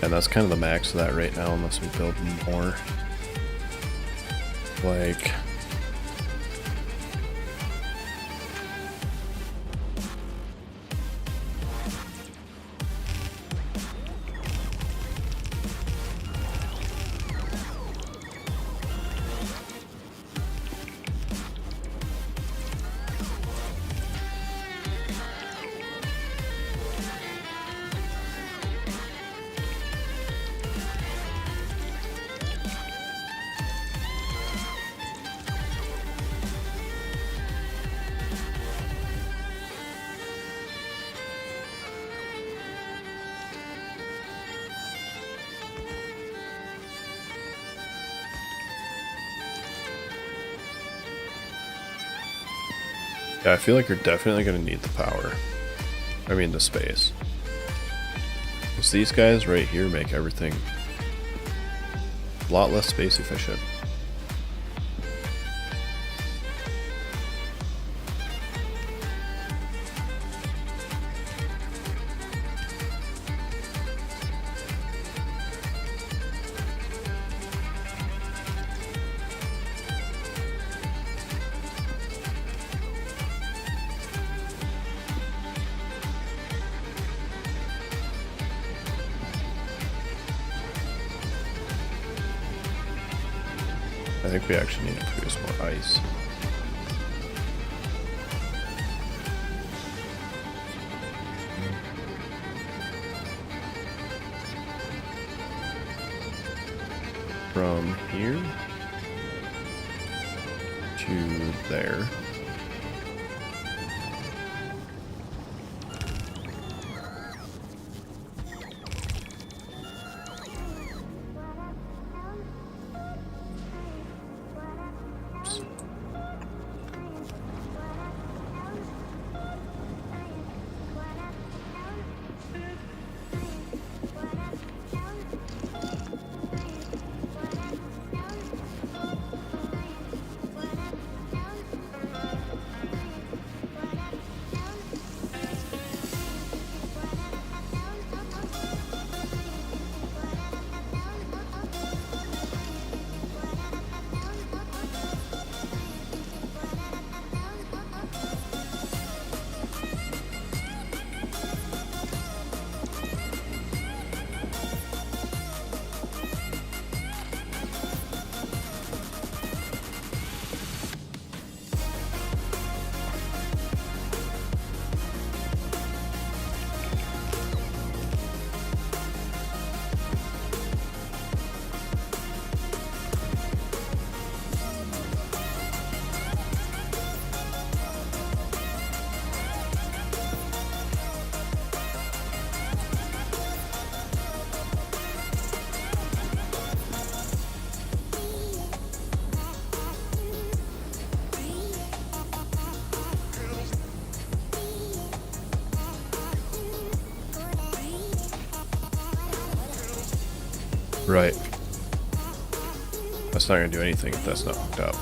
And that's kind of the max of that right now, unless we build more. Like... yeah, I feel like you're definitely going to need the power. I mean the space. Because these guys right here make everything a lot less space efficient. I think we actually need to produce more ice. From here to there. Right. That's not gonna do anything if that's not hooked up.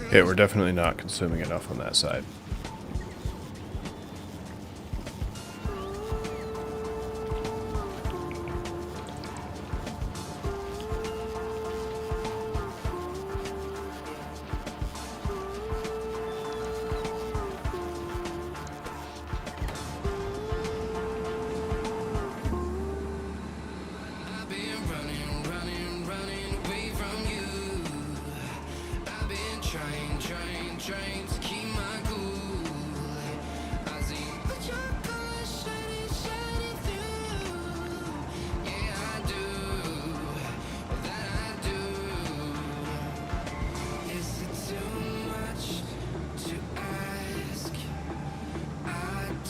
Okay, we're definitely not consuming enough on that side. Trying to keep my cool. I see but your colors shining through. Yeah, I do. That I do. Is it too much to ask? I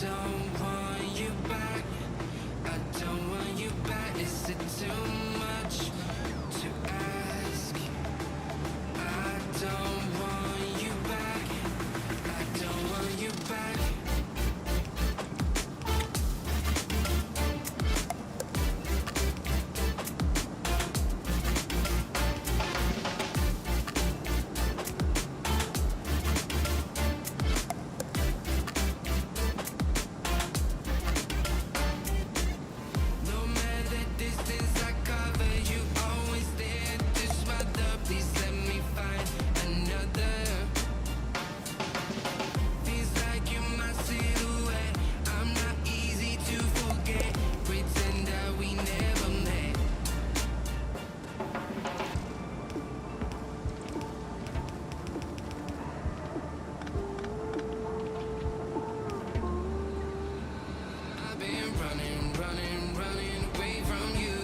don't want you back. I don't want you back. Is it too much to ask? I don't want you back. I don't want you back. No matter the distance I cover, you always there to smother. Please let me find another. Feels like you're my silhouette. I'm not easy to forget. Pretend that we never met. I've been running away from you.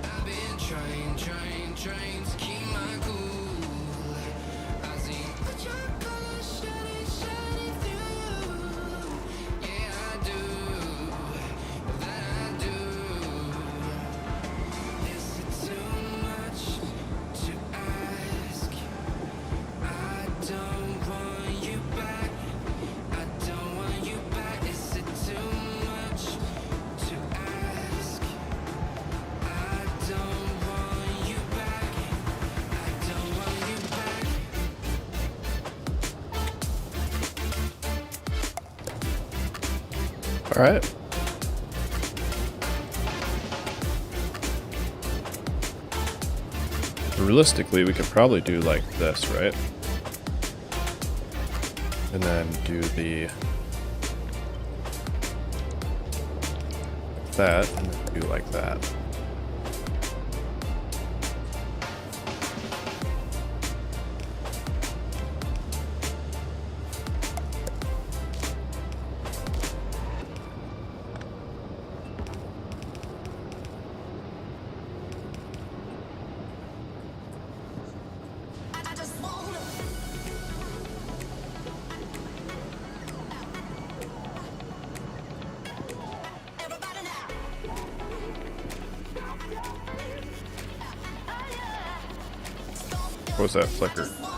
I've been trying to keep my cool. I see but your colors shining through. Yeah, I do. That I do. Is it too much to ask? I don't want you back. I don't want you back. Is it too much to ask? I don't want you back. I don't want you back. All right. Realistically, we could probably do like this, right? And then do the that, and then do like that. was that flicker?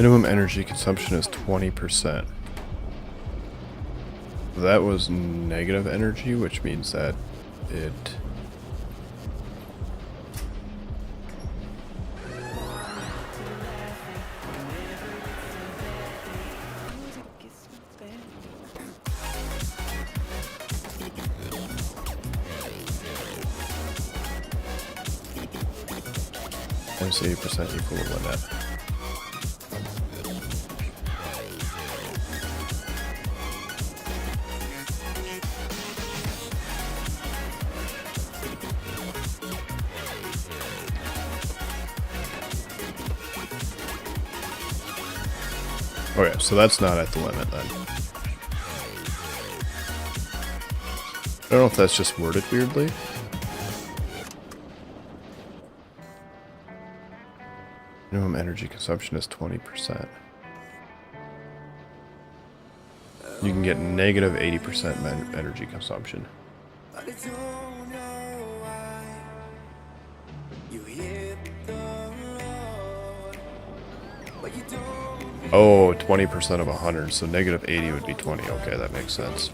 Minimum energy consumption is 20%. That was negative energy, which means that it... Minus 80% equal to limit. Okay, so that's not at the limit then. I don't know if that's just worded weirdly. Minimum energy consumption is 20%. You can get negative 80% energy consumption. Oh, 20% of 100, so negative 80 would be 20. Okay, that makes sense.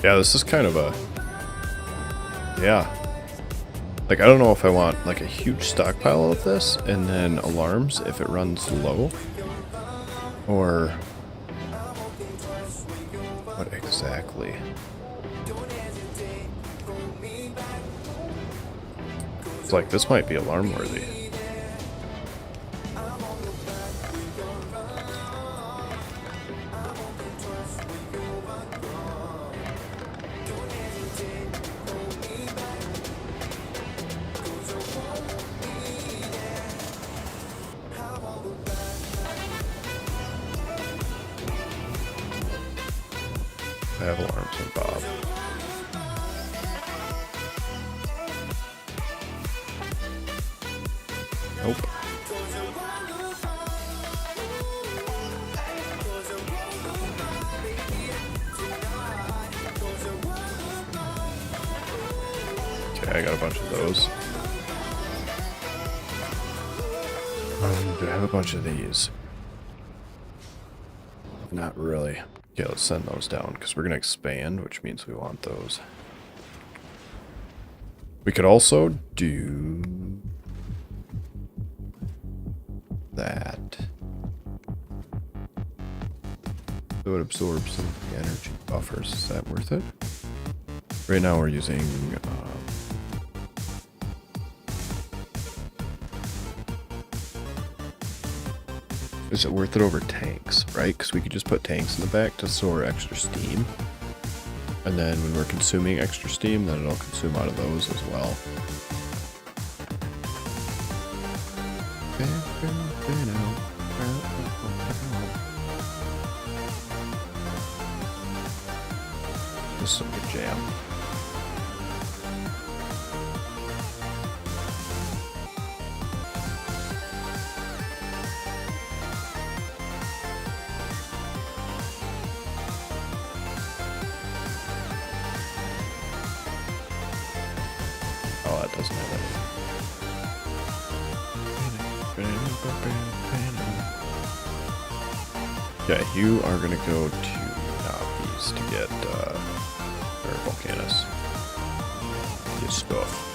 Yeah, this is kind of a... Yeah. Like, I don't know if I want, like, a huge stockpile of this, and then alarms if it runs low. Or... what exactly? It's like, this might be alarm worthy. I have alarms and Bob. Nope. Okay, I got a bunch of those. Do I have a bunch of these? Not really. Yeah, let's send those down because we're going to expand, which means we want those. We could also do that. So it absorbs some of the energy buffers. Is that worth it? Right now we're using... is it worth it over tanks, right? Because we could just put tanks in the back to store extra steam. And then when we're consuming extra steam, then it'll consume out of those as well. This is some good jam. Oh, that doesn't have any. Okay, you are gonna go to Nappies to get or Volcanus. Get stuff.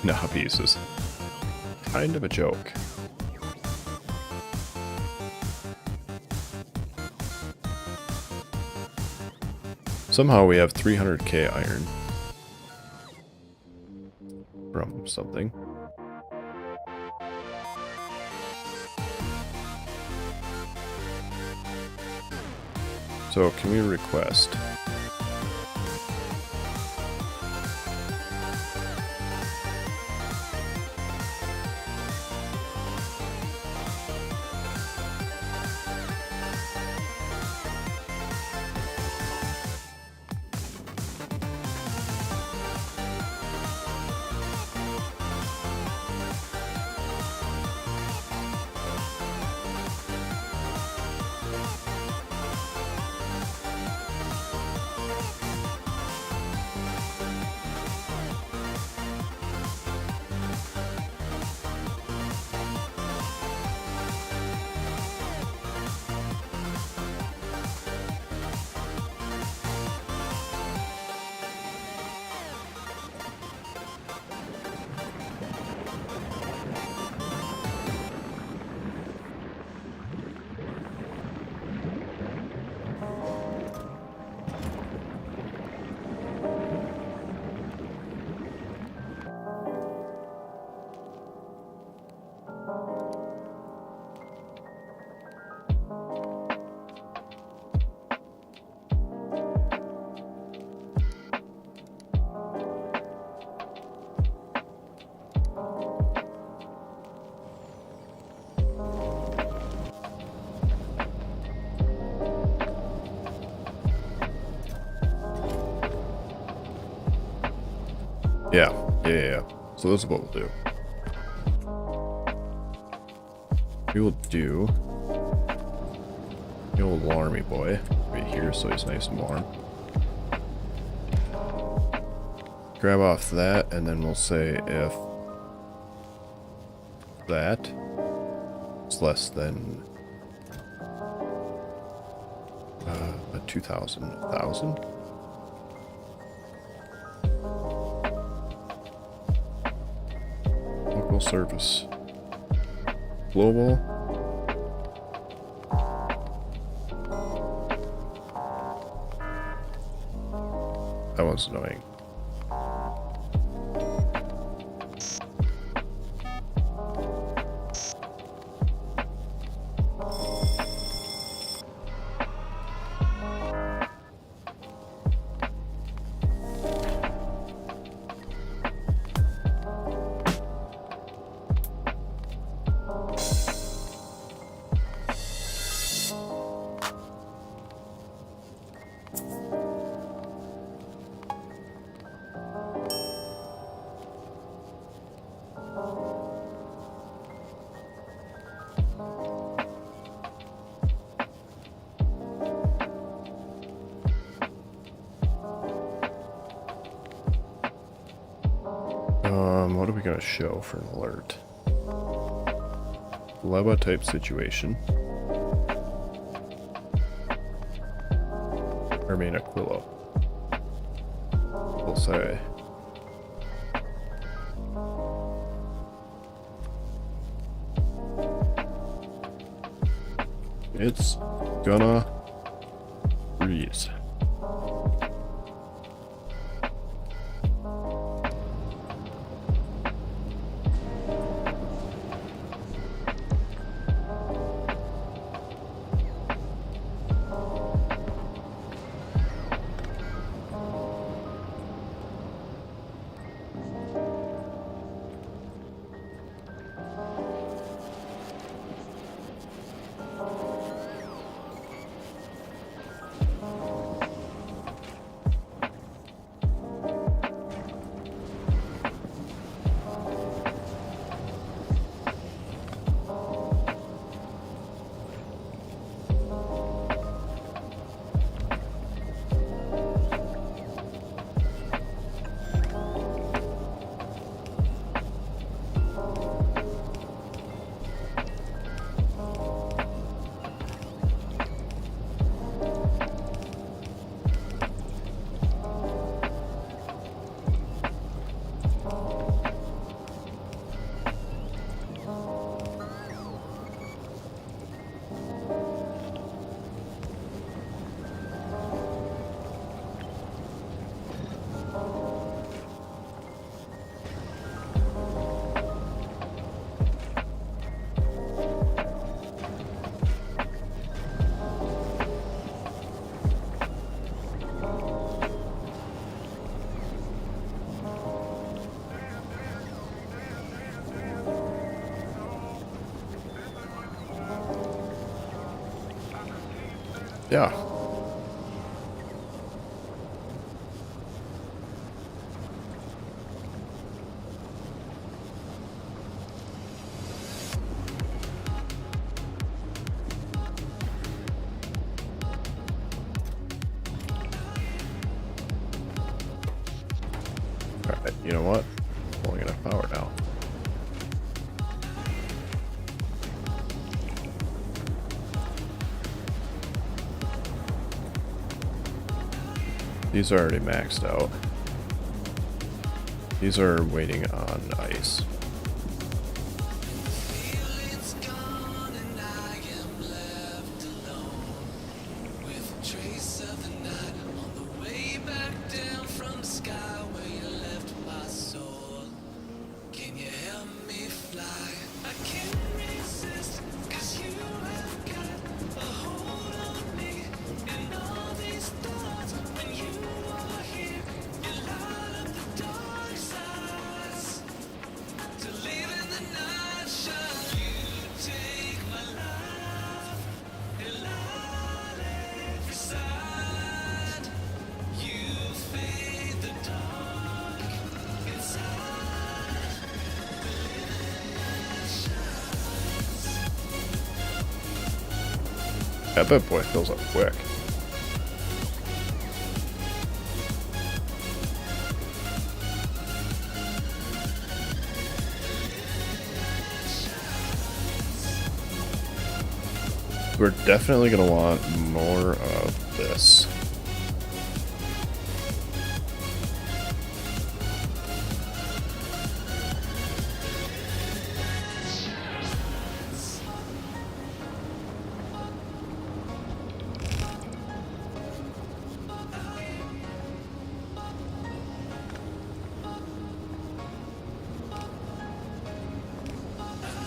Nappies is kind of a joke. Somehow we have 300k iron from something. So can we request? Yeah. So this is what we'll do. We will do the old alarmy boy right here so he's nice and warm. Grab off that, and then we'll say if that is less than a 2,000, 1,000. Local service. Global. That was annoying. What are we gonna show for an alert? Leva type situation. Remain Aquilo. We'll say. It's gonna freeze. Yeah. Alright, you know what? Pulling enough power now. These are already maxed out. These are waiting on ice. Feeling's gone and I am left alone with a trace of the night on the way back down from the sky where you left my soul. Can you help me fly? I can't resist, 'cause you have got a hold on me and all these thoughts. When you are here, you light up the dark sides. To live in the night shine, you take my life and light every side. You fade the dark inside. The living night shines. That bad boy fills up quick. We're definitely going to want more of this.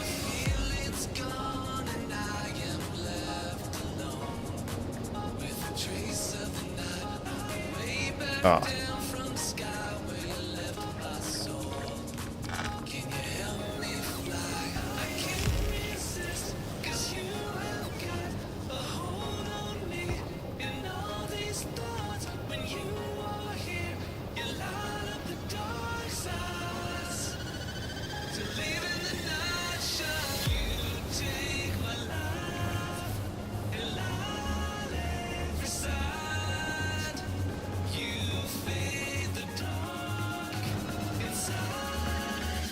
Feeling's gone and I am left alone with a trace of the night on the way back down from the sky where you left my soul. Can you help me fly? I can't resist, 'cause you have got a hold on me and all these thoughts. When you are here, you light up the dark sides. To live in the night shine, you take my life and light every side. You fade the dark inside.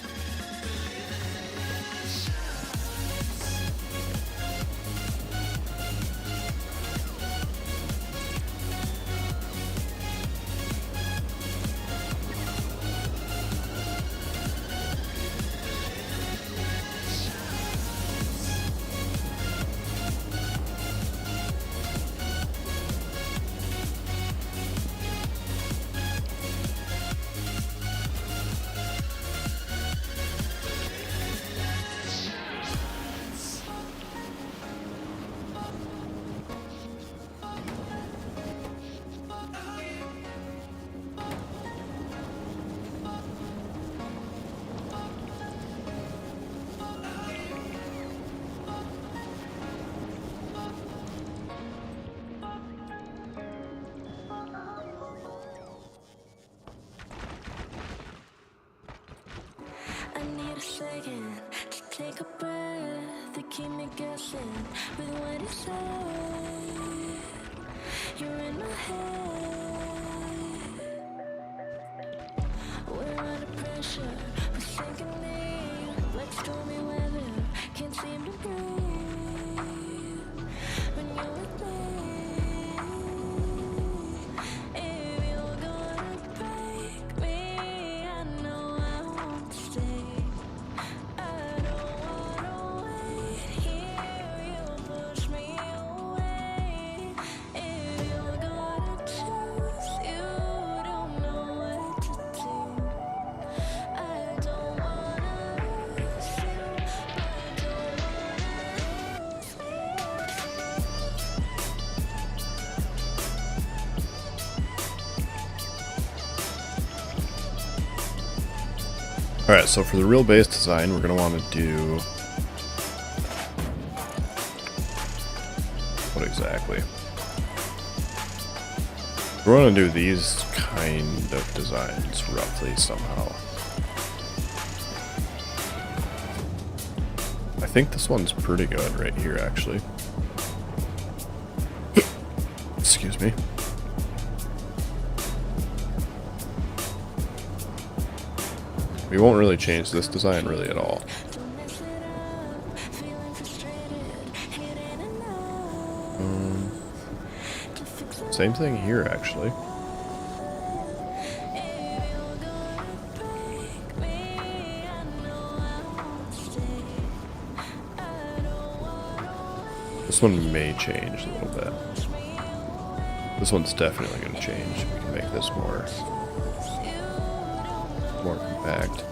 The living night shines. I need a second to take a breath to keep me guessing with what you say. You're in my head. We're under pressure, we're sinking in like stormy weather. Can't seem to breathe when you're with me. If you're gonna break me, I know I won't stay. I don't wanna wait here. You push me away. If you're gonna choose, you don't know what to do. I don't wanna lose you, but I don't wanna lose Alright, so for the real base design, we're going to want to do... What exactly? We want to do these kind of designs roughly somehow. I think this one's pretty good right here, actually. Excuse me. We won't really change this design really at all. Don't mess it up, feeling frustrated, hitting enough to fix it. Same thing here, actually. If you're gonna break me, I know I won't stay. I don't wanna This one may change a little bit. push me away. This one's definitely going to change. We can make this more compact.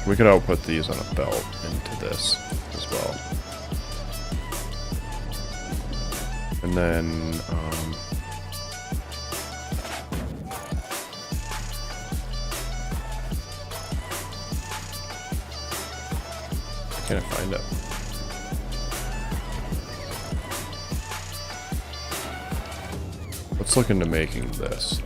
We could output these on a belt into this as well. And then, can't find it. Let's look into making this.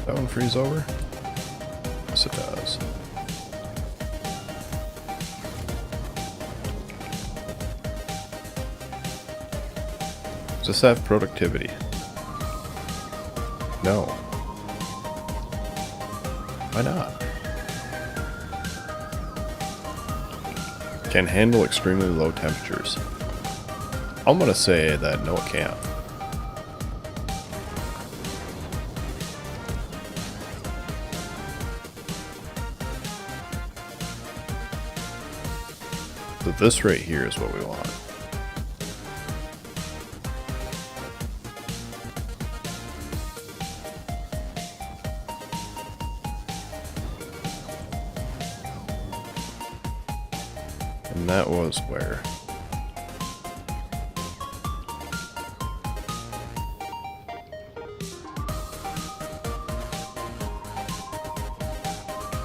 That one freeze over? Yes, it does. Does this have productivity? No. Why not? Can handle extremely low temperatures. I'm gonna say that no, it can't. So this right here is what we want. And that was where?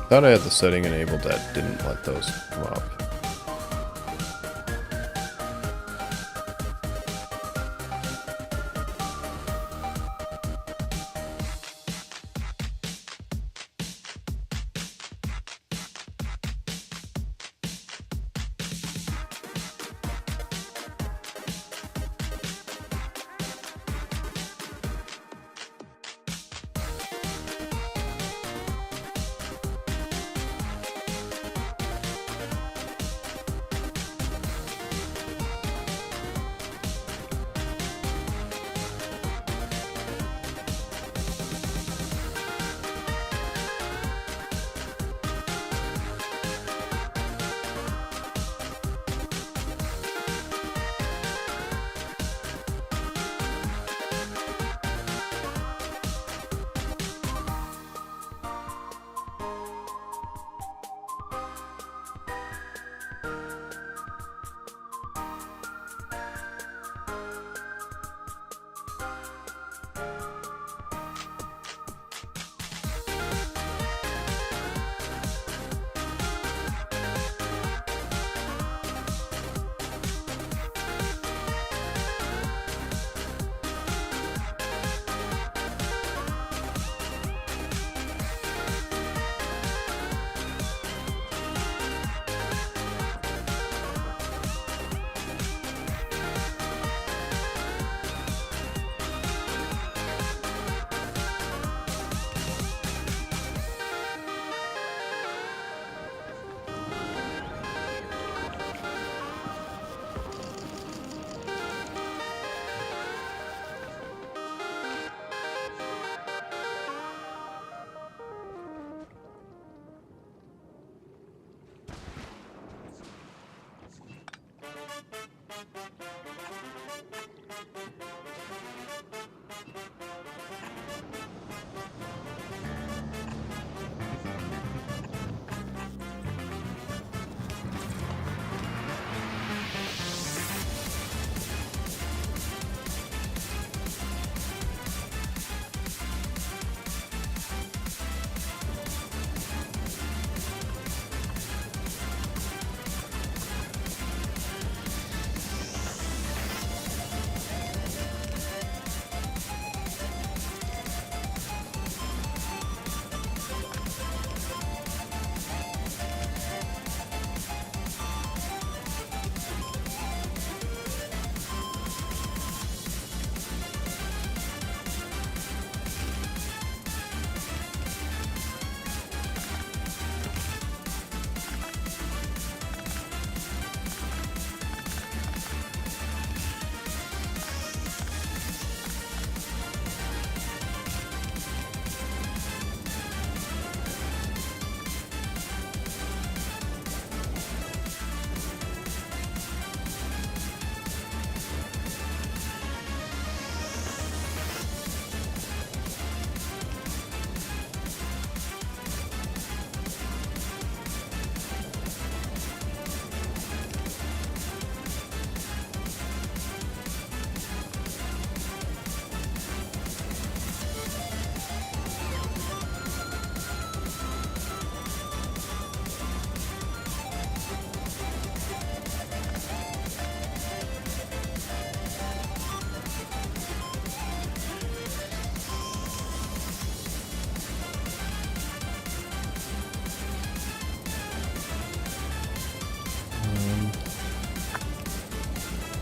Thought I had the setting enabled that didn't let those come up.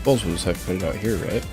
Suppose we'll just have to put it out here, right?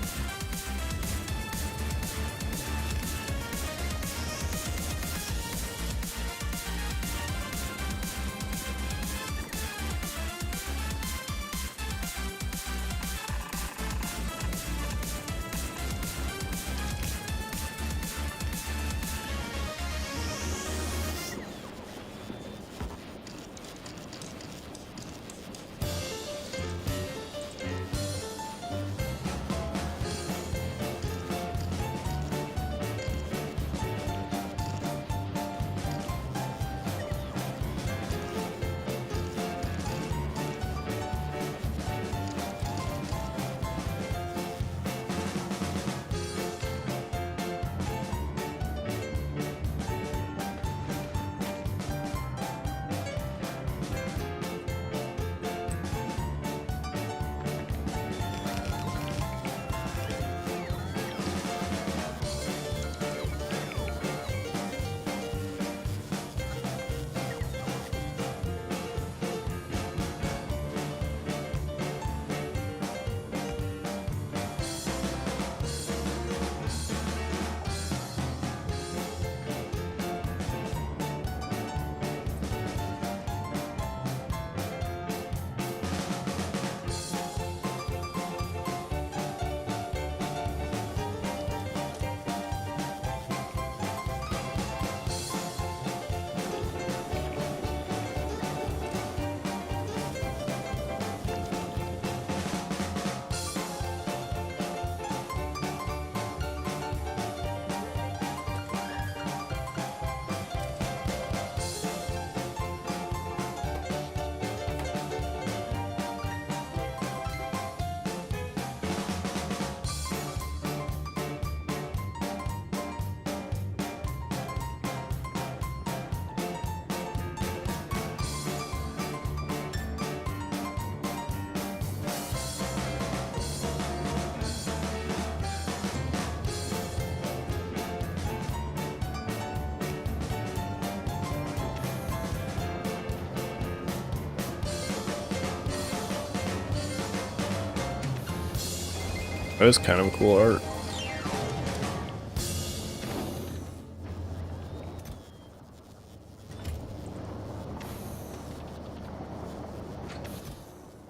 That is kind of cool art.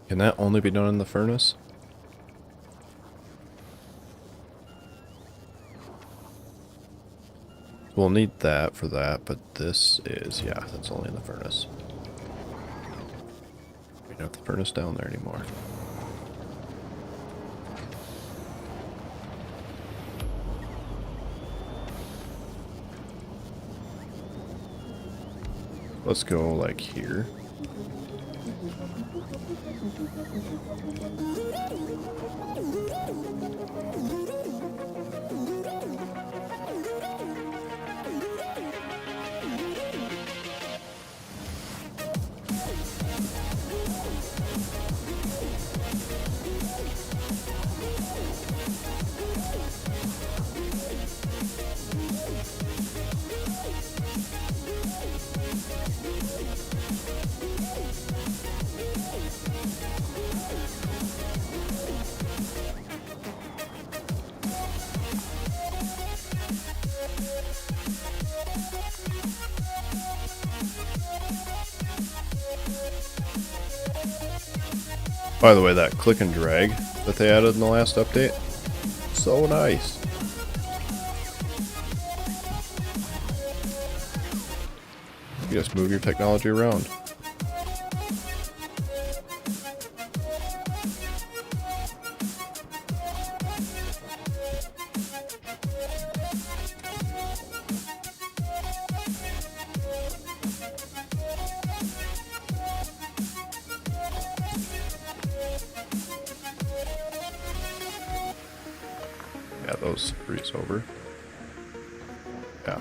Can that only be done in the furnace? We'll need that for that, but this is, yeah, that's only in the furnace. We don't have the furnace down there anymore. Let's go like here. By the way, that click and drag that they added in the last update, so nice. You just move your technology around. Yeah, those freeze over. Yeah.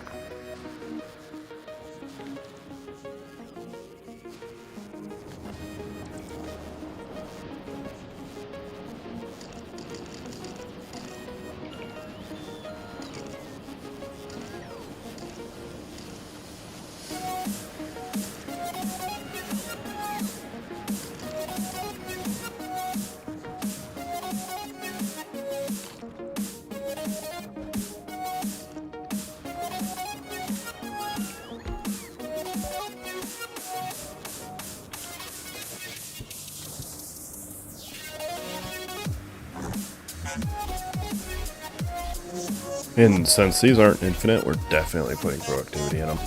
And since these aren't infinite, we're definitely putting productivity in them.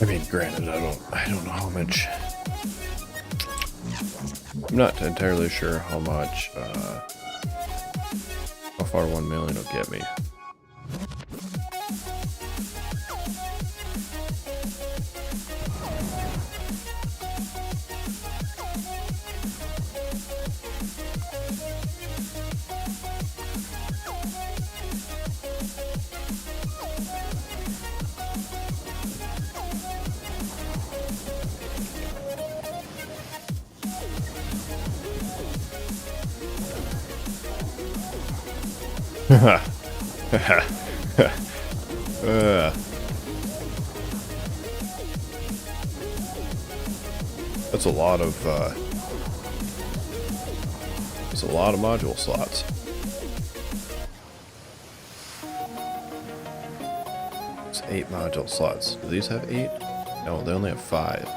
I mean, granted, I don't know how much. I'm not entirely sure how much, how far 1 million will get me. That's a lot of module slots. It's 8 module slots. Do these have 8? No, they only have 5.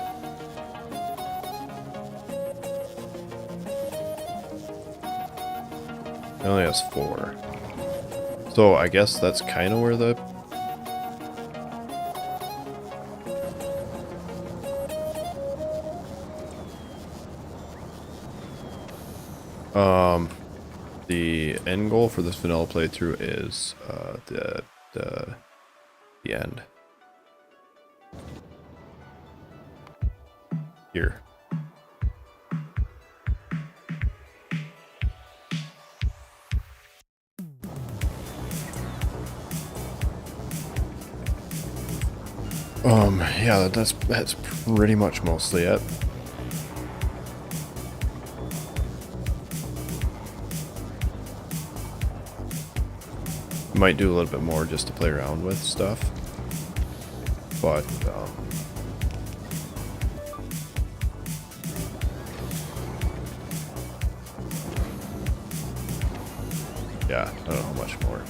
It only has 4. So I guess that's kind of where the end goal for this vanilla playthrough is the end. Here. Yeah, that's pretty much mostly it. Might do a little bit more just to play around with stuff, but yeah, I don't know how much more.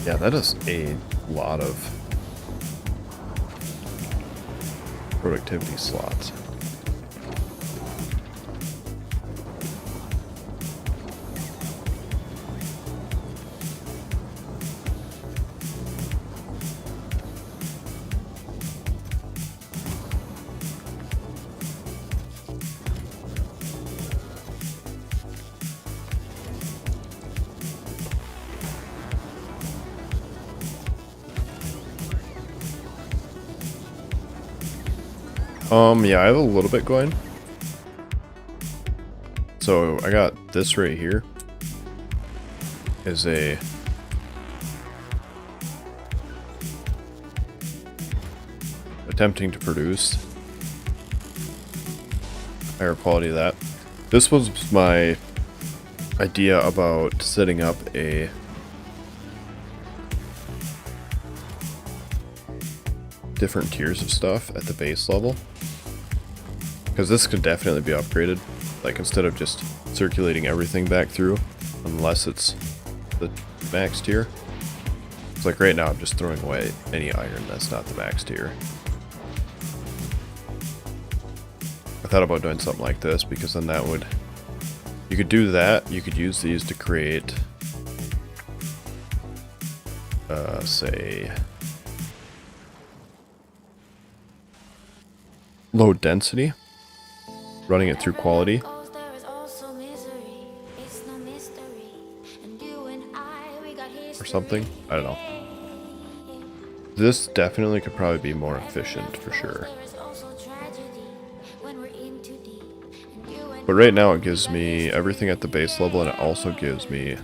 Yeah, that is a lot of productivity slots. Yeah, I have a little bit going. So I got this right here is a attempting to produce higher quality of that. This was my idea about setting up a different tiers of stuff at the base level, because this could definitely be upgraded, like instead of just circulating everything back through unless it's the max tier. It's like right now I'm just throwing away any iron that's not the max tier. I thought about doing something like this because then that would, you could do that, you could use these to create say low density, running it through quality or something. I don't know. This definitely could probably be more efficient for sure. But right now it gives me everything at the base level, and it also gives me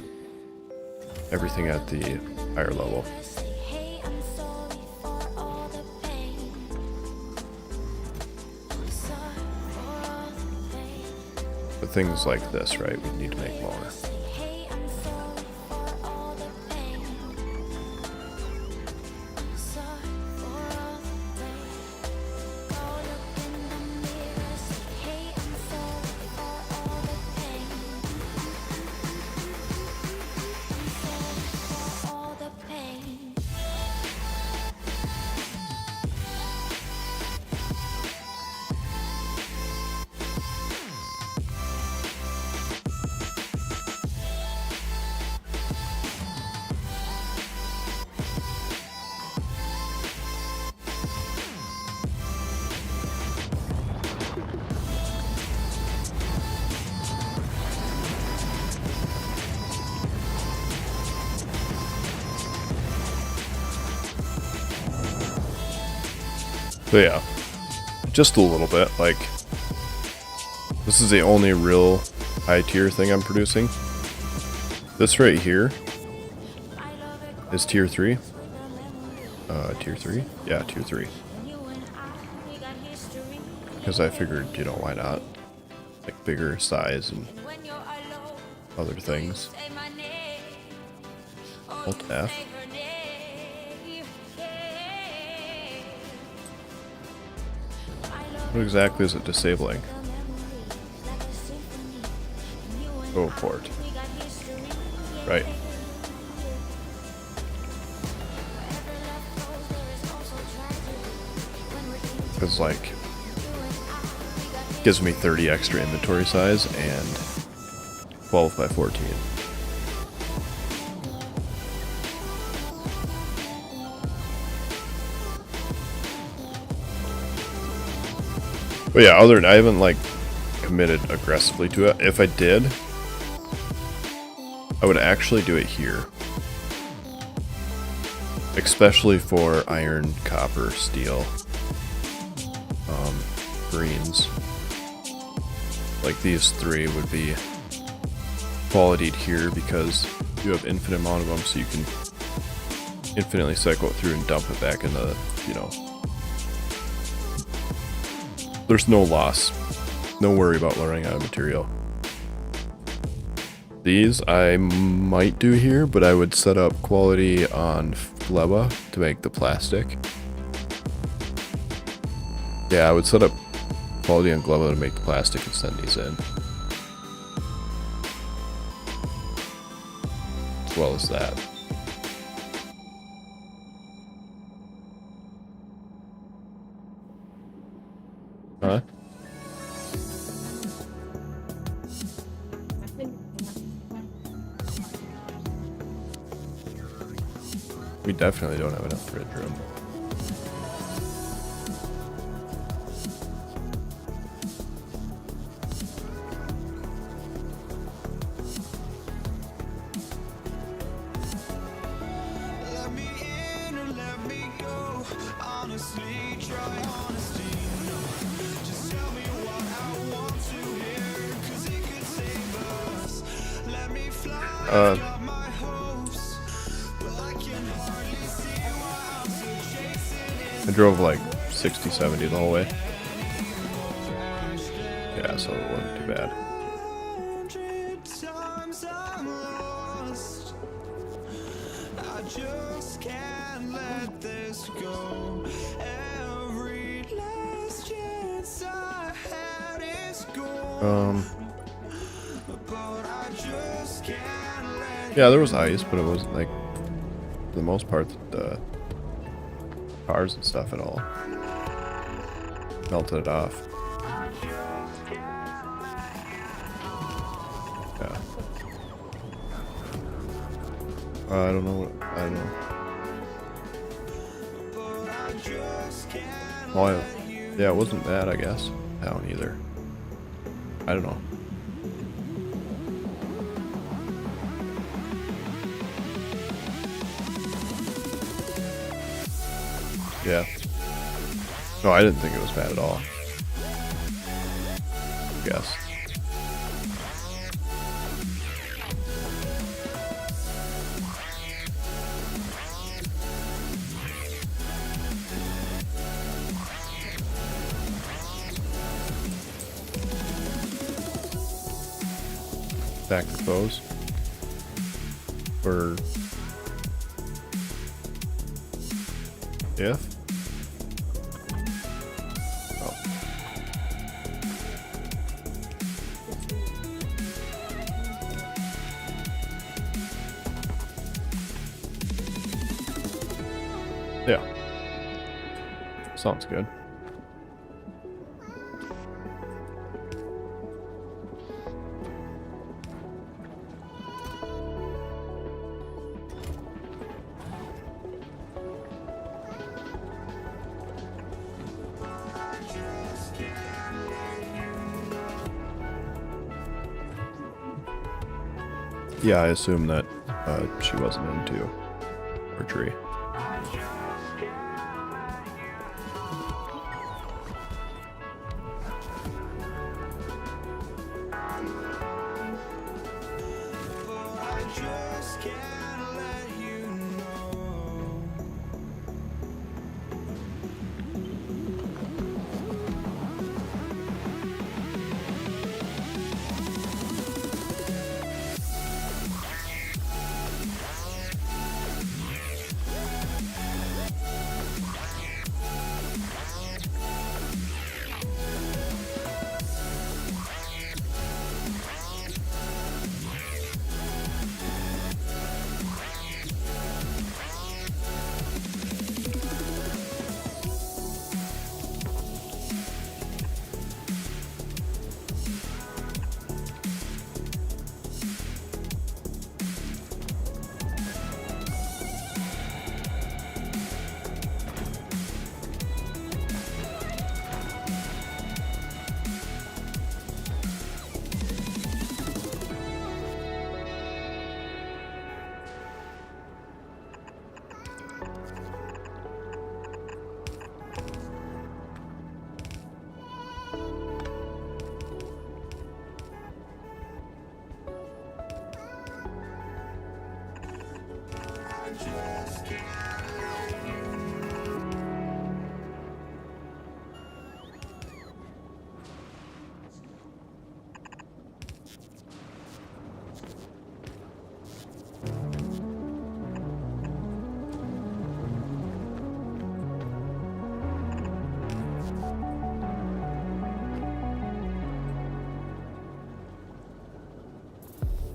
everything at the higher level. But things like this, right, we need to make more. So yeah, just a little bit. Like, this is the only real high tier thing I'm producing. This right here is tier 3. Tier 3? Yeah, tier 3. Because I figured, you know, why not? Like, bigger size and other things. Alt F. What exactly is it disabling? Oh, port. Right. Because, like, gives me 30 extra inventory size and 12 by 14. But yeah, I haven't like committed aggressively to it. If I did, I would actually do it here. Especially for iron, copper, steel, greens. Like these 3 would be qualityed here because you have infinite amount of them, so you can infinitely cycle it through and dump it back in the, you know. There's no loss. No worry about running out of material. These I might do here, but I would set up quality on Gleba to make the plastic. Yeah, I would set up quality on Gleba to make the plastic and send these in. As well as that. Huh? We definitely don't have enough fridge room. Let me in or let me go. Honestly, try honesty. No, just tell me what I want to hear, 'cause it could save us. Let me fly, got my hopes, but I can hardly see why I'm still chasing it. I drove like 60, 70 the whole way. Yeah, so it wasn't too bad. 100 times I'm lost. I just can't let this go. Every last chance I had is gone. But I just can't let Yeah, there was ice, but it wasn't like, for the most part, the cars and stuff at all. Melted it off. Yeah. I don't know. I don't know. Oh, yeah, it wasn't bad, I guess. Down either. I don't know. Yeah. No, I didn't think it was bad at all. Guess. Back to foes. Or if? Oh. Yeah. Sounds good. Yeah, I assume that she wasn't into her tree. just can't let you know.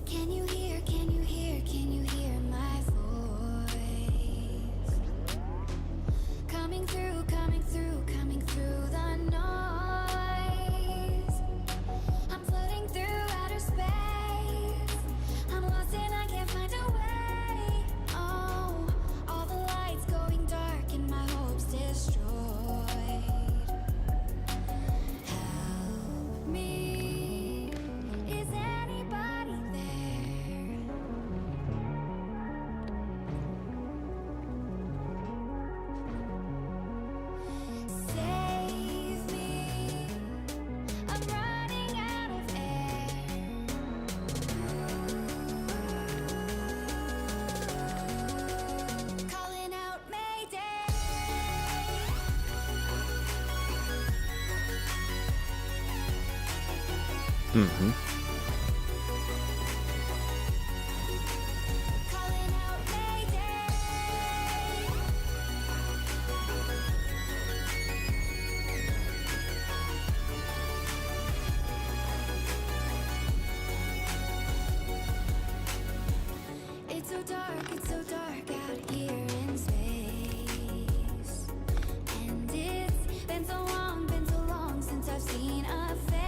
Can you hear, can you hear, can you hear my voice? Coming through, coming through, coming through the noise. I'm floating through outer space. I'm lost and I can't find a way. Oh, all the lights going dark and my hopes destroyed. Help me. Is anybody there? Save me. I'm running out of air. Calling out Mayday. Mm-hmm. Calling out Mayday. It's so dark out here in space. And it's been so long since I've seen a face.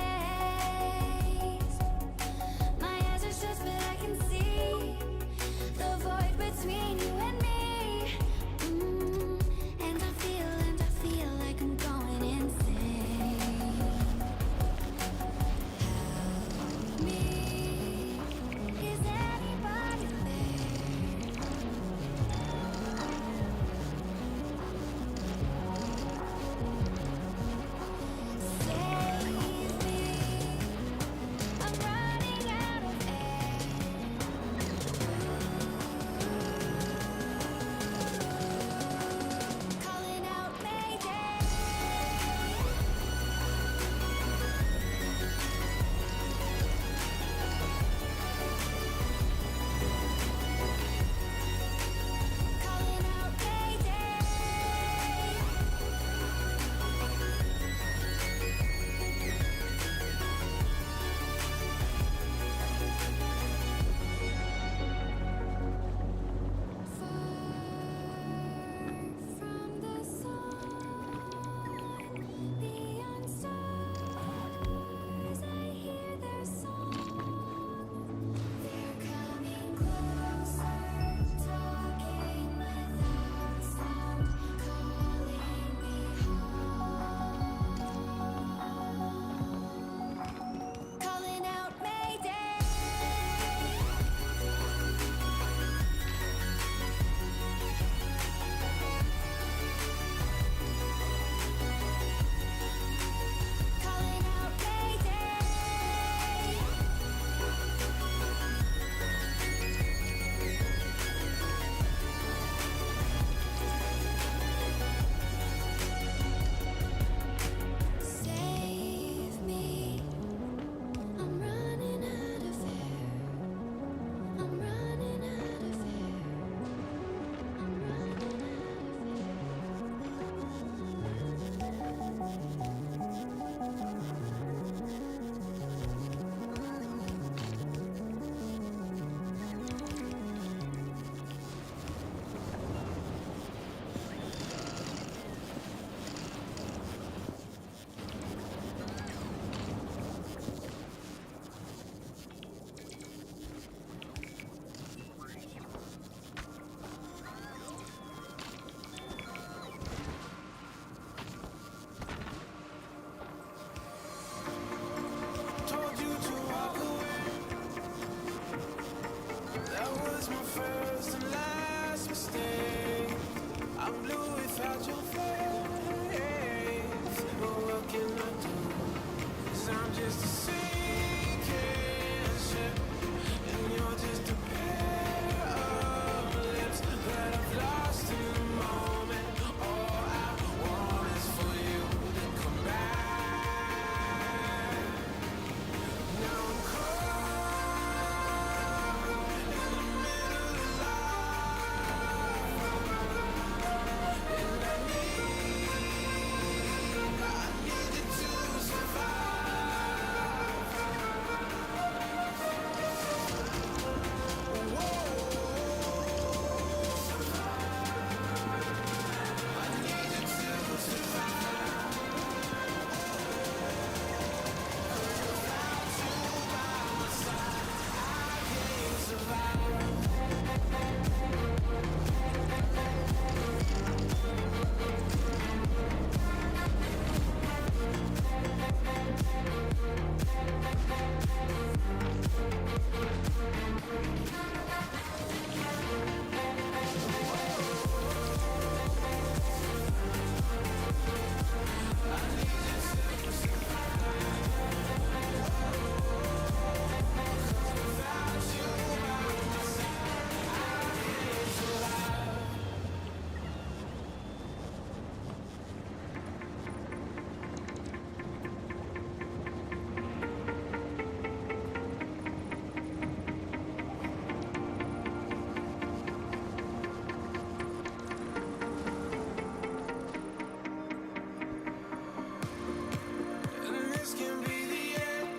my first and last mistake. I'm blue without your face. But what can I do? 'Cause I'm just a sinking ship, and you're just a pair of lips that I've lost in the moment. All I want is for you to come back. Now I'm caught in the middle of life, and I need you to survive. Whoa, I need you to survive. Without you by my side, I can't survive. And this can be the end.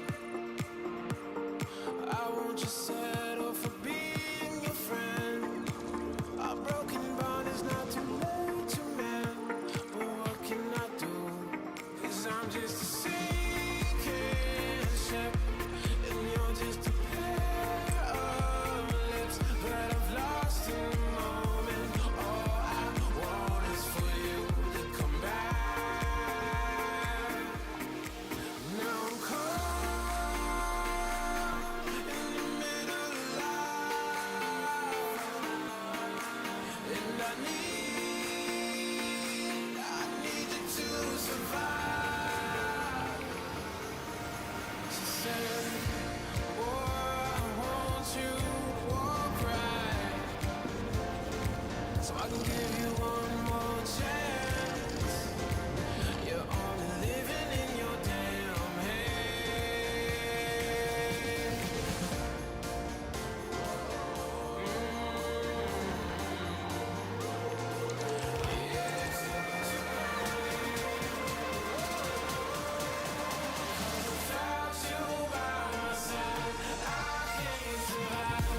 I won't just settle for being your friend. Our broken bond is not too late to mend. But what can I do? 'Cause I'm just a sinking ship, and you're just a pair of lips that I've lost in the moment. All I want is for you to come back. Now I'm caught in the middle of life, and I need you to survive. She said, boy, won't you walk right, so I can give you one more chance. You're only living in your damn head. Without you by my side, I can't survive.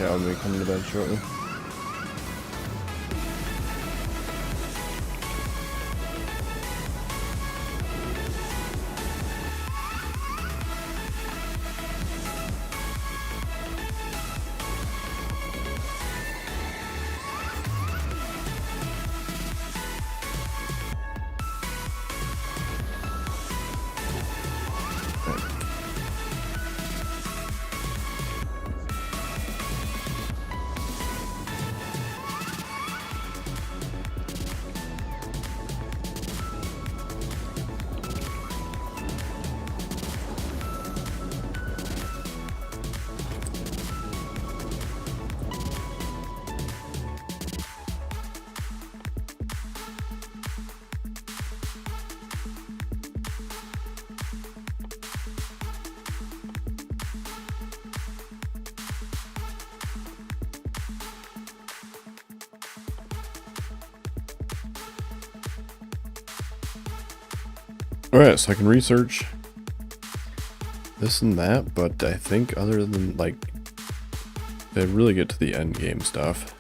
Yeah, I'll be coming to bed shortly. Alright, so I can research this and that, but I think other than, like, to really get to the end game stuff,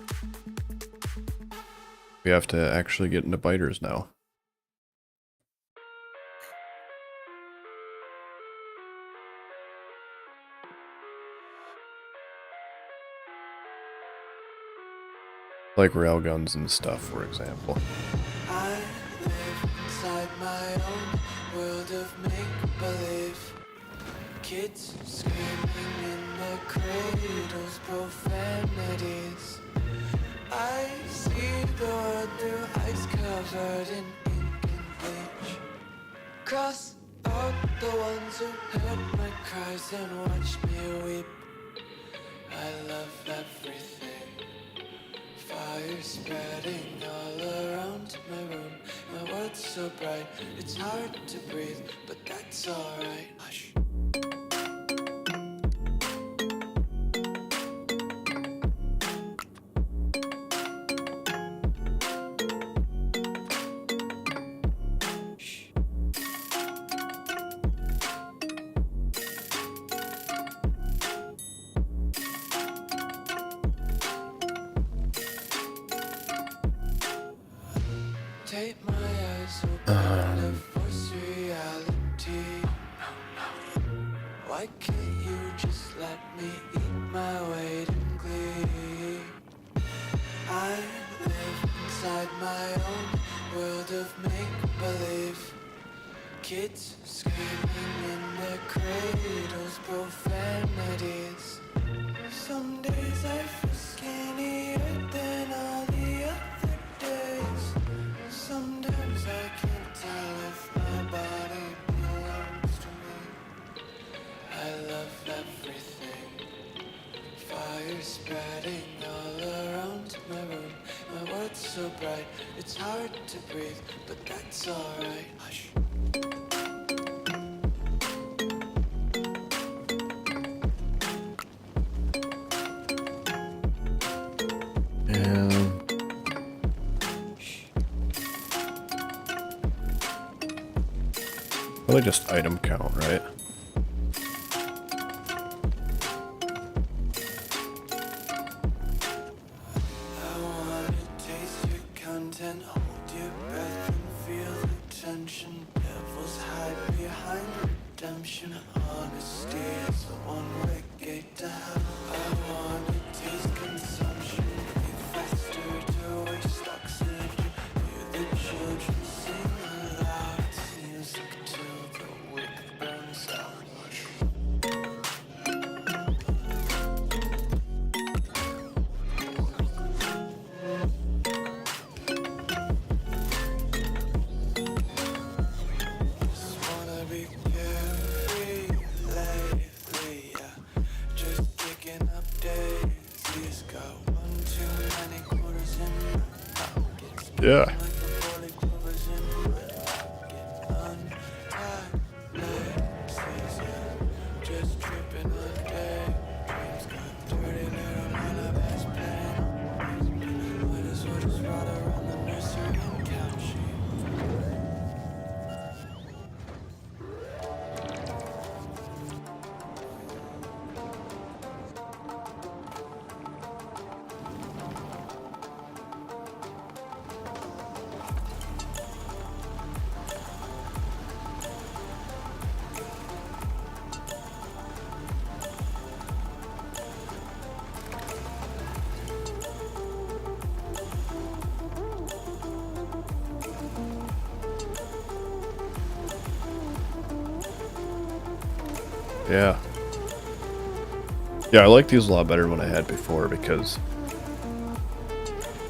we have to actually get into biters now. Like railguns and stuff, for example. I live inside my own world of make-believe. Kids screaming in their cradles, profanities. I see the world through ice covered in ink and bleach. Cross out the ones who heard my cries and watched me weep. I love everything. Fire spreading all around my room. My world's so bright, it's hard to breathe, but that's alright. Hush. Take my eyes open and force reality. Why can't you just let me eat my weight in glee? I live inside my own world of make-believe. Kids screaming in their cradles, profanities. Some days I feel skinnier than all the other days. Sometimes I can't tell if my body belongs to me. I love everything. Fire spreading all around my room. My world's so bright, it's hard to breathe, but that's alright. Hush. Probably just item count, right? I wanna taste your content, hold your breath and feel the tension. Devils hide behind redemption. Honesty is a one-way gate to hell. I wanna taste consumption, be faster to waste oxygen. Hear the children sing aloud. It's music till the wick burns out. Just wanna be carefree lately, yeah. Just kicking up daisies. Got one too many quarters in my pockets. Yeah. Like the four-leaf clovers in my pocket. Untied laces, yeah. Just tripping on daydreams. Got dirty little lullabies playing. Might as well just ride around the nursery and count sheep. Yeah. Yeah, I like these a lot better than what I had before because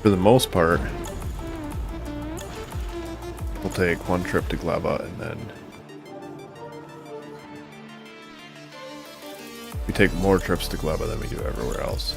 for the most part, we'll take one trip to Gleba and then we take more trips to Gleba than we do everywhere else.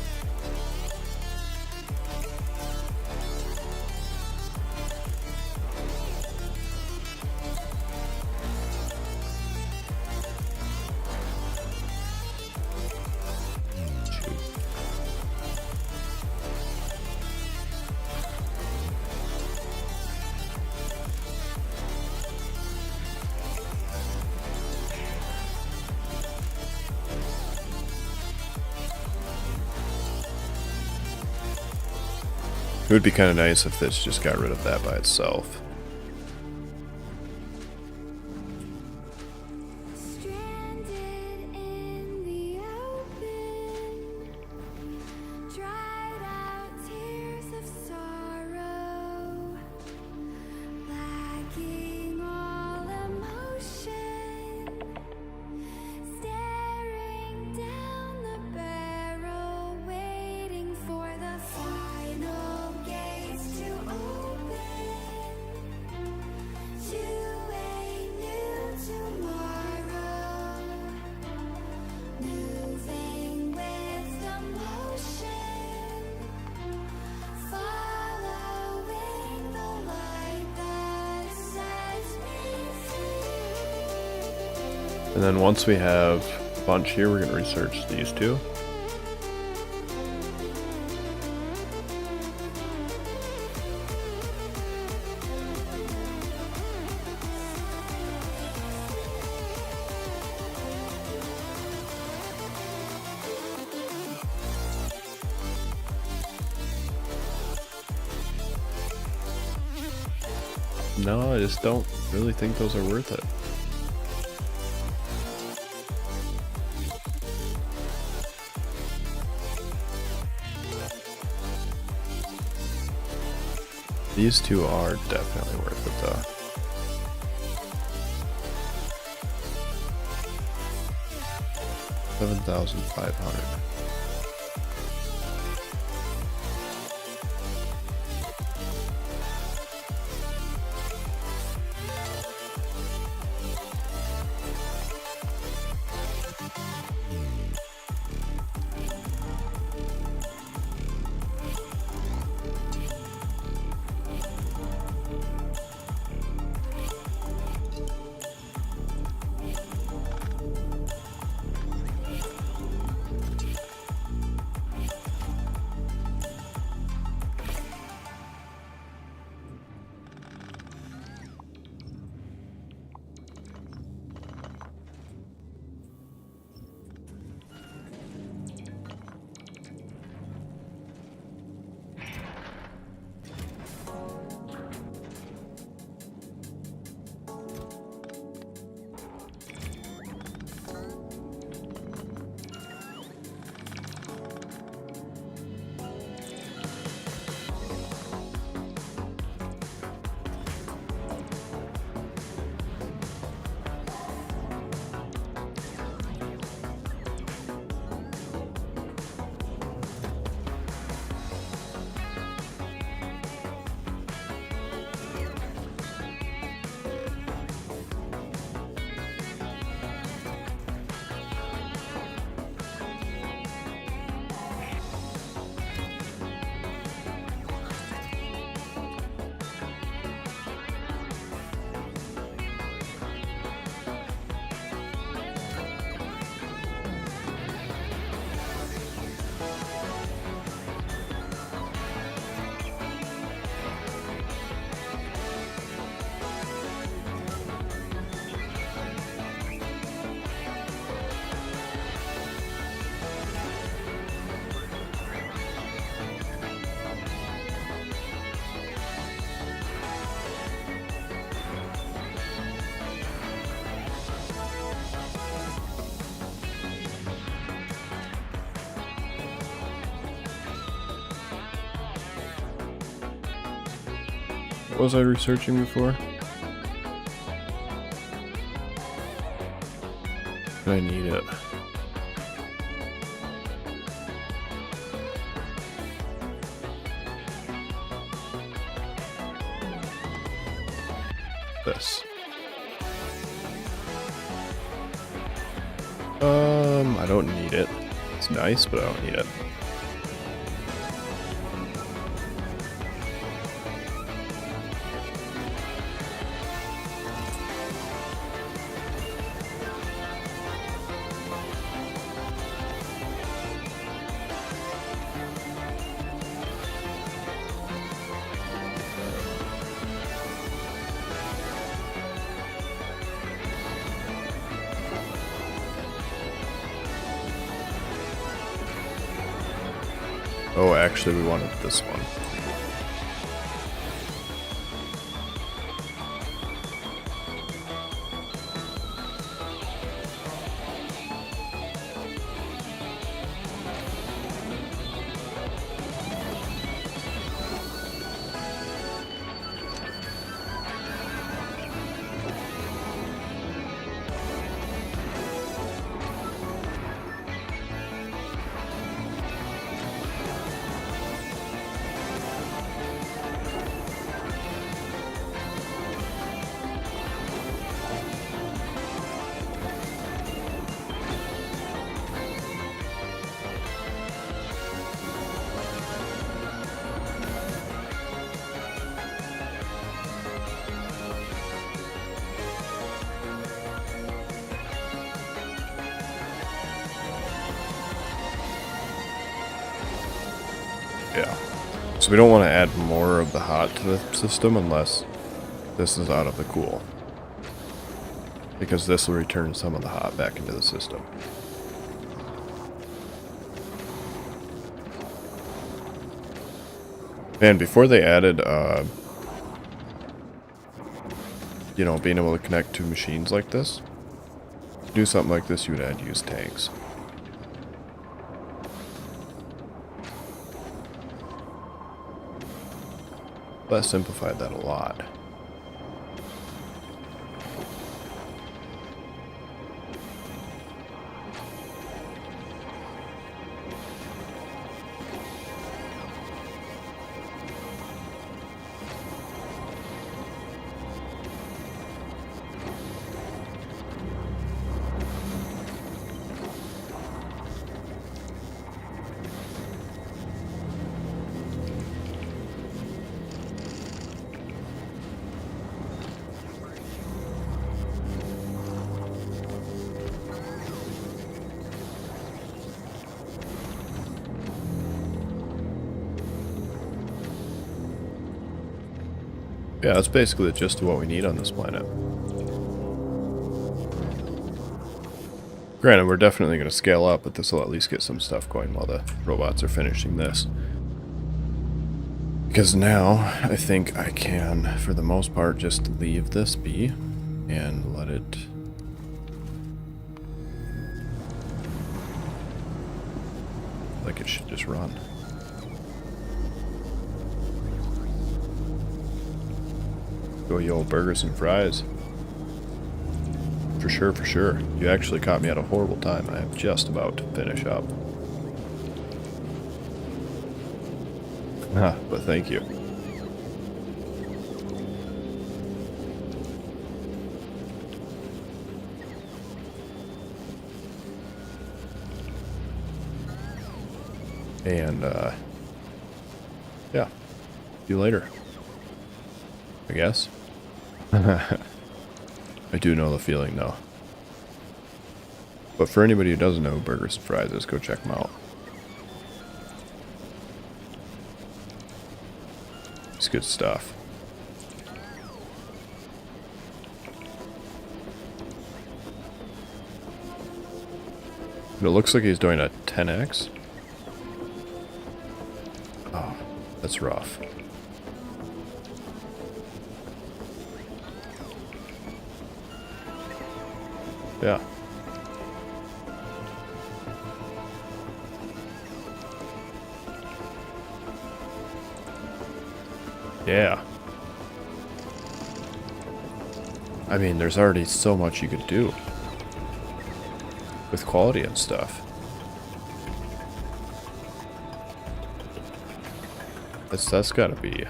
It would be kind of nice if this just got rid of that by itself. Stranded in the open, dried out tears of sorrow, lacking all emotion, staring down the barrel, waiting for the final gates to open to a new tomorrow, moving with the motion, following the light that sets me free. And then once we have a bunch here, we're going to research these two. No, I just don't really think those are worth it. These two are definitely worth it though. $7,500. What was I researching before? I need it. This. I don't need it. It's nice, but I don't need it. Oh, actually, we wanted this one. Yeah. So we don't want to add more of the hot to the system unless this is out of the cool. Because this will return some of the hot back into the system. Man, before they added, you know, being able to connect two machines like this, to do something like this, you would add used tanks. That simplified that a lot. Yeah, that's basically the gist of what we need on this planet. Granted, we're definitely going to scale up, but this will at least get some stuff going while the robots are finishing this. Because now, I think I can, for the most part, just leave this be and let it... like it should just run. Go ye old burgers and fries. For sure, for sure. You actually caught me at a horrible time. I am just about to finish up. Ah, but thank you. And, yeah. See you later. I guess. I do know the feeling, though. But for anybody who doesn't know who Burgers and Fries is, go check them out. It's good stuff. But it looks like he's doing a 10x. Oh, that's rough. Yeah. Yeah. I mean, there's already so much you could do. with quality and stuff. That's gotta be.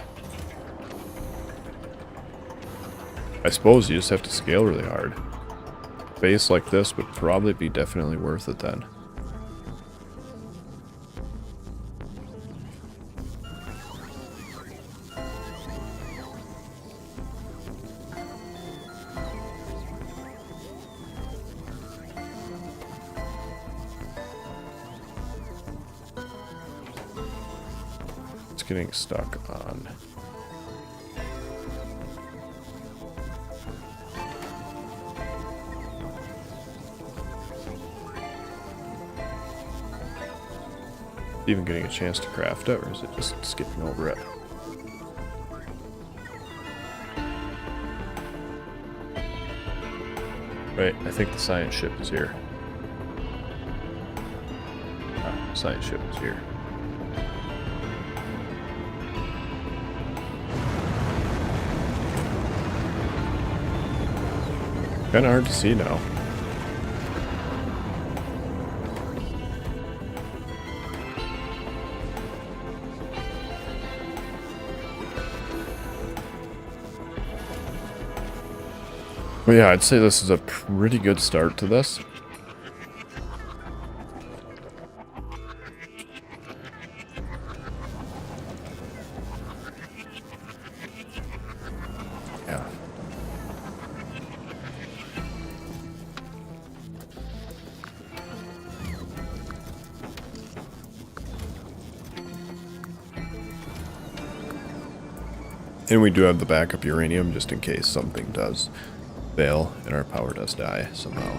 I suppose you just have to scale really hard. Base like this would probably be definitely worth it then. It's getting stuck on. Even getting a chance to craft it, or is it just skipping over it? Right, I think the science ship is here. Ah, science ship is here. Kinda hard to see now. But yeah, I'd say this is a pretty good start to this. Yeah. And we do have the backup uranium just in case something does fail and our power does die somehow.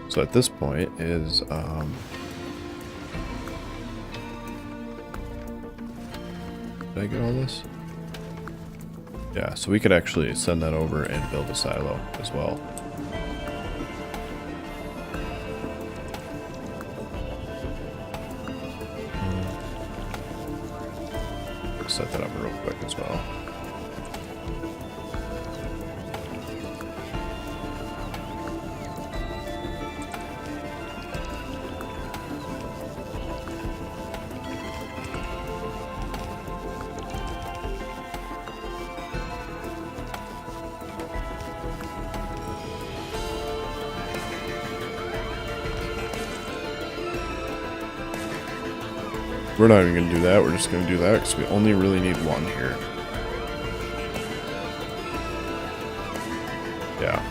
So at this point is did I get all this? Yeah, so we could actually send that over and build a silo as well. Set that up real quick as well. We're not even going to do that. We're just going to do that because we only really need one here. Yeah.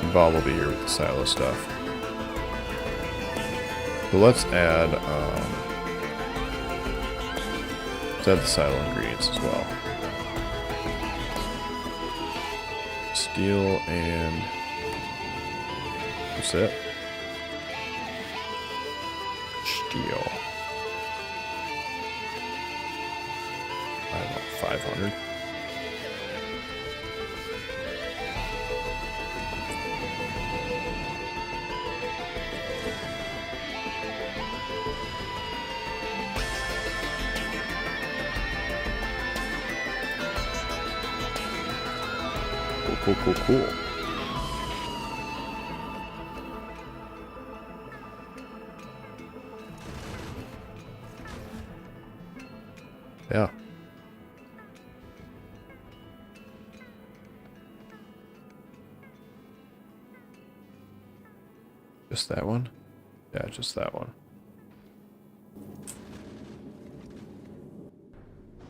And Bob will be here with the silo stuff. So let's add the silo ingredients as well. Steel and that's it. Steel. I don't know, 500. Cool. Yeah. Just that one? Yeah, just that one.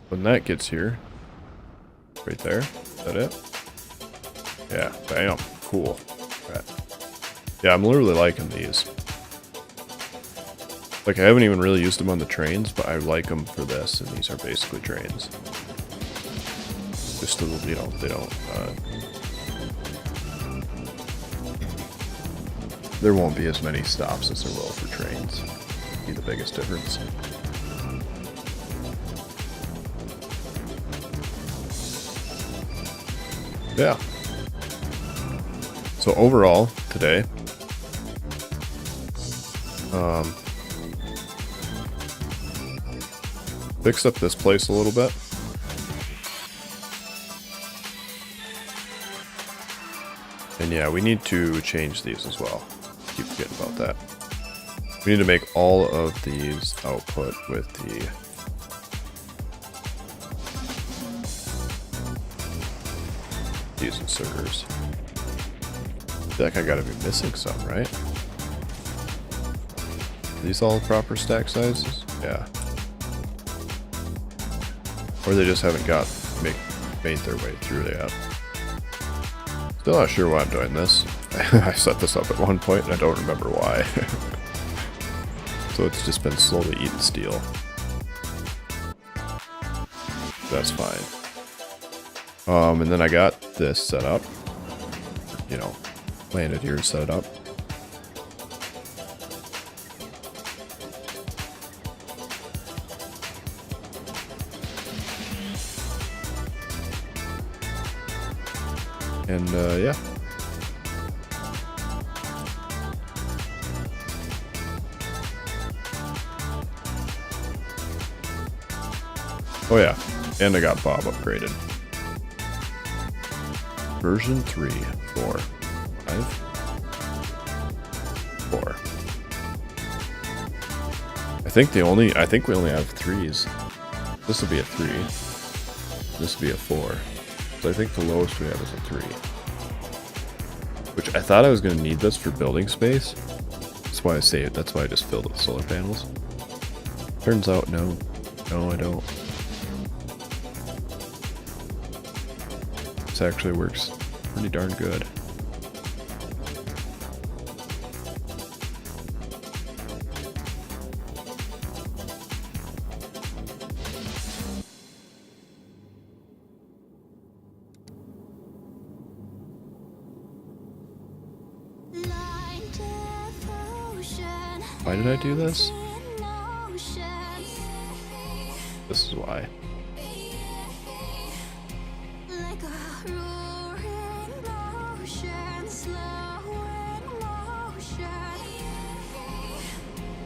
When that gets here, right there, is that it? Yeah, bam, cool. Right. Yeah, I'm literally liking these. Like, I haven't even really used them on the trains, but I like them for this, and these are basically trains. Just a little, you know, they don't, there won't be as many stops as there will for trains. Be the biggest difference. Yeah. So overall, today, fixed up this place a little bit. yeah, we need to change these as well. Keep forgetting about that. We need to make all of these output with the these inserters. I feel like I gotta be missing some, right? Are these all proper stack sizes? Yeah. Or they just haven't made their way through yet. Still not sure why I'm doing this. I set this up at one point and I don't remember why. So it's just been slowly eating steel. That's fine. And then I got this set up. You know, landed here and set it up. And yeah. Oh yeah, and I got Bob upgraded. Version 3, 4, 5, 4. I think we only have 3s. This will be a 3. This will be a 4. So I think the lowest we have is a 3. Which I thought I was going to need this for building space. That's why I saved. That's why I just filled it with solar panels. Turns out, no. No, I don't. This actually works pretty darn good. Why did I do this? This is why.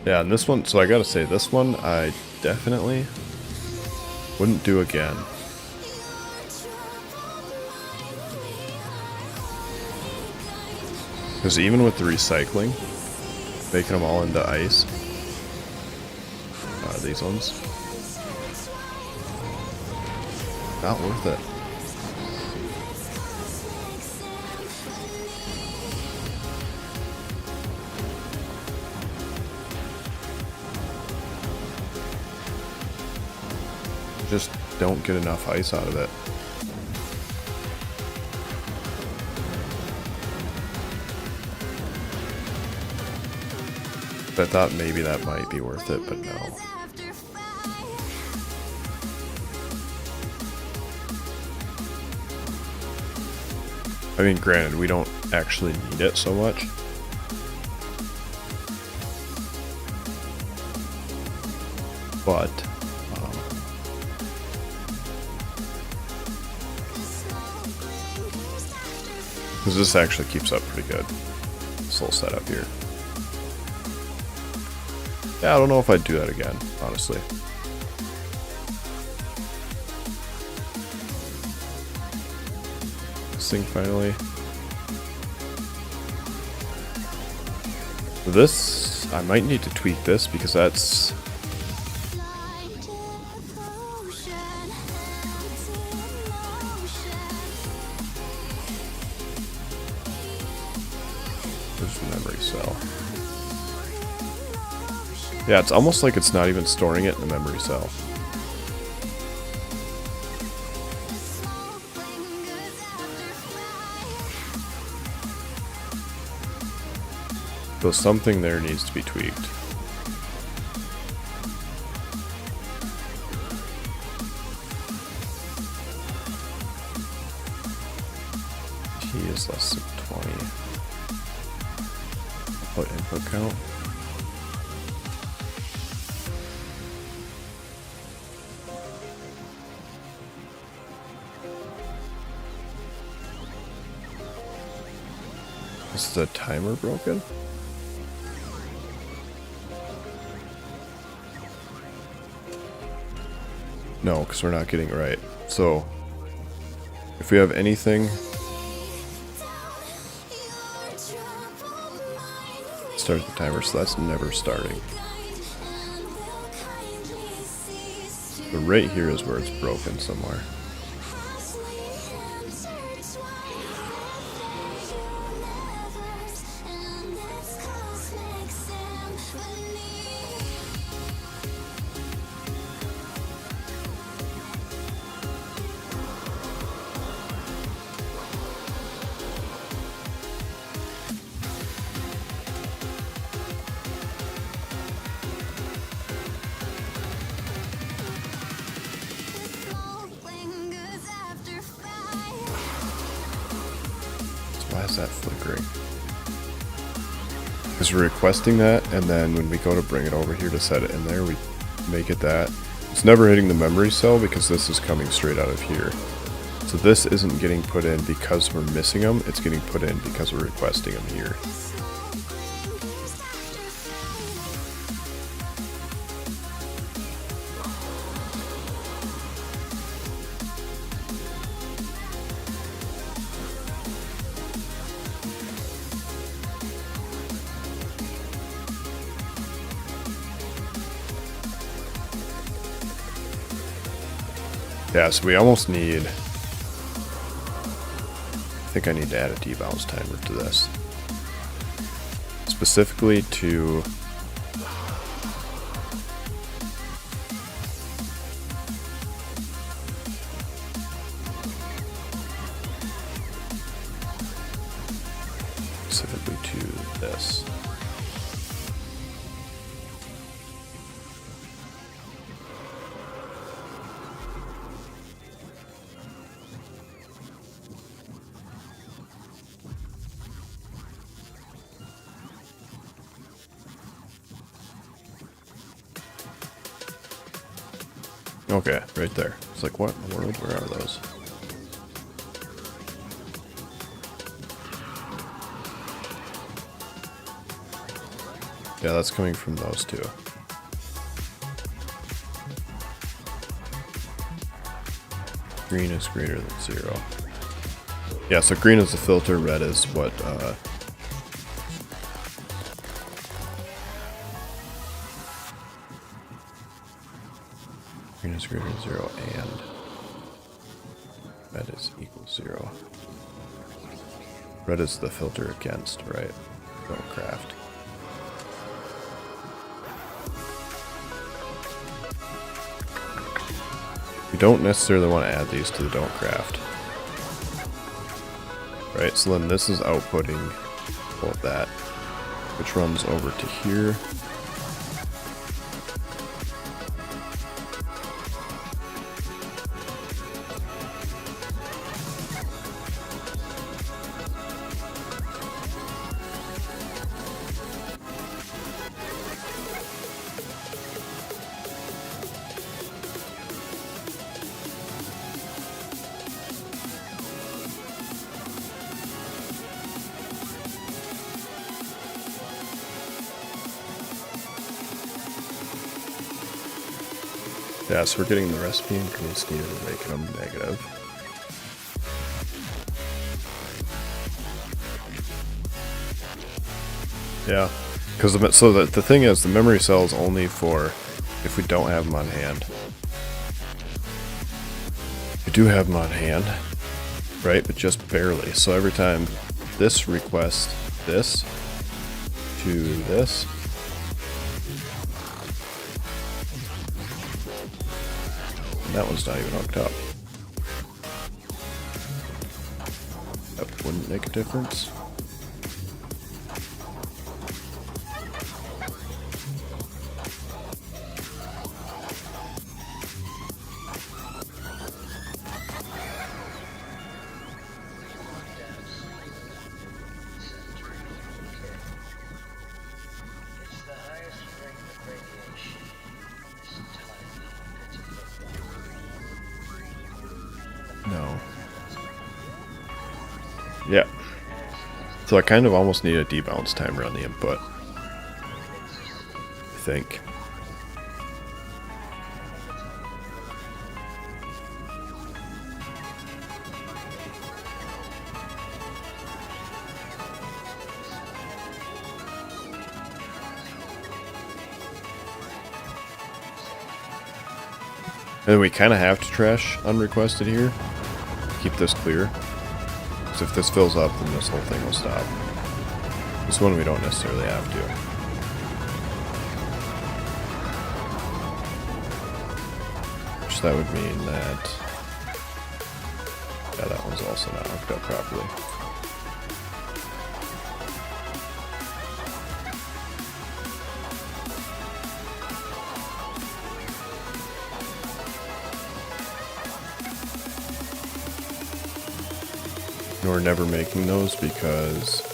Yeah, and this one, so I gotta say, this one I definitely wouldn't do again. Because even with the recycling, making them all into ice, these ones, not worth it. Just don't get enough ice out of it. I thought maybe that might be worth it, but no. I mean, granted, we don't actually need it so much. But, because this actually keeps up pretty good. This whole setup here. Yeah, I don't know if I'd do that again, honestly. This thing finally. This, I might need to tweak this because that's... There's the memory cell. Yeah, it's almost like it's not even storing it in the memory cell. So something there needs to be tweaked. T is less than 20. What input count? Is the timer broken? No, because we're not getting it right. So, if we have anything Start the timer, so that's never starting. But right here is where it's broken somewhere. Why is that flickering? Because we're requesting that, and then when we go to bring it over here to set it in there, we make it that. It's never hitting the memory cell because this is coming straight out of here. So this isn't getting put in because we're missing them, it's getting put in because we're requesting them here. Yeah, so we almost need... I think I need to add a debounce timer to this. Specifically to... specifically to this. Okay, right there. It's like, what in the world? Where are those? Yeah, that's coming from those two. Green is greater than 0. Yeah, so green is the filter, red is what, green is greater than 0 and red is equal 0. Red is the filter against, right? Don't craft. We don't necessarily want to add these to the don't craft. Right, so then this is outputting all of that, which runs over to here. Yeah, so we're getting the recipe increase needed and making them negative. Yeah, because the thing is, the memory cell is only for if we don't have them on hand. We do have them on hand, right? But just barely. So every time this requests this to this, that one's not even hooked up. That wouldn't make a difference. No. Yeah. So I kind of almost need a debounce timer on the input, I think. then we kind of have to trash unrequested here. Keep this clear. Because if this fills up, then this whole thing will stop. This one we don't necessarily have to. Which that would mean that... yeah, that one's also not hooked up properly. And we're never making those because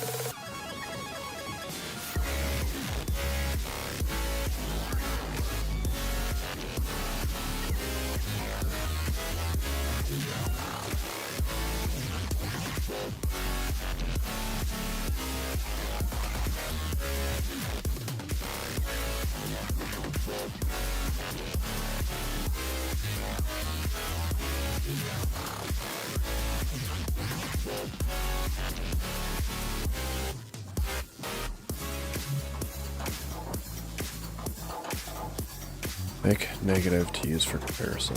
make negative to use for comparison.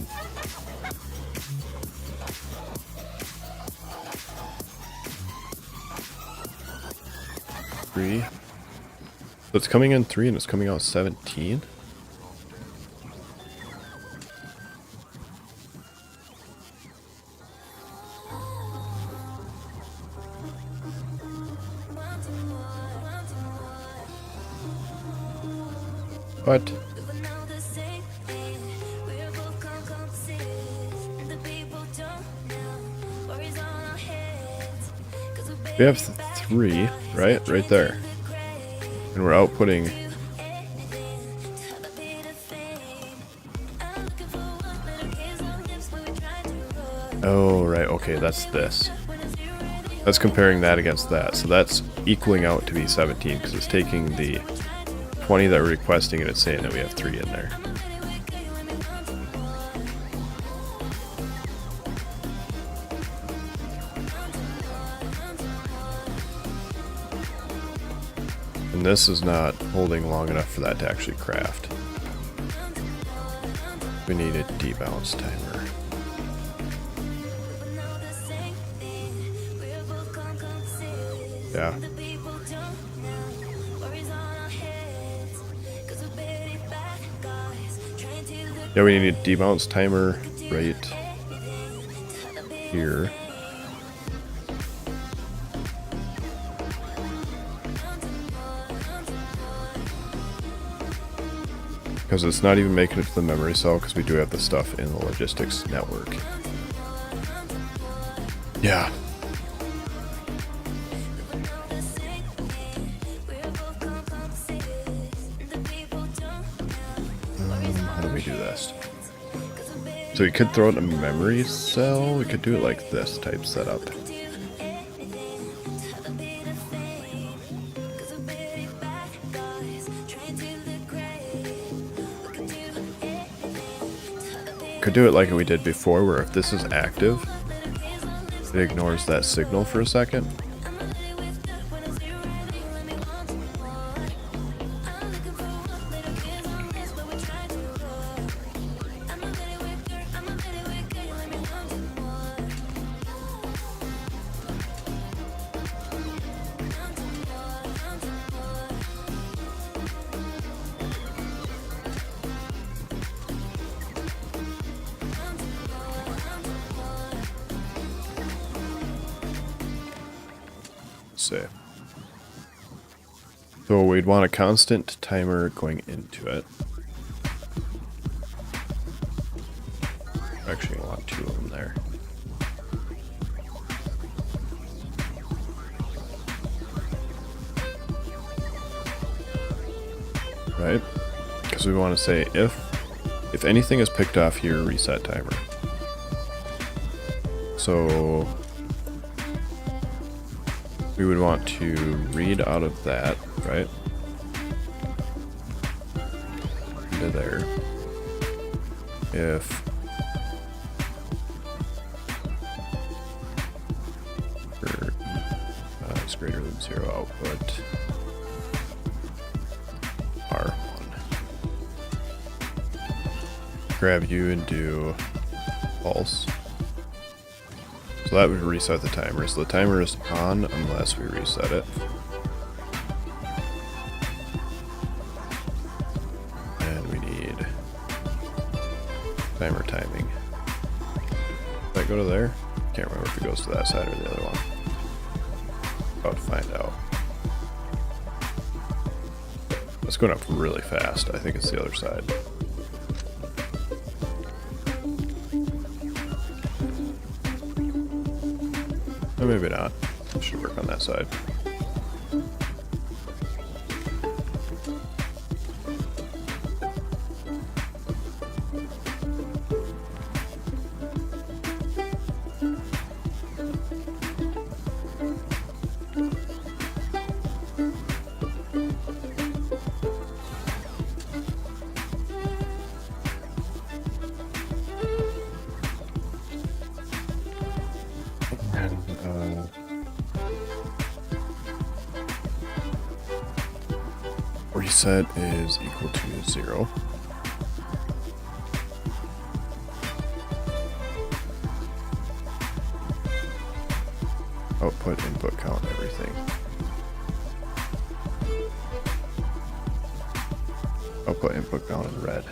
Three. So it's coming in 3 and it's coming out 17. What? We have 3, right? Right there. And we're outputting... oh, right. Okay, that's this. That's comparing that against that. So that's equaling out to be 17 because it's taking the 20 that we're requesting and it's saying that we have 3 in there. And this is not holding long enough for that to actually craft. We need a debalance timer. Yeah. Yeah, we need a debalance timer right here. Because it's not even making it to the memory cell because we do have the stuff in the logistics network. Yeah. How do we do this? So we could throw it in a memory cell. We could do it like this type setup. Could do it like we did before, where if this is active, it ignores that signal for a second. Say. So we'd want a constant timer going into it. Actually, I want 2 of them there. Right? Because we want to say if anything is picked off here, reset timer. So we would want to read out of that, right? Into there. If it's greater than 0 output, R1. grab you and do false. So that would reset the timer. So the timer is on unless we reset it. And we need timer timing. Did that go to there? Can't remember if it goes to that side or the other one. About to find out. It's going up really fast. I think it's the other side. Or maybe not. Should work on that side. Reset is equal to 0. Output, input, count, everything. Output, input, count in red.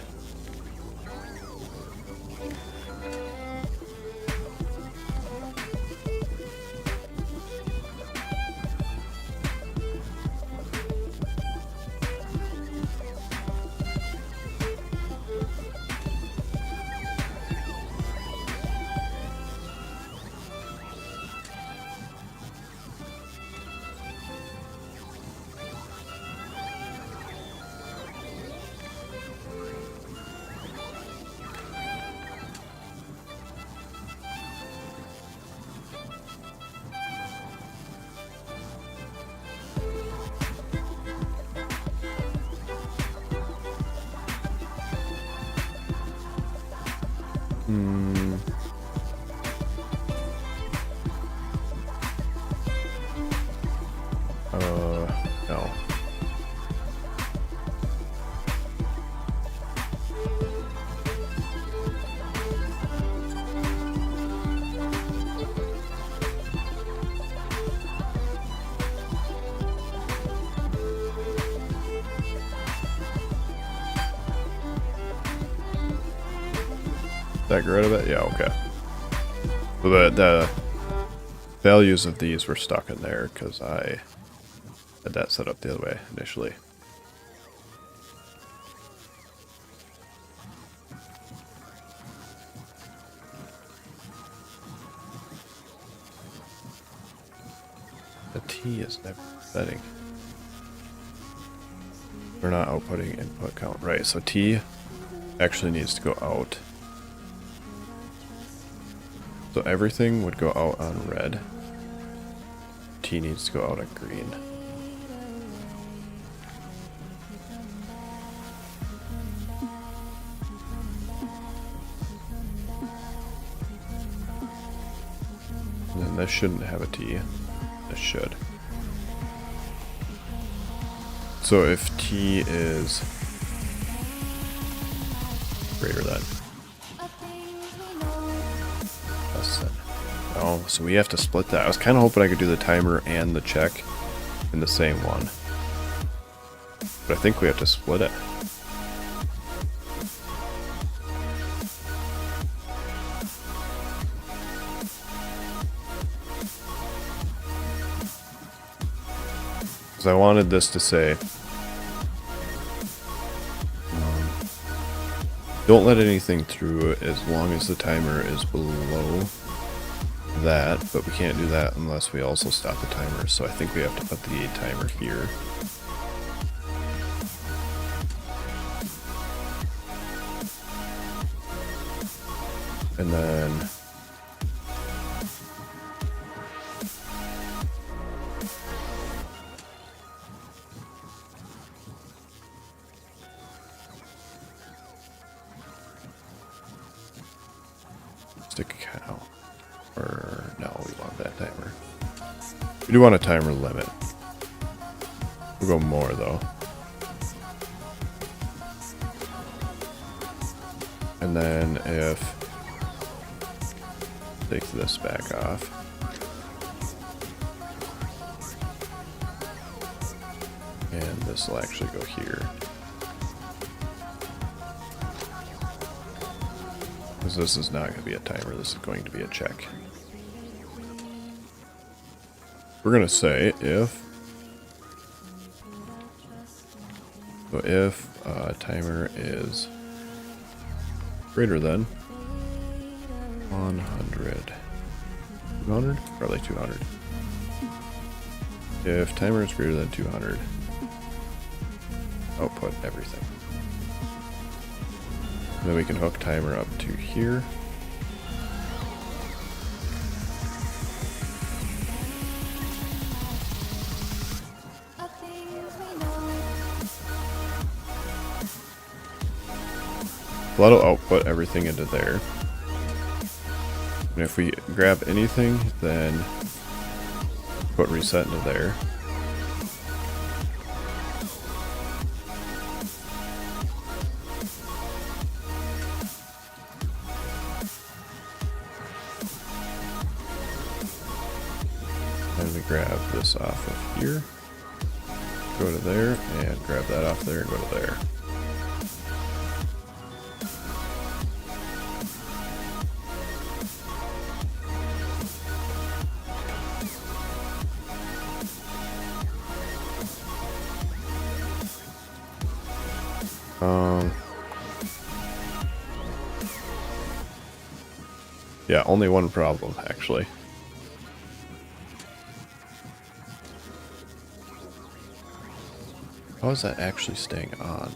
No. That get rid of it? Yeah, okay. So the values of these were stuck in there because I had that set up the other way initially. The T is never setting. We're not outputting input count. Right, so T actually needs to go out. So everything would go out on red. T needs to go out on green. And then this shouldn't have a T. This should. So if T is greater than. Oh, so we have to split that. I was kind of hoping I could do the timer and the check in the same one. But I think we have to split it. Because I wanted this to say, don't let anything through as long as the timer is below that, but we can't do that unless we also stop the timer, so I think we have to put the timer here. And then stick a cow. Or no, we want that timer. We do want a timer limit. We'll go more though. And then if take this back off. And this will actually go here. Because this is not going to be a timer, this is going to be a check. We're going to say if timer is greater than 100. 200? Probably 200. If timer is greater than 200, output everything. And then we can hook timer up to here. So that'll output everything into there. And if we grab anything, then put reset into there. And we grab this off of here, go to there, and grab that off there and go to there. Yeah, only one problem, actually. How is that actually staying on?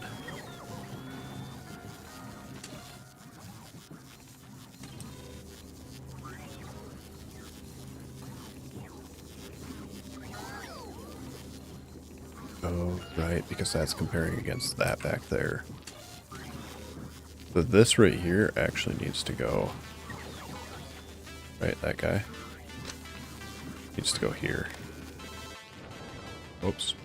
Oh, right, because that's comparing against that back there. So this right here actually needs to go... Right, that guy needs to go here. Oops.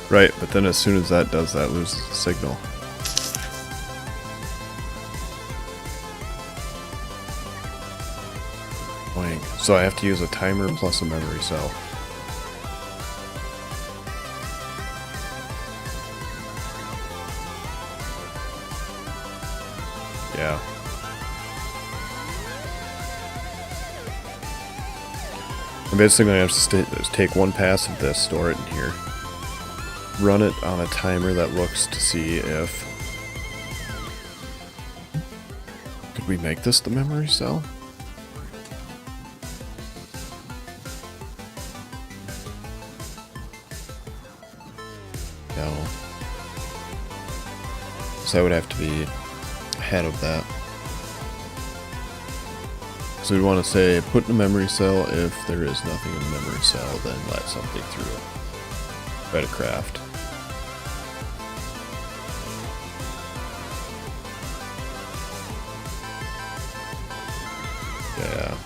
Right, but then as soon as that does that, loses the signal. So I have to use a timer plus a memory cell. Yeah. I'm basically going to have to take one pass of this, store it in here, run it on a timer that looks to see if... Could we make this the memory cell? No. So I would have to be ahead of that. So we'd want to say put in a memory cell. If there is nothing in the memory cell, then let something through. Try to craft. Yeah.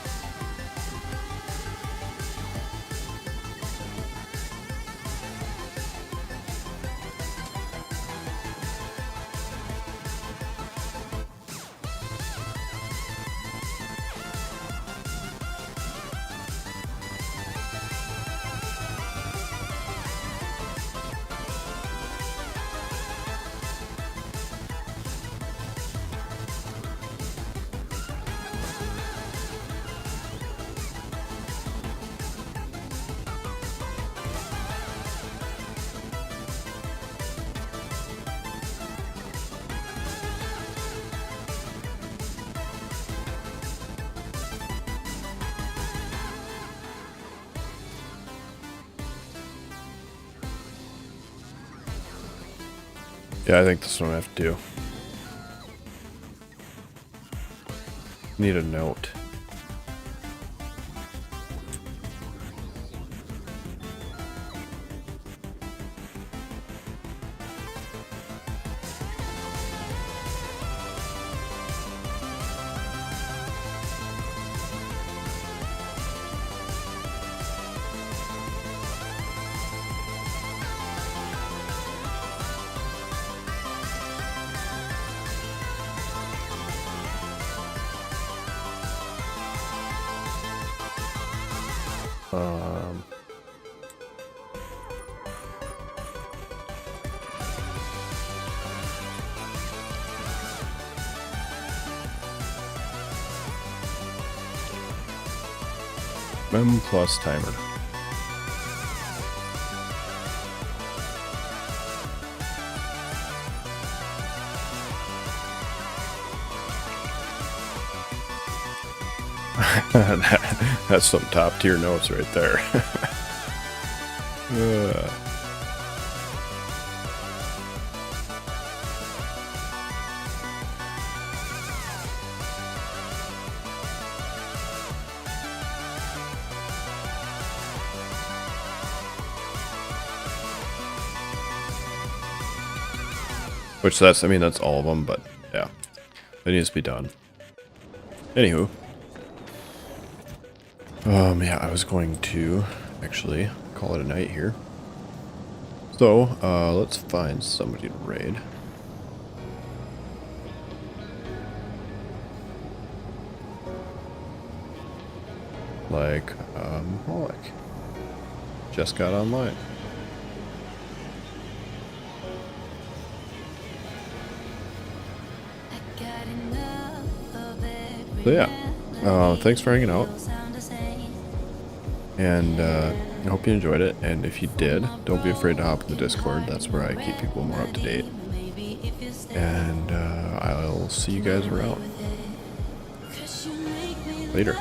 Yeah, I think this one I have to do. Need a note. Mem plus timer. That's some top tier notes right there. Which that's, I mean, that's all of them, but yeah, it needs to be done. Anywho. Yeah, I was going to actually call it a night here. So, let's find somebody to raid. Like, Moloch. Just got online. So yeah, thanks for hanging out. And I hope you enjoyed it. And if you did, don't be afraid to hop in the Discord. That's where I keep people more up to date. And I'll see you guys around. Later.